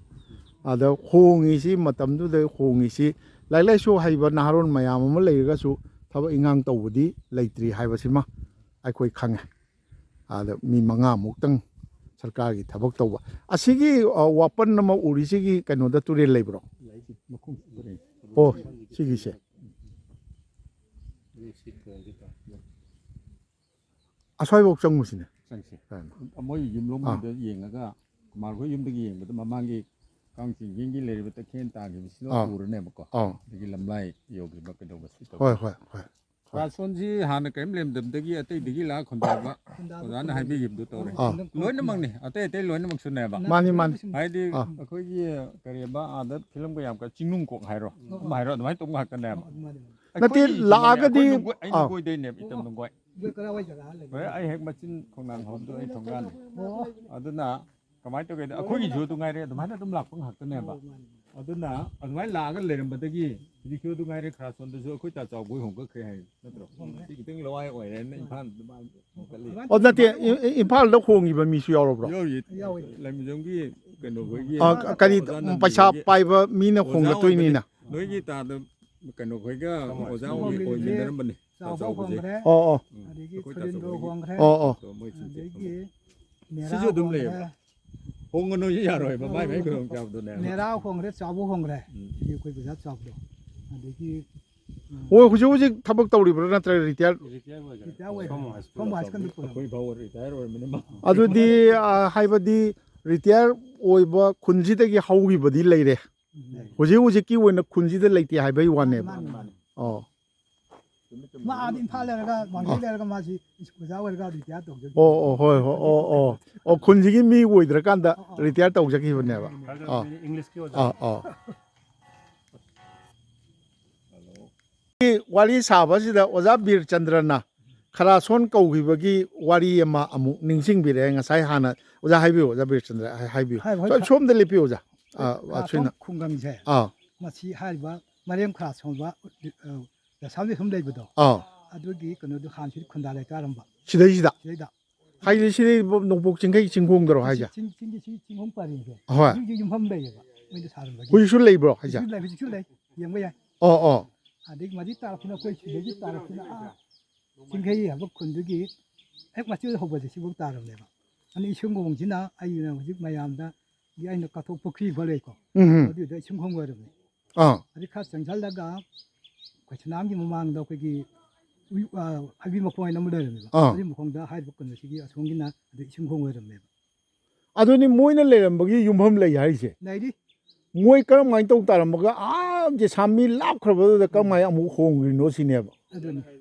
A: ꯑꯗ ꯍꯣꯡꯉꯤꯁꯤ ꯃꯇꯝꯗꯨꯗ ꯍꯣꯡꯉꯤꯁꯤ ꯂꯥꯏꯔꯤꯛ ꯂꯥꯏꯁꯨ ꯍꯩꯕ ꯅꯍꯥꯔꯣꯟ ꯃꯌꯥꯝ ꯑꯃ ꯂꯩꯔꯒꯁꯨ ꯊꯕꯛ ꯏꯟꯈꯥꯡ ꯇꯧꯕꯗꯤ ꯂꯩꯇ꯭ꯔꯤ ꯍꯥꯏꯕꯁꯤꯃ ꯑꯩꯈꯣꯏ ꯈꯪꯉꯦ ꯑꯗ ꯃꯤ 5ꯃꯨꯛꯇꯪ ꯁꯔꯀꯥꯔꯒꯤ ꯊꯕꯛ ꯇꯧꯕ ꯑꯁꯤꯒꯤ ꯋꯥꯄꯟ ꯑꯃ ꯎꯔꯤꯁꯤꯒꯤ ꯀꯩꯅꯣꯗ ꯇꯨꯔꯦꯜ ꯂꯩꯕ꯭ꯔꯣ ꯑꯣ ꯁꯤꯒꯤꯁꯦ ꯑꯁ꯭ꯋꯥꯏꯐꯥꯎ ꯆꯪꯉꯨꯁꯤꯅꯦ
B: ꯆꯪꯁꯤ ꯃꯣꯏ ꯌꯨꯝꯂꯣꯝꯒꯤꯗ ꯌꯦꯡꯉꯒ ꯀꯨꯃꯥꯔꯈꯣꯏ ꯌꯨꯝꯗꯒꯤ ꯌꯦꯡꯕꯗ ꯃꯃꯥꯡꯒꯤ ꯀꯥꯡꯆꯤꯡ ꯌꯦꯡꯒꯤ ꯂꯩꯔꯤꯕ ꯇꯈꯦꯜ ꯇꯥꯈꯤꯕꯁꯤꯗ ꯎꯔꯅꯦꯕꯀꯣ ꯑꯗꯒꯤ ꯂꯝꯂꯥꯏ ꯌꯧꯈꯤꯕ ꯀꯩꯗꯧꯕꯁꯤ
A: ꯍꯣꯏ
B: ꯈꯔꯥꯁꯣꯟꯁꯤ ꯍꯥꯟꯅ ꯀꯔꯤꯝ ꯂꯩꯔꯝꯗꯕꯗꯒꯤ ꯑꯇꯩꯗꯒꯤ ꯂꯥꯛ ꯈꯨꯟꯗꯥꯕ ꯑꯣꯖꯥꯅ ꯍꯥꯏꯕꯤꯈꯤꯕꯗꯨ ꯇꯧꯔꯦ ꯂꯣꯏꯅꯃꯛꯅꯤ ꯑꯇꯩ ꯂꯣꯏꯅꯃꯛꯁꯨꯅꯦꯕ
A: ꯃꯥꯅꯤ
B: ꯍꯥꯏꯗꯤ ꯑꯩꯈꯣꯏꯒꯤ ꯀꯔꯤꯕ ꯑꯥꯗ ꯐꯤꯂꯝꯒ ꯌꯥꯝ ꯆꯤꯡꯅꯨꯡꯀꯣꯛ ꯍꯥꯏꯔꯣ ꯑꯗꯨꯃꯥꯏꯅ ꯇꯧꯕ ꯉꯥꯛꯇꯅꯦꯕ
A: ꯅꯠꯇꯦ ꯂꯥꯛꯑꯒꯗꯤ
B: ꯑꯩ ꯅꯨꯡꯒꯣꯏꯗꯣꯏꯅꯦꯕ ꯏꯇꯝ ꯅꯨꯡꯒꯣꯏ ꯑꯩ ꯍꯦꯛ ꯃꯆꯤꯟ ꯈꯣꯡꯅꯥꯡ ꯍꯧꯕꯗꯣ ꯑꯩ ꯊꯣꯡꯒꯥꯟꯅꯤ ꯑꯗꯨꯅ ꯀꯃꯥꯏꯅ ꯇꯧꯒꯦꯗ ꯑꯩꯈꯣꯏꯒꯤꯁꯨ ꯑꯗꯨ ꯉꯥꯏꯔꯦ ꯑꯗꯨꯃꯥꯏꯅ ꯑꯗꯨꯝ ꯂꯥꯛꯄ ꯉꯥꯛꯇꯅꯦꯕ ꯑꯗꯨꯅ ꯑꯗꯨꯃꯥꯏꯅ ꯂꯥꯛꯑꯒ ꯂꯩꯔꯝꯕꯗꯒꯤ ꯍꯧꯖꯤꯛꯁꯨ ꯑꯗꯨ ꯉꯥꯏꯔꯦ ꯈꯔꯥꯁꯣꯟꯗꯁꯨ ꯑꯩꯈꯣꯏ ꯇꯥ ꯆꯥꯎꯕꯣꯏ ꯍꯣꯡꯒꯠꯈ꯭ꯔꯦ ꯍꯥꯏ ꯅꯠꯇ꯭ꯔꯣ ꯁꯤ ꯈꯤꯇꯪ ꯂꯋꯥꯏ ꯑꯣꯏꯔꯦꯅ ꯏꯝꯐꯥꯜ ꯍꯣꯡꯒꯠꯂꯤ
A: ꯑꯣ ꯅꯠꯇꯦ ꯏꯝꯐꯥꯜꯗ ꯍꯣꯡꯉꯤꯕ ꯃꯤꯁꯨ ꯌꯥꯎꯔꯕ꯭ꯔꯣ
B: ꯂꯝꯖꯝꯒꯤ ꯀꯩꯅꯣ ꯈꯣꯏꯒꯤ
A: ꯀꯔꯤ ꯄꯩꯁꯥ ꯄꯥꯏꯕ ꯃꯤꯅ ꯍꯣꯡꯂꯛꯇꯣꯏꯅꯤꯅ
B: ꯅꯣꯏꯒꯤ ꯇꯥꯗ ꯀꯩꯅꯣ ꯈꯣꯏꯒ ꯑꯣꯖꯥ ꯑꯣꯏꯃꯤꯟꯅꯔꯝꯕꯅꯤ
C: ꯆꯥꯎꯕ
A: ꯑꯣ
C: ꯑꯗꯒꯤ ꯈꯨꯔꯦꯟꯗ꯭ꯔꯣ ꯍꯣꯡꯈ꯭ꯔꯦ ꯑꯗꯒꯤ
B: ꯁꯤꯁꯨ ꯑꯗꯨꯝ ꯂꯩꯌꯦꯕ ꯍꯣꯡꯒꯅꯨꯁꯨ ꯌꯥꯔꯣꯏꯕ ꯃꯥꯏ ꯈꯨꯗꯣꯡ ꯆꯥꯕꯗꯨꯅꯦ
C: ꯅꯦꯔꯥ ꯍꯣꯡꯈ꯭ꯔꯦ ꯆꯥꯎꯕ ꯍꯣꯡꯈ꯭ꯔꯦ ꯁꯤ ꯑꯩꯈꯣꯏ ꯕꯖꯥꯔ ꯆꯥꯎꯕꯗꯣ ꯑꯗꯒꯤ
A: ꯍꯣꯏ ꯍꯧꯖꯤꯛꯊꯕꯛ ꯇꯧꯔꯤꯕ꯭ꯔꯥ ꯅꯠꯇ꯭ꯔꯒ ꯔꯤꯇꯥꯌꯔ
B: ꯑꯩꯈꯣꯏ ꯐꯥꯎꯕ ꯔꯤꯇꯥꯌꯔ ꯑꯣꯏꯔꯕꯅꯤꯅ
A: ꯑꯗꯨꯗꯤ ꯍꯥꯏꯕꯗꯤ ꯔꯤꯇꯥꯌꯔ ꯑꯣꯏꯕ ꯈꯨꯟꯁꯤꯗꯒꯤ ꯍꯧꯈꯤꯕꯗꯤ ꯂꯩꯔꯦ ꯍꯧꯖꯤꯛꯀꯤ ꯑꯣꯏꯅ ꯈꯨꯟꯁꯤꯗ ꯂꯩꯇꯦ ꯍꯥꯏꯕꯒꯤ ꯋꯥꯅꯦꯕ ꯑꯣ
C: ꯃꯥ ꯑꯥꯗ ꯏꯝꯐꯥꯜ ꯂꯩꯔꯒ ꯋꯥꯡꯈꯩ ꯂꯩꯔꯒ ꯃꯥꯁꯤ ꯑꯣꯖꯥ ꯑꯣꯏꯔꯒ ꯔꯤꯇꯥꯌꯔ ꯇꯧꯖꯈꯤ
A: ꯍꯣꯏ ꯑꯣ ꯈꯨꯟꯁꯤꯒꯤ ꯃꯤ ꯑꯣꯏꯗ꯭ꯔꯀꯥꯟꯗ ꯔꯤꯇꯥꯌꯔ ꯇꯧꯖꯈꯤꯕꯅꯦꯕ
D: ꯏꯪꯂꯤꯁꯀꯤ ꯑꯣꯖꯥ
A: ꯋꯥꯔꯤ ꯁꯥꯕꯁꯤꯗ ꯑꯣꯖꯥ ꯕꯤꯔꯆꯟꯗ꯭ꯔꯅ ꯈꯔꯥꯁꯣꯟ ꯀꯧꯈꯤꯕꯒꯤ ꯋꯥꯔꯤ ꯑꯃ ꯑꯃꯨꯛ ꯅꯤꯡꯁꯤꯡꯕꯤꯔꯛꯑꯦ ꯉꯁꯥꯏ ꯍꯥꯟꯅ ꯑꯣꯖꯥ ꯍꯥꯏꯕꯤꯌꯨ ꯑꯣꯖꯥ ꯕꯤꯔꯆꯟꯗ꯭ꯔ ꯍꯥꯏꯕꯤꯌꯨ ꯁꯣꯝꯗ ꯂꯦꯞꯄꯤꯌꯨ ꯑꯣꯖꯥ
C: ꯈꯔꯥꯁꯣꯟ ꯈꯨꯡꯒꯪꯁꯦ ꯃꯁꯤ ꯍꯥꯏꯔꯤꯕ ꯃꯔꯦꯝ ꯈꯔꯥꯁꯣꯟꯕ ꯂꯩꯁꯥꯕꯤ ꯁꯨꯝ ꯂꯩꯕꯗꯣ ꯑꯗꯨꯒꯤ ꯀꯩꯅꯣꯗꯣ ꯍꯥꯟꯅꯁꯤ ꯈꯨꯟꯗꯥ ꯂꯩꯀꯥꯏꯔꯝꯕ
A: ꯁꯤꯗꯩꯁꯤꯗ ꯍꯥꯏꯗꯤ ꯁꯤꯗꯤ ꯅꯣꯡꯄꯣꯛ ꯆꯤꯡꯈꯩ ꯆꯤꯡꯈꯣꯡꯗꯔꯣ ꯍꯥꯏꯁꯦ
C: ꯆꯤꯡꯈꯣꯡ ꯄꯔꯤꯡꯁꯦ
A: ꯍꯣꯏ
C: ꯍꯧꯖꯤꯛ ꯌꯨꯝꯐꯝ ꯂꯩꯌꯦꯕ ꯃꯣꯏꯗ ꯁꯥꯔꯝꯕꯒꯤ
A: ꯍꯧꯖꯤꯛꯁꯨ ꯂꯩꯕ꯭ꯔꯣ ꯍꯥꯏꯁꯦ
C: ꯍꯧꯖꯤꯛꯁꯨ ꯂꯩ ꯌꯦꯡꯕ ꯌꯥꯏ
A: ꯑꯣ
C: ꯑꯗꯒꯤ ꯃꯗꯤ ꯇꯥꯔꯛꯄꯅ ꯑꯩꯈꯣꯏ ꯁꯤꯗꯒꯤ ꯇꯥꯔꯛꯄꯅ ꯆꯤꯡꯈꯩ ꯍꯥꯏꯕ ꯈꯨꯟꯗꯨꯒꯤ ꯍꯦꯛ ꯃꯆꯤꯗ ꯍꯧꯕꯁꯦ ꯁꯤꯐꯥꯎ ꯇꯥꯔꯝꯅꯦꯕ ꯑꯗꯨ ꯏꯁꯤꯡꯈꯣꯡꯁꯤꯅ ꯑꯩꯅ ꯍꯧꯖꯤꯛ ꯃꯌꯥꯝꯗ ꯑꯩꯅ ꯀꯥꯊꯣꯛ ꯄꯨꯈ꯭ꯔꯤ ꯐꯂꯩꯀꯣ ꯑꯗꯨꯗ ꯏꯁꯤꯡꯈꯣꯡ ꯑꯣꯏꯔꯝꯅꯤ ꯑꯗꯩ ꯈꯔ ꯆꯪꯁꯤꯜꯂꯒ ꯑꯩꯈꯣꯏ ꯁꯨꯅꯥꯝꯒꯤ ꯃꯃꯥꯡꯗ ꯑꯩꯈꯣꯏꯒꯤ ꯍꯩꯕꯤ ꯃꯈꯣꯡ ꯍꯥꯏꯅ ꯑꯃ ꯂꯩꯔꯝꯃꯦꯕ ꯑꯗꯨꯒꯤ ꯃꯈꯣꯡꯗ ꯍꯥꯏꯔꯤꯕ ꯀꯩꯅꯣꯁꯤꯒꯤ ꯑꯁꯣꯝꯒꯤꯅ ꯑꯗꯨ ꯏꯁꯤꯡꯈꯣꯡ ꯑꯣꯏꯔꯝꯃꯦꯕ
A: ꯑꯗꯨꯅꯤ ꯃꯣꯏꯅ ꯂꯩꯔꯝꯕꯒꯤ ꯌꯨꯝꯐꯝ ꯂꯩ ꯍꯥꯏꯔꯤꯁꯦ
C: ꯂꯩꯔꯤ
A: ꯃꯣꯏ ꯀꯔꯝꯍꯥꯏꯅ ꯇꯧ ꯇꯥꯔꯝꯃꯒ ꯖꯦꯁꯥꯃꯤ ꯂꯥꯞꯈ꯭ꯔꯕꯗꯨꯗ ꯀꯔꯝꯍꯥꯏꯅ ꯑꯃꯨꯛ ꯍꯣꯡꯈ꯭ꯔꯤꯅꯣ ꯁꯤꯅꯦꯕ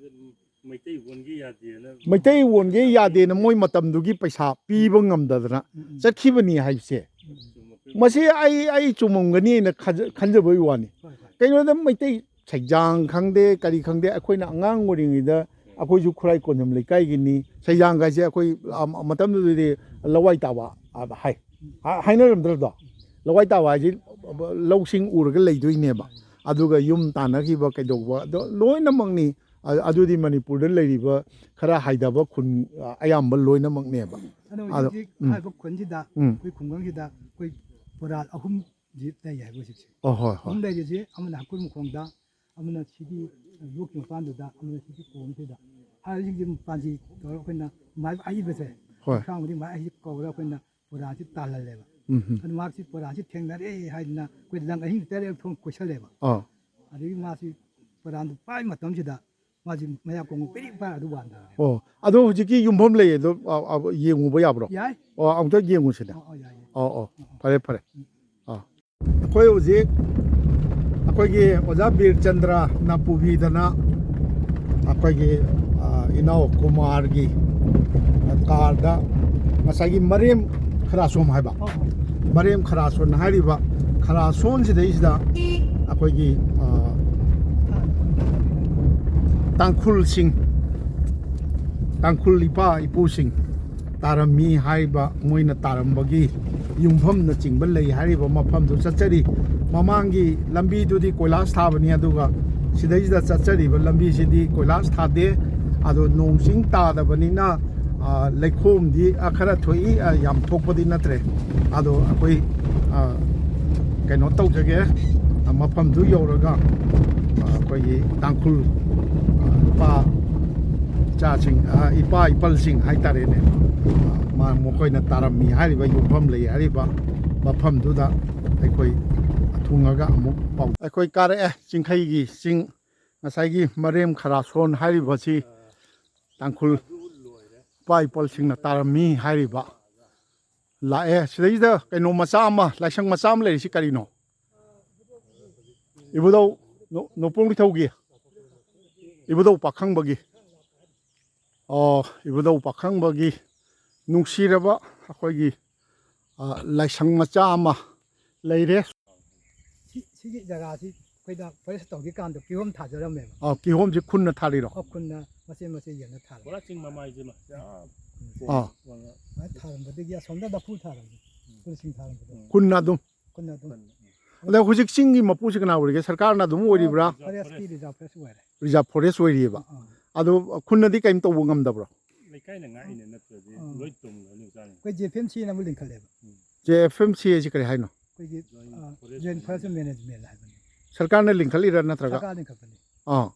D: ꯃꯩꯇꯩ ꯑꯣꯟꯒꯦ ꯌꯥꯗꯦꯅ
A: ꯃꯩꯇꯩ ꯑꯣꯟꯒꯦ ꯌꯥꯗꯦꯅ ꯃꯣꯏ ꯃꯇꯝꯗꯨꯒꯤ ꯄꯩꯁꯥ ꯄꯤꯕ ꯉꯝꯗꯗꯅ ꯆꯠꯈꯤꯕꯅꯤ ꯍꯥꯏꯕꯁꯦ ꯃꯁꯤ ꯑꯩ ꯆꯨꯝꯃꯝꯒꯅꯤꯅ ꯈꯟꯖꯕꯒꯤ ꯋꯥꯅꯤ ꯀꯩꯅꯣꯗ ꯃꯩꯇꯩ ꯁꯩꯖꯥꯡ ꯈꯪꯗꯦ ꯀꯔꯤ ꯈꯪꯗꯦ ꯑꯩꯈꯣꯏꯅ ꯑꯉꯥꯡ ꯑꯣꯏꯔꯤꯉꯩꯗ ꯑꯩꯈꯣꯏꯁꯨ ꯈꯨꯔꯥꯏ ꯀꯣꯟꯖꯝ ꯂꯩꯀꯥꯏꯒꯤꯅꯤ ꯁꯩꯖꯥꯡꯒꯥꯏꯁꯦ ꯑꯩꯈꯣꯏ ꯃꯇꯝꯗꯨꯗꯗꯤ ꯂꯋꯥꯏ ꯇꯥꯕ ꯍꯥꯏꯅꯔꯝꯗ꯭ꯔꯗꯣ ꯂꯋꯥꯏ ꯇꯥꯕ ꯍꯥꯏꯁꯤ ꯂꯧꯁꯤꯡ ꯎꯔꯒ ꯂꯩꯗꯣꯏꯅꯦꯕ ꯑꯗꯨꯒ ꯌꯨꯝ ꯇꯥꯟꯅꯈꯤꯕ ꯀꯩꯗꯧꯕ ꯑꯗꯣ ꯂꯣꯏꯅꯃꯛꯅꯤ ꯑꯗꯨꯗꯤ ꯃꯅꯤꯄꯨꯔꯗ ꯂꯩꯔꯤꯕ ꯈꯔ ꯍꯥꯏꯗꯕ ꯈꯨꯟ ꯑꯌꯥꯝꯕ ꯂꯣꯏꯅꯃꯛꯅꯦꯕ
C: ꯑꯗꯣ ꯍꯧꯖꯤꯛ ꯍꯥꯏꯕ ꯈꯨꯟꯁꯤꯗ ꯑꯩꯈꯣꯏ ꯈꯨꯡꯒꯪꯁꯤꯗ ꯑꯩꯈꯣꯏ ꯕꯣꯔꯥ ꯑꯍꯨꯝꯁꯤ ꯂꯩ ꯍꯥꯏꯕ ꯍꯧꯖꯤꯛꯁꯦ ꯑꯍꯨꯝ ꯂꯩꯔꯤꯁꯤ ꯑꯃꯅ ꯍꯛꯀꯨꯜ ꯃꯈꯣꯡꯗ ꯑꯃꯅ ꯁꯤꯒꯤ ꯂꯣꯛꯀꯤ ꯃꯄꯥꯟꯗꯨꯗ ꯑꯃꯅ ꯁꯤꯒꯤ ꯀꯣꯝꯁꯤꯗ ꯍꯥꯏꯔꯤꯁꯤꯡꯁꯤ ꯄꯥꯟꯖꯤ ꯇꯧꯔꯒ ꯑꯩꯈꯣꯏꯅ ꯃꯥꯏꯕ ꯑꯍꯩꯕꯁꯦ ꯍꯛꯆꯥꯡ ꯈꯨꯗꯤꯡ ꯃꯥꯏ ꯑꯍꯩ ꯀꯧꯔꯒ ꯑꯩꯈꯣꯏꯅ ꯕꯣꯔꯥꯁꯤ ꯇꯥꯜꯍꯜꯂꯦꯕ ꯑꯗꯨ ꯃꯥꯁꯤ ꯕꯣꯔꯥꯁꯤ ꯊꯦꯡꯅꯔꯦ ꯍꯥꯏꯗꯅ ꯑꯩꯈꯣꯏ ꯂꯪ ꯑꯍꯤꯡ ꯇꯔꯦꯠ ꯊꯣꯡ ꯀꯣꯏꯁꯜꯂꯦꯕ ꯑꯗꯒꯤ ꯃꯥꯁꯤ ꯕꯣꯔꯥꯗꯨ ꯄꯥꯏ ꯃꯇꯝꯁꯤꯗ ꯃꯥꯁꯤ ꯃꯌꯥ ꯀꯣꯡ ꯄꯤꯔꯤꯛ ꯄꯥꯏ ꯑꯗꯨ ꯋꯥꯟꯗꯕꯅꯦ
A: ꯑꯗꯣ ꯍꯧꯖꯤꯛꯀꯤ ꯌꯨꯝꯐꯝ ꯂꯩ ꯑꯗꯣ ꯌꯦꯡꯉꯨꯕ ꯌꯥꯕ꯭ꯔꯣ
C: ꯌꯥꯏ
A: ꯑꯃꯨꯛꯇ ꯌꯦꯡꯉꯨꯁꯤꯅꯦ
C: ꯌꯥꯏ
A: ꯐꯔꯦ ꯐꯔꯦ ꯑꯩꯈꯣꯏ ꯍꯧꯖꯤꯛ ꯑꯩꯈꯣꯏꯒꯤ ꯑꯣꯖꯥ ꯕꯤꯔꯆꯟꯗ꯭ꯔꯅ ꯄꯨꯕꯤꯗꯅ ꯑꯩꯈꯣꯏꯒꯤ ꯏꯅꯥꯎ ꯀꯨꯃꯥꯔꯒꯤ ꯀꯥꯔꯗ ꯉꯁꯥꯏꯒꯤ ꯃꯔꯦꯝ ꯈꯔꯥꯁꯣꯝ ꯍꯥꯏꯕ ꯃꯔꯦꯝ ꯈꯔꯥꯁꯣꯟ ꯍꯥꯏꯔꯤꯕ ꯈꯔꯥꯁꯣꯟꯁꯤꯗꯩꯁꯤꯗ ꯑꯩꯈꯣꯏꯒꯤ ꯇꯥꯡꯈꯨꯜꯁꯤꯡ ꯇꯥꯡꯈꯨꯜ ꯏꯄꯥ ꯏꯄꯨꯁꯤꯡ ꯇꯥꯔꯝꯃꯤ ꯍꯥꯏꯕ ꯃꯣꯏꯅ ꯇꯥꯔꯝꯕꯒꯤ ꯌꯨꯝꯐꯝꯅꯆꯤꯡꯕ ꯂꯩ ꯍꯥꯏꯔꯤꯕ ꯃꯐꯝꯗꯨ ꯆꯠꯆꯔꯤ ꯃꯃꯥꯡꯒꯤ ꯂꯝꯕꯤꯗꯨꯗꯤ ꯀꯣꯏꯂꯥꯁ ꯊꯥꯕꯅꯤ ꯑꯗꯨꯒ ꯁꯤꯗꯩꯁꯤꯗ ꯆꯠꯆꯔꯤꯕ ꯂꯝꯕꯤꯁꯤꯗꯤ ꯀꯣꯏꯂꯥꯁ ꯊꯥꯗꯦ ꯑꯗꯣ ꯅꯣꯡ ꯆꯤꯡ ꯇꯥꯗꯕꯅꯤꯅ ꯂꯩꯈꯣꯝꯗꯤ ꯈꯔ ꯊꯣꯛꯏ ꯌꯥꯝ ꯊꯣꯛꯄꯗꯤ ꯅꯠꯇ꯭ꯔꯦ ꯑꯗꯣ ꯑꯩꯈꯣই ꯀꯩꯅꯣ ꯇꯧꯖꯒꯦ ꯃꯐꯝꯗꯨ ꯌꯧꯔꯒ ꯑꯩꯈꯣꯏꯒꯤ ꯇꯥꯡꯈꯨꯜ ꯏꯄꯥ ꯏꯆꯥꯁꯤꯡ ꯏꯄꯥ ꯏꯄꯜꯁꯤꯡ ꯍꯥꯏꯇꯥꯔꯦꯅꯦ ꯃꯈꯣꯏꯅ ꯇꯥꯔꯝꯃꯤ ꯍꯥꯏꯔꯤꯕ ꯌꯨꯝꯐꯝ ꯂꯩ ꯍꯥꯏꯔꯤꯕ ꯃꯐꯝꯗꯨꯗ ꯑꯩꯈꯣꯏ ꯊꯨꯡꯉꯒ ꯑꯃꯨꯛ ꯄꯥꯎ ꯑꯩꯈꯣꯏ ꯀꯥꯔꯛꯑꯦ ꯆꯤꯡꯈꯩꯒꯤ ꯆꯤꯡ ꯉꯁꯥꯏꯒꯤ ꯃꯔꯦꯝ ꯈꯔꯥꯁꯣꯟ ꯍꯥꯏꯔꯤꯕꯁꯤ ꯇꯥꯡꯈꯨꯜ ꯏꯄꯥ ꯏꯄꯜꯁꯤꯡꯅ ꯇꯥꯔꯝꯃꯤ ꯍꯥꯏꯔꯤꯕ ꯂꯥꯛꯑꯦ ꯁꯤꯗꯩꯁꯤꯗ ꯀꯩꯅꯣ ꯃꯆꯥ ꯑꯃ ꯂꯥꯏꯁꯪ ꯃꯆꯥ ꯑꯃ ꯂꯩꯔꯤꯁꯤ ꯀꯔꯤꯅꯣ ꯏꯕꯨꯙꯧ ꯅꯣꯡꯄꯣꯛ ꯅꯤꯡꯊꯧꯒꯤ ꯏꯕꯨꯙꯧ ꯄꯥꯈꯪꯕꯒꯤ ꯏꯕꯨꯙꯧ ꯄꯥꯈꯪꯕꯒꯤ ꯅꯨꯡꯁꯤꯔꯕ ꯑꯩꯈꯣꯏꯒꯤ ꯂꯥꯏꯁꯪ ꯃꯆꯥ ꯑꯃ ꯂꯩꯔꯦ
C: ꯁꯤꯒꯤ ꯖꯒꯥꯁꯤ ꯑꯩꯈꯣꯏꯗ ꯐꯣꯔꯦꯁ ꯇꯧꯗ꯭ꯔꯤꯀꯥꯟꯗ ꯀꯤꯍꯣꯝ ꯊꯥꯖꯔꯝꯃꯦꯕ
A: ꯀꯤꯍꯣꯝꯁꯤ ꯈꯨꯟꯅ ꯊꯥꯔꯤꯔꯣ
C: ꯈꯨꯟꯅ ꯃꯆꯦ ꯃꯆꯦ ꯌꯦꯟꯅ ꯊꯥꯔꯦ
D: ꯄꯨꯔꯥ ꯆꯤꯡ ꯃꯃꯥꯏꯁꯤꯃ
C: ꯊꯥꯔꯝꯕꯗꯒꯤ ꯑꯁꯣꯝꯗ ꯂꯐꯨ ꯊꯥꯔꯝꯃꯦ ꯄꯨꯟꯁꯤꯡꯊꯥꯔꯝꯕꯗꯣ
A: ꯈꯨꯟꯅ ꯑꯗꯨꯝ
C: ꯈꯨꯟꯅ ꯑꯗꯨꯝ
A: ꯑꯗ ꯍꯧꯖꯤꯛ ꯆꯤꯡꯒꯤ ꯃꯄꯨꯁꯤ ꯀꯅꯥ ꯑꯣꯏꯔꯤꯒꯦ ꯁꯔꯀꯥꯔꯅ ꯑꯗꯨꯝ ꯑꯣꯏꯔꯤꯕ꯭ꯔꯥ
C: ꯐꯣꯔꯦꯁꯀꯤ ꯔꯤꯖꯥꯔꯚ ꯐꯣꯔꯦꯁ ꯑꯣꯏꯔꯦ
A: ꯔꯤꯖꯥꯔꯚ ꯐꯣꯔꯦꯁ ꯑꯣꯏꯔꯤꯑꯕ ꯑꯗꯣ ꯈꯨꯟꯅꯗꯤ ꯀꯔꯤꯝ ꯇꯧꯕ ꯉꯝꯗꯕ꯭ꯔꯣ
D: ꯂꯩꯀꯥꯏꯅ ꯉꯥꯛꯏꯅꯦ ꯅꯠꯇ꯭ꯔꯗꯤ ꯂꯣꯏ ꯇꯨꯝꯒꯅꯤ ꯆꯥꯅꯤ
C: ꯑꯩꯈꯣꯏ JFMC ꯑꯃ ꯂꯤꯡꯈꯠꯂꯦꯕ
A: JFMC ꯍꯥꯏꯁꯤ ꯀꯔꯤ ꯍꯥꯏꯅꯣ
C: ꯑꯩꯈꯣꯏꯒꯤ ꯖꯣꯏꯟ ꯐꯣꯔꯦꯁ ꯃꯦꯅꯦꯖꯃꯦꯟ ꯍꯥꯏꯕꯅꯤ
A: ꯁꯔꯀꯥꯔꯅ ꯂꯤꯡꯈꯠꯂꯤꯔꯥ ꯅꯠꯇ꯭ꯔꯒ
C: ꯁꯔꯀꯥꯔ ꯂꯤꯡꯈꯠꯄꯅꯤ
A: ꯑꯥ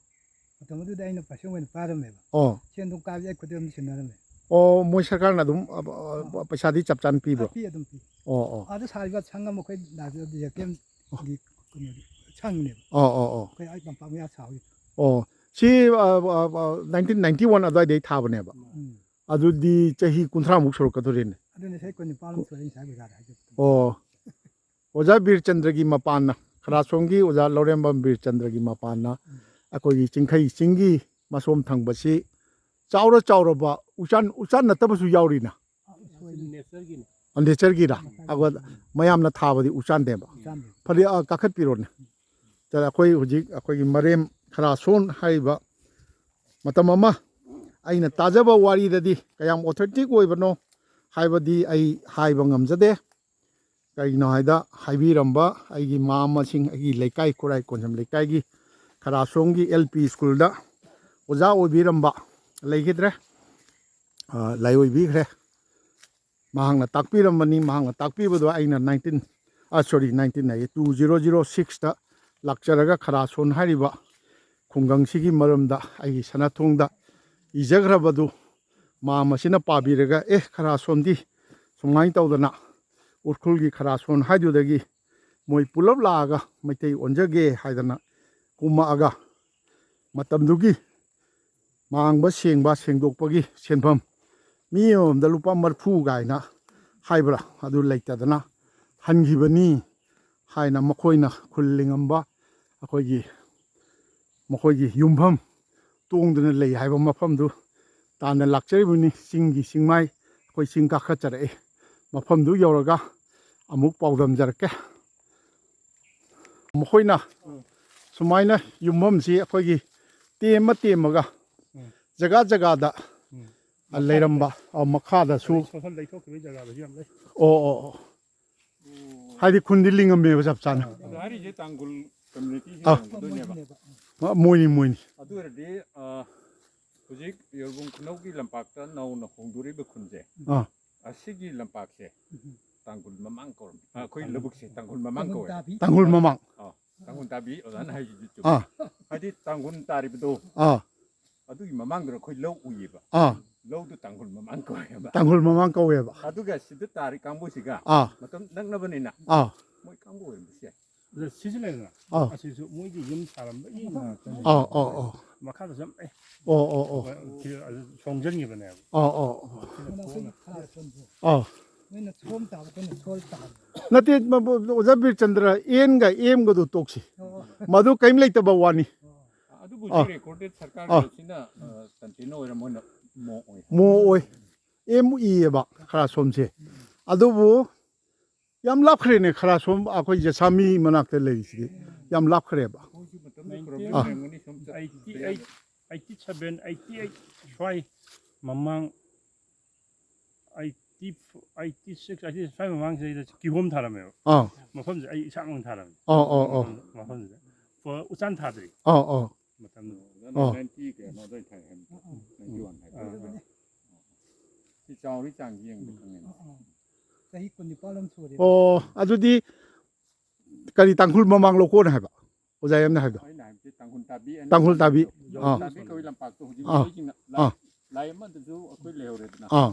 C: ꯃꯇꯝ ꯑꯗꯨꯗ ꯑꯩꯅ ꯄꯥꯔꯁꯦꯟ ꯑꯣꯏꯅ ꯄꯥꯏꯔꯝꯃꯦꯕ ꯁꯦꯟ ꯊꯨꯝ ꯀꯥꯕꯁꯦ ꯑꯩ ꯈꯨꯠꯇ ꯑꯗꯨꯝ ꯁꯤꯟꯅꯔꯝꯃꯦ
A: ꯃꯣꯏ ꯁꯔꯀꯥꯔꯅ ꯑꯗꯨꯝ ꯄꯩꯁꯥꯗꯤ ꯆꯞ ꯆꯥꯅ ꯄꯤꯕ꯭ꯔꯣ
C: ꯄꯤ ꯑꯗꯨꯝ ꯄꯤ
A: ꯑꯣ
C: ꯑꯥꯗ ꯁꯥꯔꯤꯕ ꯁꯪ ꯑꯃ ꯑꯩꯈꯣꯏ JFMꯒꯤ ꯀꯩꯅꯣꯗꯤ ꯁꯪꯅꯦꯕ
A: ꯑꯣ
C: ꯑꯩꯈꯣꯏ ꯑꯩ ꯇꯝꯄꯥꯛ ꯃꯌꯥ ꯁꯥꯍꯧꯏ
A: ꯁꯤ 1991 ꯑꯗꯨꯋꯥꯏꯗꯩ ꯊꯥꯕꯅꯦꯕ ꯑꯗꯨꯗꯤ ꯆꯍꯤ 30ꯃꯨꯛ ꯁꯨꯔꯛꯀꯗꯣꯔꯤꯅꯦ
C: ꯑꯗꯨꯅ ꯆꯍꯤ 19 ꯁꯨꯔꯦ ꯉꯁꯥꯏ ꯕꯖꯥꯔꯗ ꯍꯥꯏꯖꯕ
A: ꯑꯣꯖꯥ ꯕꯤꯔꯆꯟꯗ꯭ꯔꯒꯤ ꯃꯄꯥꯟꯅ ꯈꯔꯥꯁꯣꯝꯒꯤ ꯑꯣꯖꯥ ꯂꯧꯔꯦꯝꯕꯝ ꯕꯤꯔꯆꯟꯗ꯭ꯔꯒꯤ ꯃꯄꯥꯟꯅ ꯑꯩꯈꯣꯏꯒꯤ ꯆꯤꯡꯈꯩ ꯆꯤꯡꯒꯤ ꯃꯁꯣꯝ ꯊꯪꯕꯁꯤ ꯆꯥꯎꯔꯕ ꯎꯆꯥꯟ ꯅꯠꯇꯕꯁꯨ ꯌꯥꯎꯔꯤꯅ
D: ꯅꯦꯆꯔꯒꯤꯅꯤ
A: ꯅꯦꯆꯔꯒꯤꯔ ꯃꯌꯥꯝꯅ ꯊꯥꯕꯗꯤ ꯎꯆꯥꯟꯅꯦꯕ ꯐꯔꯦ ꯀꯥꯈꯠꯄꯤꯔꯣꯅꯦ ꯑꯩꯈꯣꯏ ꯍꯧꯖꯤꯛ ꯑꯩꯈꯣꯏꯒꯤ ꯃꯔꯦꯝ ꯈꯔꯥꯁꯣꯟ ꯍꯥꯏꯔꯤꯕ ꯃꯇꯝ ꯑꯃ ꯑꯩꯅ ꯇꯥꯖꯕ ꯋꯥꯔꯤꯗꯗꯤ ꯀꯌꯥꯝ ꯑꯣꯊꯦꯟꯇꯤꯛ ꯑꯣꯏꯕꯅꯣ ꯍꯥꯏꯕꯗꯤ ꯑꯩ ꯍꯥꯏꯕ ꯉꯝꯖꯗꯦ ꯀꯩꯒꯤꯅꯣ ꯍꯥꯏꯗ ꯍꯥꯏꯕꯤꯔꯝꯕ ꯑꯩꯒꯤ ꯃꯥꯝꯃꯁꯤꯡ ꯑꯩꯒꯤ ꯂꯩꯀꯥꯏ ꯈꯨꯔꯥꯏ ꯀꯣꯟꯖꯝ ꯂꯩꯀꯥꯏꯒꯤ ꯈꯔꯥꯁꯣꯝꯒꯤ LP ꯁ꯭ꯀꯨꯜꯗ ꯑꯣꯖꯥ ꯑꯣꯏꯕꯤꯔꯝꯕ ꯂꯩꯈꯤꯗ꯭ꯔꯦ ꯂꯥꯏꯑꯣꯏꯕꯤꯈ꯭ꯔꯦ ꯃꯍꯥꯛꯅ ꯇꯥꯛꯄꯤꯔꯝꯕꯅꯤ ꯃꯍꯥꯛꯅ ꯇꯥꯛꯄꯤꯕꯗꯣ ꯑꯩꯅ 2006ꯇ ꯂꯥꯛꯆꯔꯒ ꯈꯔꯥꯁꯣꯟ ꯍꯥꯏꯔꯤꯕ ꯈꯨꯡꯒꯪꯁꯤꯒꯤ ꯃꯔꯝꯗ ꯑꯩꯒꯤ ꯁꯅꯥꯊꯣꯡꯗ ꯏꯖꯈ꯭ꯔꯕꯗꯨ ꯃꯥꯝꯃꯁꯤꯅ ꯄꯥꯕꯤꯔꯒ ꯈꯔꯥꯁꯣꯟꯗꯤ ꯁꯨꯃꯥꯏꯅ ꯇꯧꯗꯅ ꯎꯈ꯭ꯔꯨꯜꯒꯤ ꯈꯔꯥꯁꯣꯟ ꯍꯥꯏꯗꯨꯗꯒꯤ ꯃꯣꯏ ꯄꯨꯂꯞ ꯂꯥꯛꯑꯒ ꯃꯩꯇꯩ ꯑꯣꯟꯖꯒꯦ ꯍꯥꯏꯗꯅ ꯀꯨꯝꯃꯛꯑꯒ ꯃꯇꯝꯗꯨꯒꯤ ꯃꯥꯡꯕ ꯁꯦꯡꯕ ꯁꯦꯡꯗꯣꯛꯄꯒꯤ ꯁꯦꯟꯐꯝ ꯃꯤ ꯑꯃꯃꯝꯗ ꯂꯨꯄꯥ 40 ꯀꯥꯏꯅ ꯍꯥꯏꯕ꯭ꯔꯥ ꯑꯗꯨ ꯂꯩꯇꯗꯅ ꯍꯟꯈꯤꯕꯅꯤ ꯍꯥꯏꯅ ꯃꯈꯣꯏꯅ ꯈꯨꯜ ꯂꯤꯡꯉꯝꯕ ꯃꯈꯣꯏꯒꯤ ꯌꯨꯝꯐꯝ ꯇꯣꯡꯗꯨꯅ ꯂꯩ ꯍꯥꯏꯕ ꯃꯐꯝꯗꯨ ꯇꯥꯟꯅ ꯂꯥꯛꯆꯔꯤꯕꯅꯤ ꯆꯤꯡꯒꯤ ꯆꯤꯡꯃꯥꯏ ꯑꯩꯈꯣꯏ ꯆꯤꯡ ꯀꯥꯈꯠꯆꯔꯛꯏ ꯃꯐꯝꯗꯨ ꯌꯧꯔꯒ ꯑꯃꯨꯛ ꯄꯥꯎꯗꯝꯖꯔꯛꯀꯦ ꯃꯈꯣꯏꯅ ꯁꯨꯃꯥꯏꯅ ꯌꯨꯝꯐꯝꯁꯤ ꯑꯩꯈꯣꯏꯒꯤ ꯇꯦꯝꯃꯒ ꯖꯒꯥ ꯖꯒꯥꯗ ꯂꯩꯔꯝꯕ ꯃꯈꯥꯗꯁꯨ
D: ꯁꯣꯐꯝ ꯂꯩꯊꯣꯛꯈꯤꯕ ꯖꯒꯥꯗꯁꯨ ꯌꯥꯝ ꯂꯩ
A: ꯑꯣ ꯍꯥꯏꯗꯤ ꯈꯨꯟꯗꯤ ꯂꯤꯡꯉꯝꯃꯦꯕ ꯆꯞ ꯆꯥꯅ
B: ꯑꯗꯣ ꯍꯥꯏꯔꯤꯁꯦ ꯇꯥꯡꯒꯨꯜ ꯀꯝꯃ꯭ꯌꯨꯅꯤꯇꯤꯁꯤ
A: ꯑꯥ.
B: ꯑꯣꯏꯔꯝꯒꯗꯣꯏꯅꯦꯕ
A: ꯃꯣꯏꯅꯤ
B: ꯑꯗꯨ ꯑꯣꯏꯔꯗꯤ ꯍꯧꯖꯤꯛ ꯌꯣꯔꯕꯨꯡ ꯈꯨꯅꯧꯒꯤ ꯂꯝꯄꯥꯛꯇ ꯅꯧꯅ ꯍꯣꯡꯗꯣꯔꯤꯕ ꯈꯨꯟꯁꯦ
A: ꯑꯥ
B: ꯑꯁꯤꯒꯤ ꯂꯝꯄꯥꯛꯁꯦ ꯇꯥꯡꯒꯨꯜ ꯃꯃꯥꯡ ꯀꯧꯔꯝꯃꯤ ꯑꯩꯈꯣꯏ ꯂꯧꯕꯨꯛꯁꯦ ꯇꯥꯡꯒꯨꯜ ꯃꯃꯥꯡ ꯀꯧꯋꯦ
A: ꯇꯥꯡꯈꯨꯜ ꯃꯃꯥꯡ
B: ꯇꯥꯡꯒꯨꯜ ꯇꯥꯕꯤ ꯑꯣꯖꯥꯅ ꯍꯥꯏꯁꯤꯁꯨ
A: ꯑꯥ
B: ꯆꯨꯝꯃꯤ ꯍꯥꯏꯗꯤ ꯇꯥꯡꯒꯨꯜ ꯇꯥꯔꯤꯕꯗꯣ
A: ꯑꯥ
B: ꯑꯗꯨꯒꯤ ꯃꯃꯥꯡꯗ ꯑꯩꯈꯣꯏ ꯂꯧ ꯎꯏꯌꯦꯕ
A: ꯑꯥ
B: ꯂꯧꯗꯨ ꯇꯥꯡꯒꯨꯜ ꯃꯃꯥꯡ ꯀꯧꯋꯦꯕ
A: ꯇꯥꯡꯈꯨꯜ ꯃꯃꯥꯡ ꯀꯧꯋꯦꯕ
B: ꯑꯗꯨꯒ ꯁꯤꯗ ꯇꯥꯔꯤ ꯀꯥꯡꯕꯨꯁꯤꯒ
A: ꯑꯥ
B: ꯃꯇꯝ ꯅꯛꯅꯕꯅꯤꯅ
A: ꯑꯥ
B: ꯃꯣꯏ ꯀꯥꯡꯕꯨ ꯑꯣꯏꯔꯝꯕꯁꯨ ꯌꯥꯏ
D: ꯑꯗ ꯁꯤꯁꯨ ꯂꯩꯗꯅ
A: ꯑꯥ
D: ꯑꯁꯤꯁꯨ ꯃꯣꯏꯒꯤ ꯌꯨꯝ ꯁꯥꯔꯝꯕꯒꯤ ꯉꯥꯛꯇꯅꯤ
A: ꯑꯣ
D: ꯃꯈꯥꯗꯁꯨ ꯌꯥꯝ ꯂꯩ
A: ꯑꯣ
D: ꯁꯣꯡꯖꯟꯈꯤꯕꯅꯦꯕ
A: ꯑꯣ
C: ꯅꯣꯏꯅ ꯁꯣꯝ ꯇꯥꯕ ꯑꯩꯈꯣꯏꯅ ꯁꯣꯜ ꯇꯥꯕ
A: ꯅꯠꯇꯦ ꯑꯣꯖꯥ ꯕꯤꯔꯆꯟꯗ꯭ꯔ ꯑꯦꯟꯒ ꯑꯦꯝꯒꯗꯨ ꯇꯣꯛꯁꯤ ꯃꯗꯨ ꯀꯔꯤꯝ ꯂꯩꯇꯕ ꯋꯥꯅꯤ
B: ꯑꯗꯨꯕꯨ ꯍꯧꯖꯤꯛ ꯔꯦꯀꯣꯔꯗꯦꯠ ꯁꯔꯀꯥꯔꯒꯤꯁꯤꯅ ꯀꯟꯇꯤꯅ ꯑꯣꯏꯔ ꯃꯣꯏꯅ ꯃꯣ ꯑꯣꯏ
A: ꯃꯣ ꯑꯣꯏ ꯑꯦꯝ ꯏꯌꯦꯕ ꯈꯔ ꯁꯣꯝꯁꯦ ꯑꯗꯨꯕꯨ ꯌꯥꯝ ꯂꯥꯞꯈ꯭ꯔꯦꯅꯦ ꯈꯔ ꯁꯣꯝ ꯑꯩꯈꯣꯏ ꯖꯁꯥꯃꯤ ꯃꯅꯥꯛꯇ ꯂꯩꯔꯤꯁꯤꯗꯤ ꯌꯥꯝ ꯂꯥꯞꯈ꯭ꯔꯦꯕ
D: 87, 88 ꯁ꯭ꯋꯥꯏ ꯃꯃꯥꯡ 86, 87 ꯁ꯭ꯋꯥꯏ ꯃꯃꯥꯡꯁꯤꯗ ꯀꯤꯍꯣꯝ ꯊꯥꯔꯝꯃꯦꯕ ꯃꯐꯝꯁꯦ ꯑꯩ ꯏꯁꯥꯃꯛ ꯊꯥꯔꯝꯃꯦ ꯃꯐꯝꯁꯤꯗ ꯎꯆꯥꯟ ꯊꯥꯗ꯭ꯔꯤ ꯃꯇꯝꯗꯨꯗ
B: 90 ꯀꯩꯅꯣꯗ ꯊꯥꯏ 91 ꯁꯤ ꯆꯥꯎꯔꯤ ꯆꯥꯡꯁꯤ ꯌꯦꯡꯕꯗ ꯈꯪꯉꯦ
C: ꯆꯍꯤ 19 ꯁꯨꯔꯦ
A: ꯑꯗꯨꯗꯤ ꯀꯔꯤ ꯇꯥꯡꯈꯨꯜ ꯃꯃꯥꯡ ꯂꯧꯀꯣꯟ ꯍꯥꯏꯕ ꯑꯣꯖꯥ ꯌꯥꯝꯅ ꯍꯥꯏꯕꯗꯣ
B: ꯑꯩꯅ ꯍꯥꯏꯕꯗꯤ ꯇꯥꯡꯈꯨꯜ ꯇꯥꯕꯤ
A: ꯇꯥꯡꯈꯨꯜ ꯇꯥꯕꯤ
B: ꯇꯥꯕꯤ ꯀꯧꯏ ꯂꯝꯄꯥꯛꯇꯣ ꯍꯧꯖꯤꯛ ꯃꯤꯁꯤꯡꯅ ꯂꯥꯏ ꯑꯃꯗꯁꯨ ꯑꯩꯈꯣꯏ ꯂꯩꯍꯧꯔꯦꯗꯅ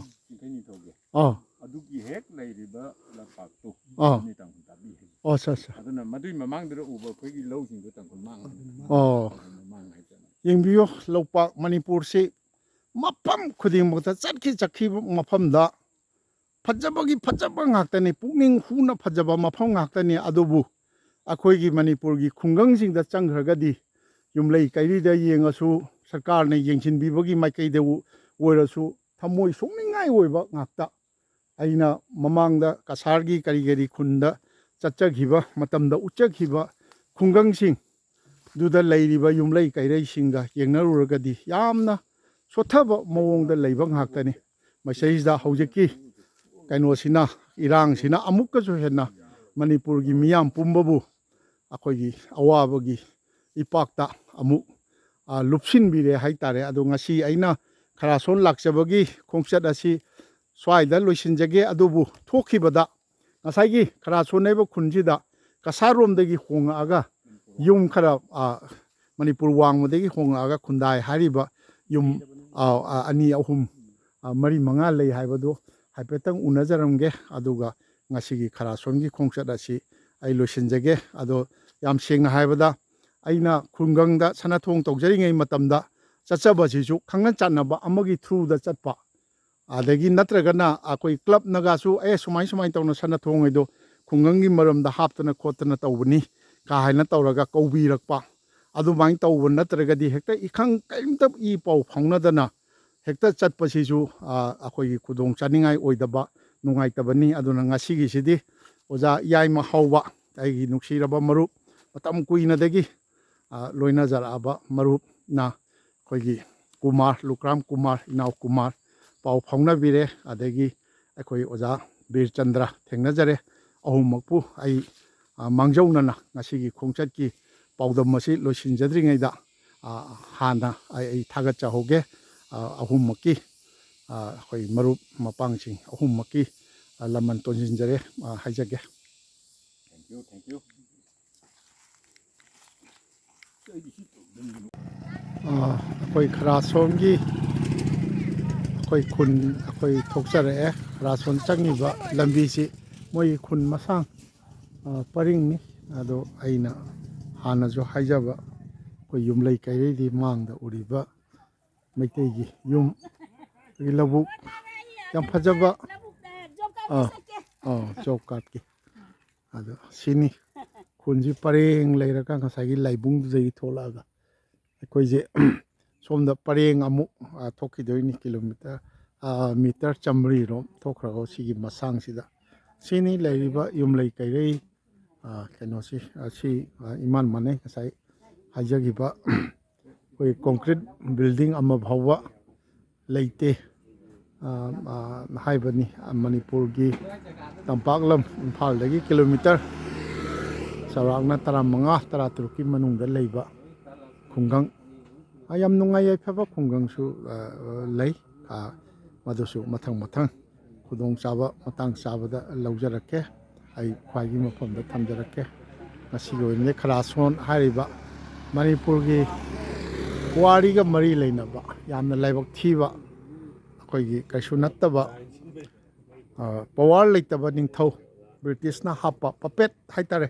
B: ꯆꯤꯡꯈꯩ ꯅꯤꯡꯊꯧꯒꯤ ꯑꯗꯨꯒꯤ ꯍꯦꯛ ꯂꯩꯔꯤꯕ ꯂꯝꯄꯥꯛꯇꯣ ꯑꯗꯨꯅꯤ ꯇꯥꯡꯈꯨꯜ ꯇꯥꯕꯤ ꯍꯥꯏꯁꯦ ꯑꯗꯨꯅ ꯃꯗꯨꯏ ꯃꯃꯥꯡꯗꯨꯗ ꯎꯕ ꯑꯩꯈꯣꯏꯒꯤ ꯂꯧꯁꯤꯡꯗꯣ ꯇꯥꯡꯈꯨꯜ ꯃꯃꯥꯡ ꯍꯥꯏꯇꯥꯔꯦ
A: ꯌꯦꯡꯕꯤꯌꯨ ꯂꯧꯄꯥꯛ ꯃꯅꯤꯄꯨꯔꯁꯤ ꯃꯐꯝ ꯈꯨꯗꯤꯡꯃꯛꯇ ꯆꯠꯈꯤꯕ ꯃꯐꯝꯗ ꯐꯖꯕꯒꯤ ꯐꯖꯕ ꯉꯥꯛꯇꯅꯤ ꯄꯨꯛꯅꯤꯡ ꯍꯨꯅ ꯐꯖꯕ ꯃꯐꯝ ꯉꯥꯛꯇꯅꯤ ꯑꯗꯨꯕꯨ ꯑꯩꯈꯣꯏꯒꯤ ꯃꯅꯤꯄꯨꯔꯒꯤ ꯈꯨꯡꯒꯪꯁꯤꯡꯗ ꯆꯪꯈ꯭ꯔꯒꯗꯤ ꯌꯨꯝꯂꯩ ꯀꯩꯔꯤꯗ ꯌꯦꯡꯉꯁꯨ ꯁꯔꯀꯥꯔꯅ ꯌꯦꯡꯁꯤꯟꯕꯤꯕꯒꯤ ꯃꯥꯏꯀꯩꯗ ꯑꯣꯏꯔꯁꯨ ꯊꯃꯣꯏ ꯁꯣꯛꯅꯤꯡꯉꯥꯏ ꯑꯣꯏꯕ ꯉꯥꯛꯇ ꯑꯩꯅ ꯃꯃꯥꯡꯗ ꯀꯁꯥꯔꯒꯤ ꯀꯔꯤ ꯈꯨꯟꯗ ꯆꯠꯆꯈꯤꯕ ꯃꯇꯝꯗ ꯎꯠꯆꯈꯤꯕ ꯈꯨꯡꯒꯪꯁꯤꯡ ꯗꯨꯗ ꯂꯩꯔꯤꯕ ꯌꯨꯝꯂꯩ ꯀꯩꯔꯩꯁꯤꯡꯒ ꯌꯦꯡꯅꯔꯨꯔꯒꯗꯤ ꯌꯥꯝꯅ ꯁꯣꯊꯕ ꯃꯑꯣꯡꯗ ꯂꯩꯕ ꯉꯥꯛꯇꯅꯤ ꯃꯁꯤꯗꯩꯁꯤꯗ ꯍꯧꯖꯤꯛꯀꯤ ꯀꯩꯅꯣꯁꯤꯅ ꯏꯔꯥꯡꯁꯤꯅ ꯑꯃꯨꯛꯀꯁꯨ ꯍꯦꯟꯅ ꯃꯅꯤꯄꯨꯔꯒꯤ ꯃꯤꯌꯥꯝ ꯄꯨꯝꯕꯕꯨ ꯑꯩꯈꯣꯏꯒꯤ ꯑꯋꯥꯕꯒꯤ ꯏꯄꯥꯛꯇ ꯑꯃꯨꯛ ꯂꯨꯞꯁꯤꯟꯕꯤꯔꯦ ꯍꯥꯏꯇꯥꯔꯦ ꯑꯗꯣ ꯉꯁꯤ ꯑꯩꯅ ꯈꯔꯥꯁꯣꯟ ꯂꯥꯛꯆꯕꯒꯤ ꯈꯣꯡꯆꯠ ꯑꯁꯤ ꯁ꯭ꯋꯥꯏꯗ ꯂꯣꯏꯁꯤꯟꯖꯒꯦ ꯑꯗꯨꯕꯨ ꯊꯣꯛꯈꯤꯕꯗ ꯉꯁꯥꯏꯒꯤ ꯈꯔꯥꯁꯣꯟ ꯍꯥꯏꯕ ꯈꯨꯟꯁꯤꯗ ꯀꯁꯥꯔꯣꯝꯗꯒꯤ ꯍꯣꯡꯉꯛꯑꯒ ꯌꯨꯝ ꯈꯔ ꯃꯅꯤꯄꯨꯔ ꯋꯥꯡꯃꯗꯒꯤ ꯍꯣꯡꯉꯛꯑꯒ ꯈꯨꯟꯗꯥꯏ ꯍꯥꯏꯔꯤꯕ ꯌꯨꯝ 2, 3, 4, 5 ꯂꯩ ꯍꯥꯏꯕꯗꯨ ꯍꯥꯏꯐꯦꯠꯇꯪ ꯎꯅꯖꯔꯝꯒꯦ ꯑꯗꯨꯒ ꯉꯁꯤꯒꯤ ꯈꯔꯥꯁꯣꯟꯒꯤ ꯈꯣꯡꯆꯠ ꯑꯁꯤ ꯑꯩ ꯂꯣꯏꯁꯤꯟꯖꯒꯦ ꯑꯗꯣ ꯌꯥꯝ ꯁꯦꯡꯅ ꯍꯥꯏꯕꯗ ꯑꯩꯅ ꯈꯨꯡꯒꯪꯗ ꯁꯥꯟꯅꯊꯣꯡ ꯇꯧꯖꯔꯤꯉꯩ ꯃꯇꯝꯗ ꯆꯠꯆꯕꯁꯤꯁꯨ ꯈꯪꯅ ꯆꯥꯟꯅꯕ ꯑꯃꯒꯤ ꯊ꯭ꯔꯨꯗ ꯆꯠꯄ ꯑꯗꯒꯤ ꯅꯠꯇ꯭ꯔꯒꯅ ꯑꯩꯈꯣꯏ ꯀ꯭ꯂꯕꯅꯒꯁꯨ ꯁꯨꯃꯥꯏꯅ ꯇꯧꯅ ꯁꯥꯟꯅꯊꯣꯡ ꯍꯥꯏꯗꯣ ꯈꯨꯡꯒꯪꯒꯤ ꯃꯔꯝꯗ ꯍꯥꯞꯇꯅ ꯈꯣꯠꯇꯅ ꯇꯧꯕꯅꯤ ꯀꯥ ꯍꯥꯏꯅ ꯇꯧꯔꯒ ꯀꯧꯕꯤꯔꯛꯄ ꯑꯗꯨꯃꯥꯏꯅ ꯇꯧꯕ ꯅꯠꯇ꯭ꯔꯒꯗꯤ ꯍꯦꯛꯇ ꯏꯈꯪ ꯀꯔꯤꯝꯇ ꯏ ꯄꯥꯎ ꯐꯥꯎꯅꯗꯅ ꯍꯦꯛꯇ ꯆꯠꯄꯁꯤꯁꯨ ꯑꯩꯈꯣꯏꯒꯤ ꯈꯨꯗꯣꯡ ꯆꯥꯅꯤꯡꯉꯥꯏ ꯑꯣꯏꯗꯕ ꯅꯨꯡꯉꯥꯏꯇꯕꯅꯤ ꯑꯗꯨꯅ ꯉꯁꯤꯒꯤꯁꯤꯗꯤ ꯑꯣꯖꯥ ꯏꯌꯥꯏꯃ ꯍꯥꯎꯕ ꯑꯩꯒꯤ ꯅꯨꯡꯁꯤꯔꯕ ꯃꯔꯨꯞ ꯃꯇꯝ ꯀꯨꯏꯅꯗꯒꯤ ꯂꯣꯏꯅꯖꯔꯛꯑꯕ ꯃꯔꯨꯞꯅ ꯑꯩꯈꯣꯏꯒꯤ ꯀꯨꯃꯥꯔ ꯂꯨꯀ꯭ꯔꯥꯝ ꯀꯨꯃꯥꯔ ꯏꯅꯥꯎ ꯀꯨꯃꯥꯔ ꯄꯥꯎ ꯐꯥꯎꯅꯕꯤꯔꯦ ꯑꯗꯒꯤ ꯑꯩꯈꯣꯏ ꯑꯣꯖꯥ ꯕꯤꯔꯆꯟꯗ꯭ꯔ ꯊꯦꯡꯅꯖꯔꯦ ꯑꯍꯨꯝꯃꯛꯄꯨ ꯑꯩ ꯃꯥꯡꯖꯧꯅꯅ ꯉꯁꯤꯒꯤ ꯈꯣꯡꯆꯠꯀꯤ ꯄꯥꯎꯗꯝ ꯑꯁꯤ ꯂꯣꯏꯁꯤꯟꯖꯗ꯭ꯔꯤꯉꯩꯗ ꯍꯥꯟꯅ ꯑꯩ ꯊꯥꯒꯠꯆꯍꯧꯒꯦ ꯑꯍꯨꯝꯃꯛꯀꯤ ꯑꯩꯈꯣꯏ ꯃꯔꯨꯞ ꯃꯄꯥꯡꯁꯤꯡ ꯑꯍꯨꯝꯃꯛꯀꯤ ꯂꯃꯟ ꯇꯣꯟꯁꯤꯟꯖꯔꯦ ꯍꯥꯏꯖꯒꯦ
B: ꯊꯦꯡꯛ ꯌꯨ
A: ꯑꯩꯈꯣꯏ ꯈꯔꯥꯁꯣꯟꯒꯤ ꯑꯩꯈꯣꯏ ꯈꯨꯟ ꯑꯩꯈꯣꯏ ꯊꯣꯛꯆꯔꯛꯑꯦ ꯈꯔꯥꯁꯣꯟ ꯆꯪꯉꯤꯕ ꯂꯝꯕꯤꯁꯤ ꯃꯣꯏꯒꯤ ꯈꯨꯟ ꯃꯁꯥꯡ ꯄꯔꯤꯡꯅꯤ ꯑꯗꯣ ꯑꯩꯅ ꯍꯥꯟꯅꯁꯨ ꯍꯥꯏꯖꯕ ꯑꯩꯈꯣꯏ ꯌꯨꯝꯂꯩ ꯀꯩꯔꯩꯗꯤ ꯃꯥꯡꯗ ꯎꯔꯤꯕ ꯃꯩꯇꯩꯒꯤ ꯌꯨꯝ ꯑꯗꯒꯤ ꯂꯧꯕꯨꯛ ꯌꯥꯝ ꯐꯖꯕ ꯖꯣꯕ ꯀꯥꯔꯠꯀꯤ ꯑꯗꯣ ꯁꯤꯅꯤ ꯈꯨꯟꯁꯤ ꯄꯔꯦꯡ ꯂꯩꯔꯒ ꯉꯁꯥꯏꯒꯤ ꯂꯥꯏꯕꯨꯡꯗꯨꯗꯒꯤ ꯊꯣꯛꯂꯛꯑꯒ ꯑꯩꯈꯣꯏꯁꯦ ꯁꯣꯝꯗ ꯄꯔꯦꯡ ꯑꯃꯨꯛ ꯊꯣꯛꯈꯤꯗꯣꯏꯅꯤ ꯀꯤꯂꯣꯃꯤꯇꯔ ꯃꯤꯇꯔ 100ꯔꯣꯝ ꯊꯣꯛꯈ꯭ꯔꯒ ꯁꯤꯒꯤ ꯃꯁꯥꯡꯁꯤꯗ ꯁꯤꯅꯤ ꯂꯩꯔꯤꯕ ꯌꯨꯝꯂꯩ ꯀꯩꯔꯩ ꯀꯩꯅꯣꯁꯤ ꯁꯤ ꯏꯃꯥꯟ ꯃꯥꯟꯅꯩ ꯉꯁꯥꯏ ꯍꯥꯏꯖꯈꯤꯕ ꯑꯩꯈꯣꯏ ꯀꯣꯟꯀ꯭ꯔꯤꯠ ꯕꯤꯜꯗꯤꯡ ꯑꯃ ꯐꯥꯎꯕ ꯂꯩꯇꯦ ꯍꯥꯏꯕꯅꯤ ꯃꯅꯤꯄꯨꯔꯒꯤ ꯇꯝꯄꯥꯛꯂꯝ ꯏꯝꯐꯥꯜꯗꯒꯤ ꯀꯤꯂꯣꯃꯤꯇꯔ ꯆꯥꯎꯔꯥꯛꯅ 15-16ꯀꯤ ꯃꯅꯨꯡꯗ ꯂꯩꯕ ꯈꯨꯡꯒꯪ ꯌꯥꯝ ꯅꯨꯡꯉꯥꯏ ꯌꯥꯏꯐꯕ ꯈꯨꯡꯒꯪꯁꯨ ꯂꯩ ꯃꯗꯨꯁꯨ ꯃꯊꯪ ꯈꯨꯗꯣꯡꯆꯥꯕ ꯃꯇꯥꯡ ꯆꯥꯕꯗ ꯂꯧꯖꯔꯛꯀꯦ ꯑꯩ ꯈ꯭ꯋꯥꯏꯒꯤ ꯃꯐꯝꯗ ꯊꯝꯖꯔꯛꯀꯦ ꯉꯁꯤꯒꯤ ꯑꯣꯏꯅꯗꯤ ꯈꯔꯥꯁꯣꯟ ꯍꯥꯏꯔꯤꯕ ꯃꯅꯤꯄꯨꯔꯒꯤ ꯄꯨꯋꯥꯔꯤꯒ ꯃꯔꯤ ꯂꯩꯅꯕ ꯌꯥꯝꯅ ꯂꯥꯏꯕꯛ ꯊꯤꯕ ꯑꯩꯈꯣꯏꯒꯤ ꯀꯩꯁꯨ ꯅꯠꯇꯕ ꯄꯋꯥꯔ ꯂꯩꯇꯕ ꯅꯤꯡꯊꯧ ꯕ꯭ꯔꯤꯇꯤꯁꯅ ꯍꯥꯞꯄ ꯄꯄꯦꯠ ꯍꯥꯏꯇꯥꯔꯦ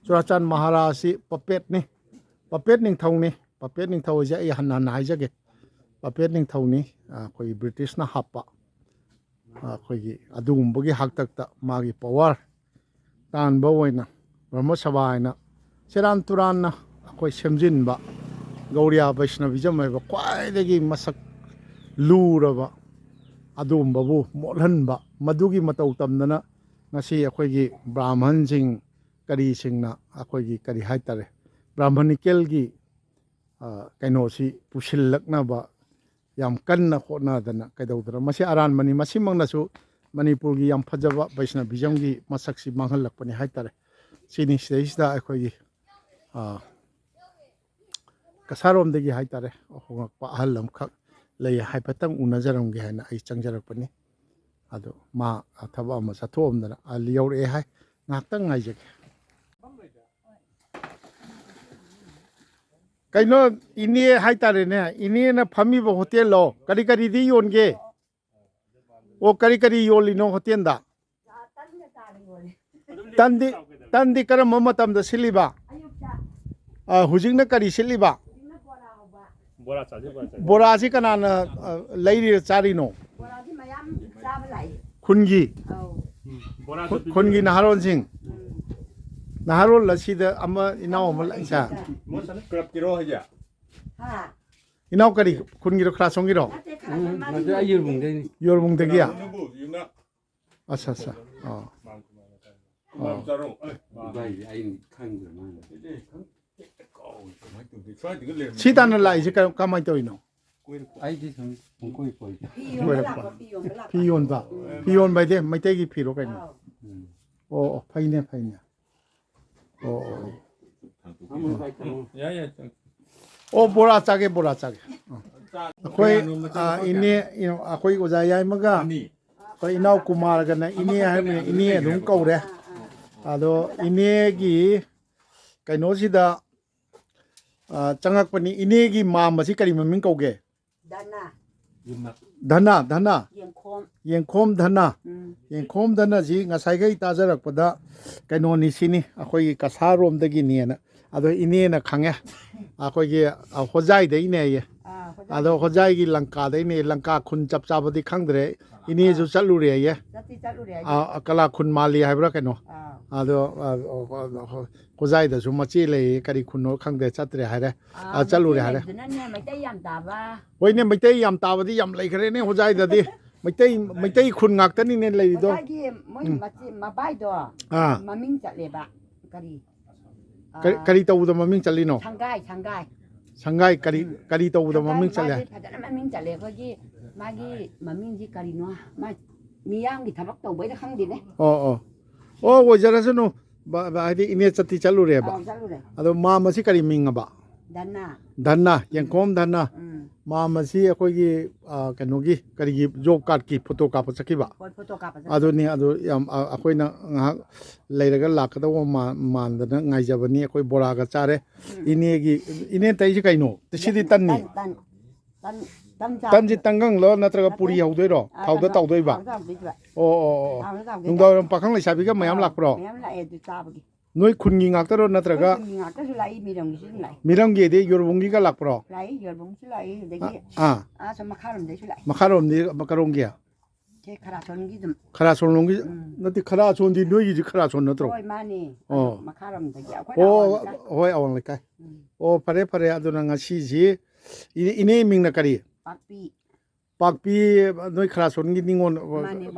A: ꯆꯨꯔꯥꯆꯥꯟ ꯃꯍꯥꯔꯥꯖꯁꯤ ꯄꯄꯦꯠꯅꯤ ꯄꯄꯦꯠ ꯅꯤꯡꯊꯧꯅꯤ ꯄꯄꯦꯠ ꯅꯤꯡꯊꯧ ꯍꯥꯏꯁꯦ ꯑꯩ ꯍꯟꯅ ꯍꯥꯏꯖꯒꯦ ꯄꯄꯦꯠ ꯅꯤꯡꯊꯧꯅꯤ ꯑꯩꯈꯣꯏꯒꯤ ꯕ꯭ꯔꯤꯇꯤꯁꯅ ꯍꯥꯞꯄ ꯑꯩꯈꯣꯏꯒꯤ ꯑꯗꯨꯒꯨꯝꯕꯒꯤ ꯍꯥꯛꯇꯛꯇ ꯃꯥꯒꯤ ꯄꯋꯥꯔ ꯇꯥꯟꯕ ꯑꯣꯏꯅ ꯕ꯭ꯔꯍꯃ ꯁꯚꯥ ꯍꯥꯏꯅ ꯁꯦꯔꯥꯟ ꯇꯨꯔꯥꯟꯅ ꯑꯩꯈꯣꯏ ꯁꯦꯝꯖꯤꯟꯕ ꯒꯧꯔꯤꯌꯥ ꯕꯩꯁꯅꯕꯤꯖꯝ ꯍꯥꯏꯕ ꯈ꯭ꯋꯥꯏꯗꯒꯤ ꯃꯁꯛ ꯂꯨꯔꯕ ꯑꯗꯨꯒꯨꯝꯕꯕꯨ ꯃꯣꯠꯍꯟꯕ ꯃꯗꯨꯒꯤ ꯃꯇꯧ ꯇꯝꯗꯅ ꯉꯁꯤ ꯑꯩꯈꯣꯏꯒꯤ ꯕ꯭ꯔꯥꯍꯃꯟꯁꯤꯡ ꯀꯔꯤꯁꯤꯡꯅ ꯑꯩꯈꯣꯏꯒꯤ ꯀꯔꯤ ꯍꯥꯏꯇꯥꯔꯦ ꯕ꯭ꯔꯥꯍꯃꯅꯤꯀꯦꯜꯒꯤ ꯀꯩꯅꯣꯁꯤ ꯄꯨꯁꯤꯜꯂꯛꯅꯕ ꯌꯥꯝ ꯀꯟꯅ ꯍꯣꯠꯅꯗꯅ ꯀꯩꯗꯧꯗꯅ ꯃꯁꯤ ꯑꯔꯥꯟꯕꯅꯤ ꯃꯁꯤꯃꯛꯅꯁꯨ ꯃꯅꯤꯄꯨꯔꯒꯤ ꯌꯥꯝ ꯐꯖꯕ ꯕꯩꯁꯅꯕꯤꯖꯝꯒꯤ ꯃꯁꯛꯁꯤ ꯃꯥꯡꯍꯜꯂꯛꯄꯅꯤ ꯍꯥꯏꯇꯥꯔꯦ ꯁꯤꯅꯤ ꯁꯤꯗꯩꯁꯤꯗ ꯑꯩꯈꯣꯏꯒꯤ ꯀꯁꯥꯔꯣꯝꯗꯒꯤ ꯍꯥꯏꯇꯥꯔꯦ ꯍꯣꯉꯛꯄ ꯑꯍꯜ ꯑꯃꯈꯛ ꯂꯩ ꯍꯥꯏꯐꯦꯠꯇꯪ ꯎꯅꯖꯔꯝꯒꯦ ꯍꯥꯏꯅ ꯑꯩ ꯆꯪꯖꯔꯛꯄꯅꯤ ꯑꯗꯣ ꯃꯥ ꯊꯕꯛ ꯑꯃ ꯆꯠꯊꯣꯛꯑꯝꯗꯅ ꯌꯧꯔꯛꯑꯦ ꯍꯥꯏ ꯉꯥꯏꯍꯥꯛꯇꯪ ꯉꯥꯏꯖꯒꯦ ꯀꯩꯅꯣ ꯏꯅꯦ ꯍꯥꯏꯇꯥꯔꯦꯅꯦ ꯏꯅꯦꯅ ꯐꯝꯃꯤꯕ ꯍꯣꯇꯦꯜꯂꯣ ꯀꯔꯤꯗꯤ ꯌꯣꯟꯒꯦ ꯑꯣ ꯀꯔꯤ ꯌꯣꯜꯂꯤꯅꯣ ꯍꯣꯇꯦꯜꯗ ꯇꯟꯗꯤ ꯀꯔꯝꯕ ꯃꯇꯝꯗ ꯁꯤꯜꯂꯤꯕ ꯍꯧꯖꯤꯛꯅ ꯀꯔꯤ ꯁꯤꯜꯂꯤꯕ ꯕꯣꯔꯥꯁꯤ ꯀꯅꯥꯅ ꯂꯩꯔꯤꯔ ꯆꯥꯔꯤꯅꯣ ꯈꯨꯟꯒꯤ ꯅꯍꯥꯔꯣꯟꯁꯤꯡ ꯅꯍꯥꯔꯣꯜ ꯑꯁꯤꯗ ꯑꯃ ꯏꯅꯥꯎ ꯑꯃ ꯂꯩꯁꯥ ꯏꯅꯥꯎ ꯀꯔꯤ ꯈꯨꯟꯒꯤꯔꯣ ꯈꯔꯥꯁꯣꯟꯒꯤꯔꯣ ꯌꯣꯔꯕꯨꯡꯗꯒꯤ ꯑꯠꯆꯥ ꯁꯤ ꯇꯥꯟꯅ ꯂꯥꯛꯏꯁꯦ ꯀꯃꯥꯏꯅ ꯇꯧꯔꯤꯅꯣ ꯐꯤ ꯌꯣꯟꯕ ꯍꯥꯏꯗꯤ ꯃꯩꯇꯩꯒꯤ ꯐꯤꯔꯣ ꯀꯩꯅꯣ ꯑꯣ ꯐꯩꯅꯦ ꯑꯣ ꯕꯣꯔꯥ ꯆꯥꯒꯦ ꯑꯩꯈꯣꯏ ꯏꯅꯦ ꯑꯩꯈꯣꯏ ꯑꯣꯖꯥ ꯌꯥꯏꯃꯒ ꯑꯩꯈꯣꯏ ꯏꯅꯥꯎ ꯀꯨꯃꯥꯔꯒꯅ ꯏꯅꯦ ꯍꯥꯏꯕꯅꯤ ꯏꯅꯦ ꯑꯗꯨꯝ ꯀꯧꯔꯦ ꯑꯗꯣ ꯏꯅꯦꯒꯤ ꯀꯩꯅꯣꯁꯤꯗ ꯆꯪꯉꯛꯄꯅꯤ ꯏꯅꯦꯒꯤ ꯃꯥꯝꯕꯁꯤ ꯀꯔꯤ ꯃꯃꯤꯡ ꯀꯧꯒꯦ ꯙꯅ ꯌꯦꯡꯈꯣꯝ ꯙꯅꯁꯤ ꯉꯁꯥꯏꯈꯩ ꯇꯥꯖꯔꯛꯄꯗ ꯀꯩꯅꯣꯅꯤ ꯁꯤꯅꯤ ꯑꯩꯈꯣꯏꯒꯤ ꯀꯁꯥꯔꯣꯝꯗꯒꯤꯅꯦꯅ ꯑꯗꯣ ꯏꯅꯦꯅ ꯈꯪꯉꯦ ꯑꯩꯈꯣꯏꯒꯤ ꯍꯣꯖꯥꯏꯗꯩꯅꯦꯌꯦ ꯑꯗꯣ ꯍꯣꯖꯥꯏꯒꯤ ꯂꯪꯀꯥꯗꯩꯅꯦ ꯂꯪꯀꯥ ꯈꯨꯟ ꯆꯞ ꯆꯥꯕꯗꯤ ꯈꯪꯗ꯭ꯔꯦ ꯏꯅꯦꯁꯨ ꯆꯠꯂꯨꯔꯦꯌꯦ ꯀꯂꯥ ꯈꯨꯟ ꯃꯥꯜꯂꯤ ꯍꯥꯏꯕ꯭ꯔꯥ ꯀꯩꯅꯣ ꯑꯗꯣ ꯍꯣꯖꯥꯏꯗꯁꯨ ꯃꯆꯦ ꯂꯩꯌꯦ ꯀꯔꯤ ꯈꯨꯟꯅꯣ ꯈꯪꯗꯦ ꯆꯠꯇ꯭ꯔꯦ ꯍꯥꯏꯔꯦ ꯆꯠꯂꯨꯔꯦ ꯍꯥꯏꯔꯦ ꯍꯣꯏꯅꯦ ꯃꯩꯇꯩ ꯌꯥꯝ ꯇꯥꯕꯗꯤ ꯌꯥꯝ ꯂꯩꯈ꯭ꯔꯦꯅꯦ ꯍꯣꯖꯥꯏꯗꯗꯤ ꯃꯩꯇꯩ ꯈꯨꯟ ꯉꯥꯛꯇꯅꯤꯅꯦ ꯂꯩꯔꯤꯗꯣ
E: ꯃꯕꯥꯏꯗꯣ ꯃꯃꯤꯡ ꯆꯠꯂꯦꯕ
A: ꯀꯔꯤ ꯇꯧꯕꯗ ꯃꯃꯤꯡ ꯆꯠꯂꯤꯅꯣ ꯁꯪꯒꯥꯏ ꯀꯔꯤ ꯇꯧꯕꯗ ꯃꯃꯤꯡ ꯆꯠꯂꯦ
E: ꯐꯖꯅ ꯃꯃꯤꯡ ꯆꯠꯂꯦ ꯑꯩꯈꯣꯏꯒꯤ ꯃꯥꯒꯤ ꯃꯃꯤꯡꯁꯤ ꯀꯔꯤꯅꯣ ꯃꯤꯌꯥꯝꯒꯤ ꯊꯕꯛ ꯇꯧꯕꯩꯗ ꯈꯪꯗꯦꯅꯦ
A: ꯑꯣ ꯑꯣꯏꯖꯔꯁꯅꯨ ꯍꯥꯏꯗꯤ ꯏꯅꯦ ꯆꯠꯂꯨꯔꯦꯕ ꯑꯗꯣ ꯃꯥꯝꯃꯁꯤ ꯀꯔꯤ ꯃꯤꯡꯉꯕ ꯙꯅ ꯌꯦꯡꯈꯣꯝ ꯙꯅ ꯃꯥꯝꯃꯁꯤ ꯑꯩꯈꯣꯏꯒꯤ ꯀꯩꯅꯣꯒꯤ ꯀꯔꯤꯒꯤ ꯖꯣꯕ ꯀꯥꯔꯗꯀꯤ ꯐꯣꯇꯣ ꯀꯥꯞꯄ ꯆꯠꯈꯤꯕ ꯑꯗꯨꯅꯤ ꯑꯗꯨ ꯌꯥꯝ ꯑꯩꯈꯣꯏꯅ ꯉꯥꯏꯍꯥꯛ ꯂꯩꯔꯒ ꯂꯥꯛꯀꯗꯧꯕ ꯃꯥꯟꯗꯅ ꯉꯥꯏꯖꯕꯅꯤ ꯑꯩꯈꯣꯏ ꯕꯣꯔꯥꯒ ꯆꯥꯔꯦ ꯏꯅꯦ ꯇꯩꯁꯤ ꯀꯩꯅꯣ ꯁꯤꯗꯤ ꯇꯟꯅꯤ ꯇꯟꯁꯤ ꯇꯪꯒꯪꯂꯣ ꯅꯠꯇ꯭ꯔꯒ ꯄꯨꯔꯤ ꯍꯧꯗꯣꯏꯔോ ꯊꯥꯎꯗ ꯇꯧꯗꯣꯏꯕ ꯑꯣ ꯅꯨꯡꯗꯥꯡꯋꯥꯏꯔꯝ ꯄꯥꯈꯪ ꯂꯩꯁꯥꯕꯤꯒ ꯃꯌꯥꯝ ꯂꯥꯛꯄ꯭ꯔꯣ ꯅꯣꯏ ꯈꯨꯟꯒꯤ ꯉꯥꯛꯇꯔꯣ ꯅꯠꯇ꯭ꯔꯒ ꯃꯤꯔꯝꯒꯤꯗꯤ ꯌꯣꯔꯕꯨꯡꯒꯤꯒ ꯂꯥꯛꯄ꯭ꯔꯣ ꯃꯈꯥꯔꯣꯝꯗꯤ ꯀꯔꯣꯝꯒꯤ ꯈꯔꯥꯁꯣꯟꯂꯣꯝꯒꯤ ꯅꯠꯇꯦ ꯈꯔꯥꯁꯣꯟꯗꯤ ꯅꯣꯏꯒꯤꯗꯤ ꯈꯔꯥꯁꯣꯟ ꯅꯠꯇ꯭ꯔꯣ ꯍꯣꯏ ꯑꯋꯥꯡ ꯂꯩꯀꯥꯏ ꯑꯣ ꯐꯔꯦ ꯑꯗꯨꯅ ꯉꯁꯤꯁꯤ ꯏꯅꯦ ꯃꯤꯡꯅ ꯀꯔꯤ ꯄꯥꯛꯄꯤ ꯅꯣꯏ ꯈꯔꯥꯁꯣꯟꯒꯤ ꯅꯤꯉꯣꯜ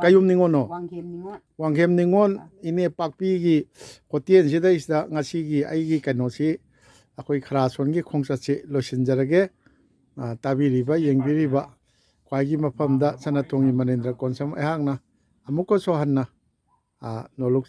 A: ꯀꯌꯨꯝ ꯅꯤꯉꯣꯜꯅꯣ ꯋꯥꯡꯈꯦꯝ ꯅꯤꯉꯣꯜ ꯏꯅꯦ ꯄꯥꯛꯄꯤꯒꯤ ꯍꯣꯇꯦꯜꯁꯤꯗꯩꯁꯤꯗ ꯉꯁꯤꯒꯤ ꯑꯩꯒꯤ ꯀꯩꯅꯣꯁꯤ ꯑꯩꯈꯣꯏ ꯈꯔꯥꯁꯣꯟꯒꯤ ꯈꯣꯡꯆꯠꯁꯤ ꯂꯣꯏꯁꯤꯟꯖꯔꯒꯦ ꯇꯥꯕꯤꯔꯤꯕ ꯌꯦꯡꯕꯤꯔꯤꯕ ꯈ꯭ꯋꯥꯏꯒꯤ ꯃꯐꯝꯗ ꯁꯅꯥꯇꯣꯝꯕꯤ ꯃꯅꯦꯟꯗ꯭ꯔ ꯀꯣꯟꯁꯝ ꯑꯩꯍꯥꯛꯅ ꯑꯃꯨꯛꯀꯁꯨ ꯍꯟꯅ ꯅꯣꯂꯨꯛ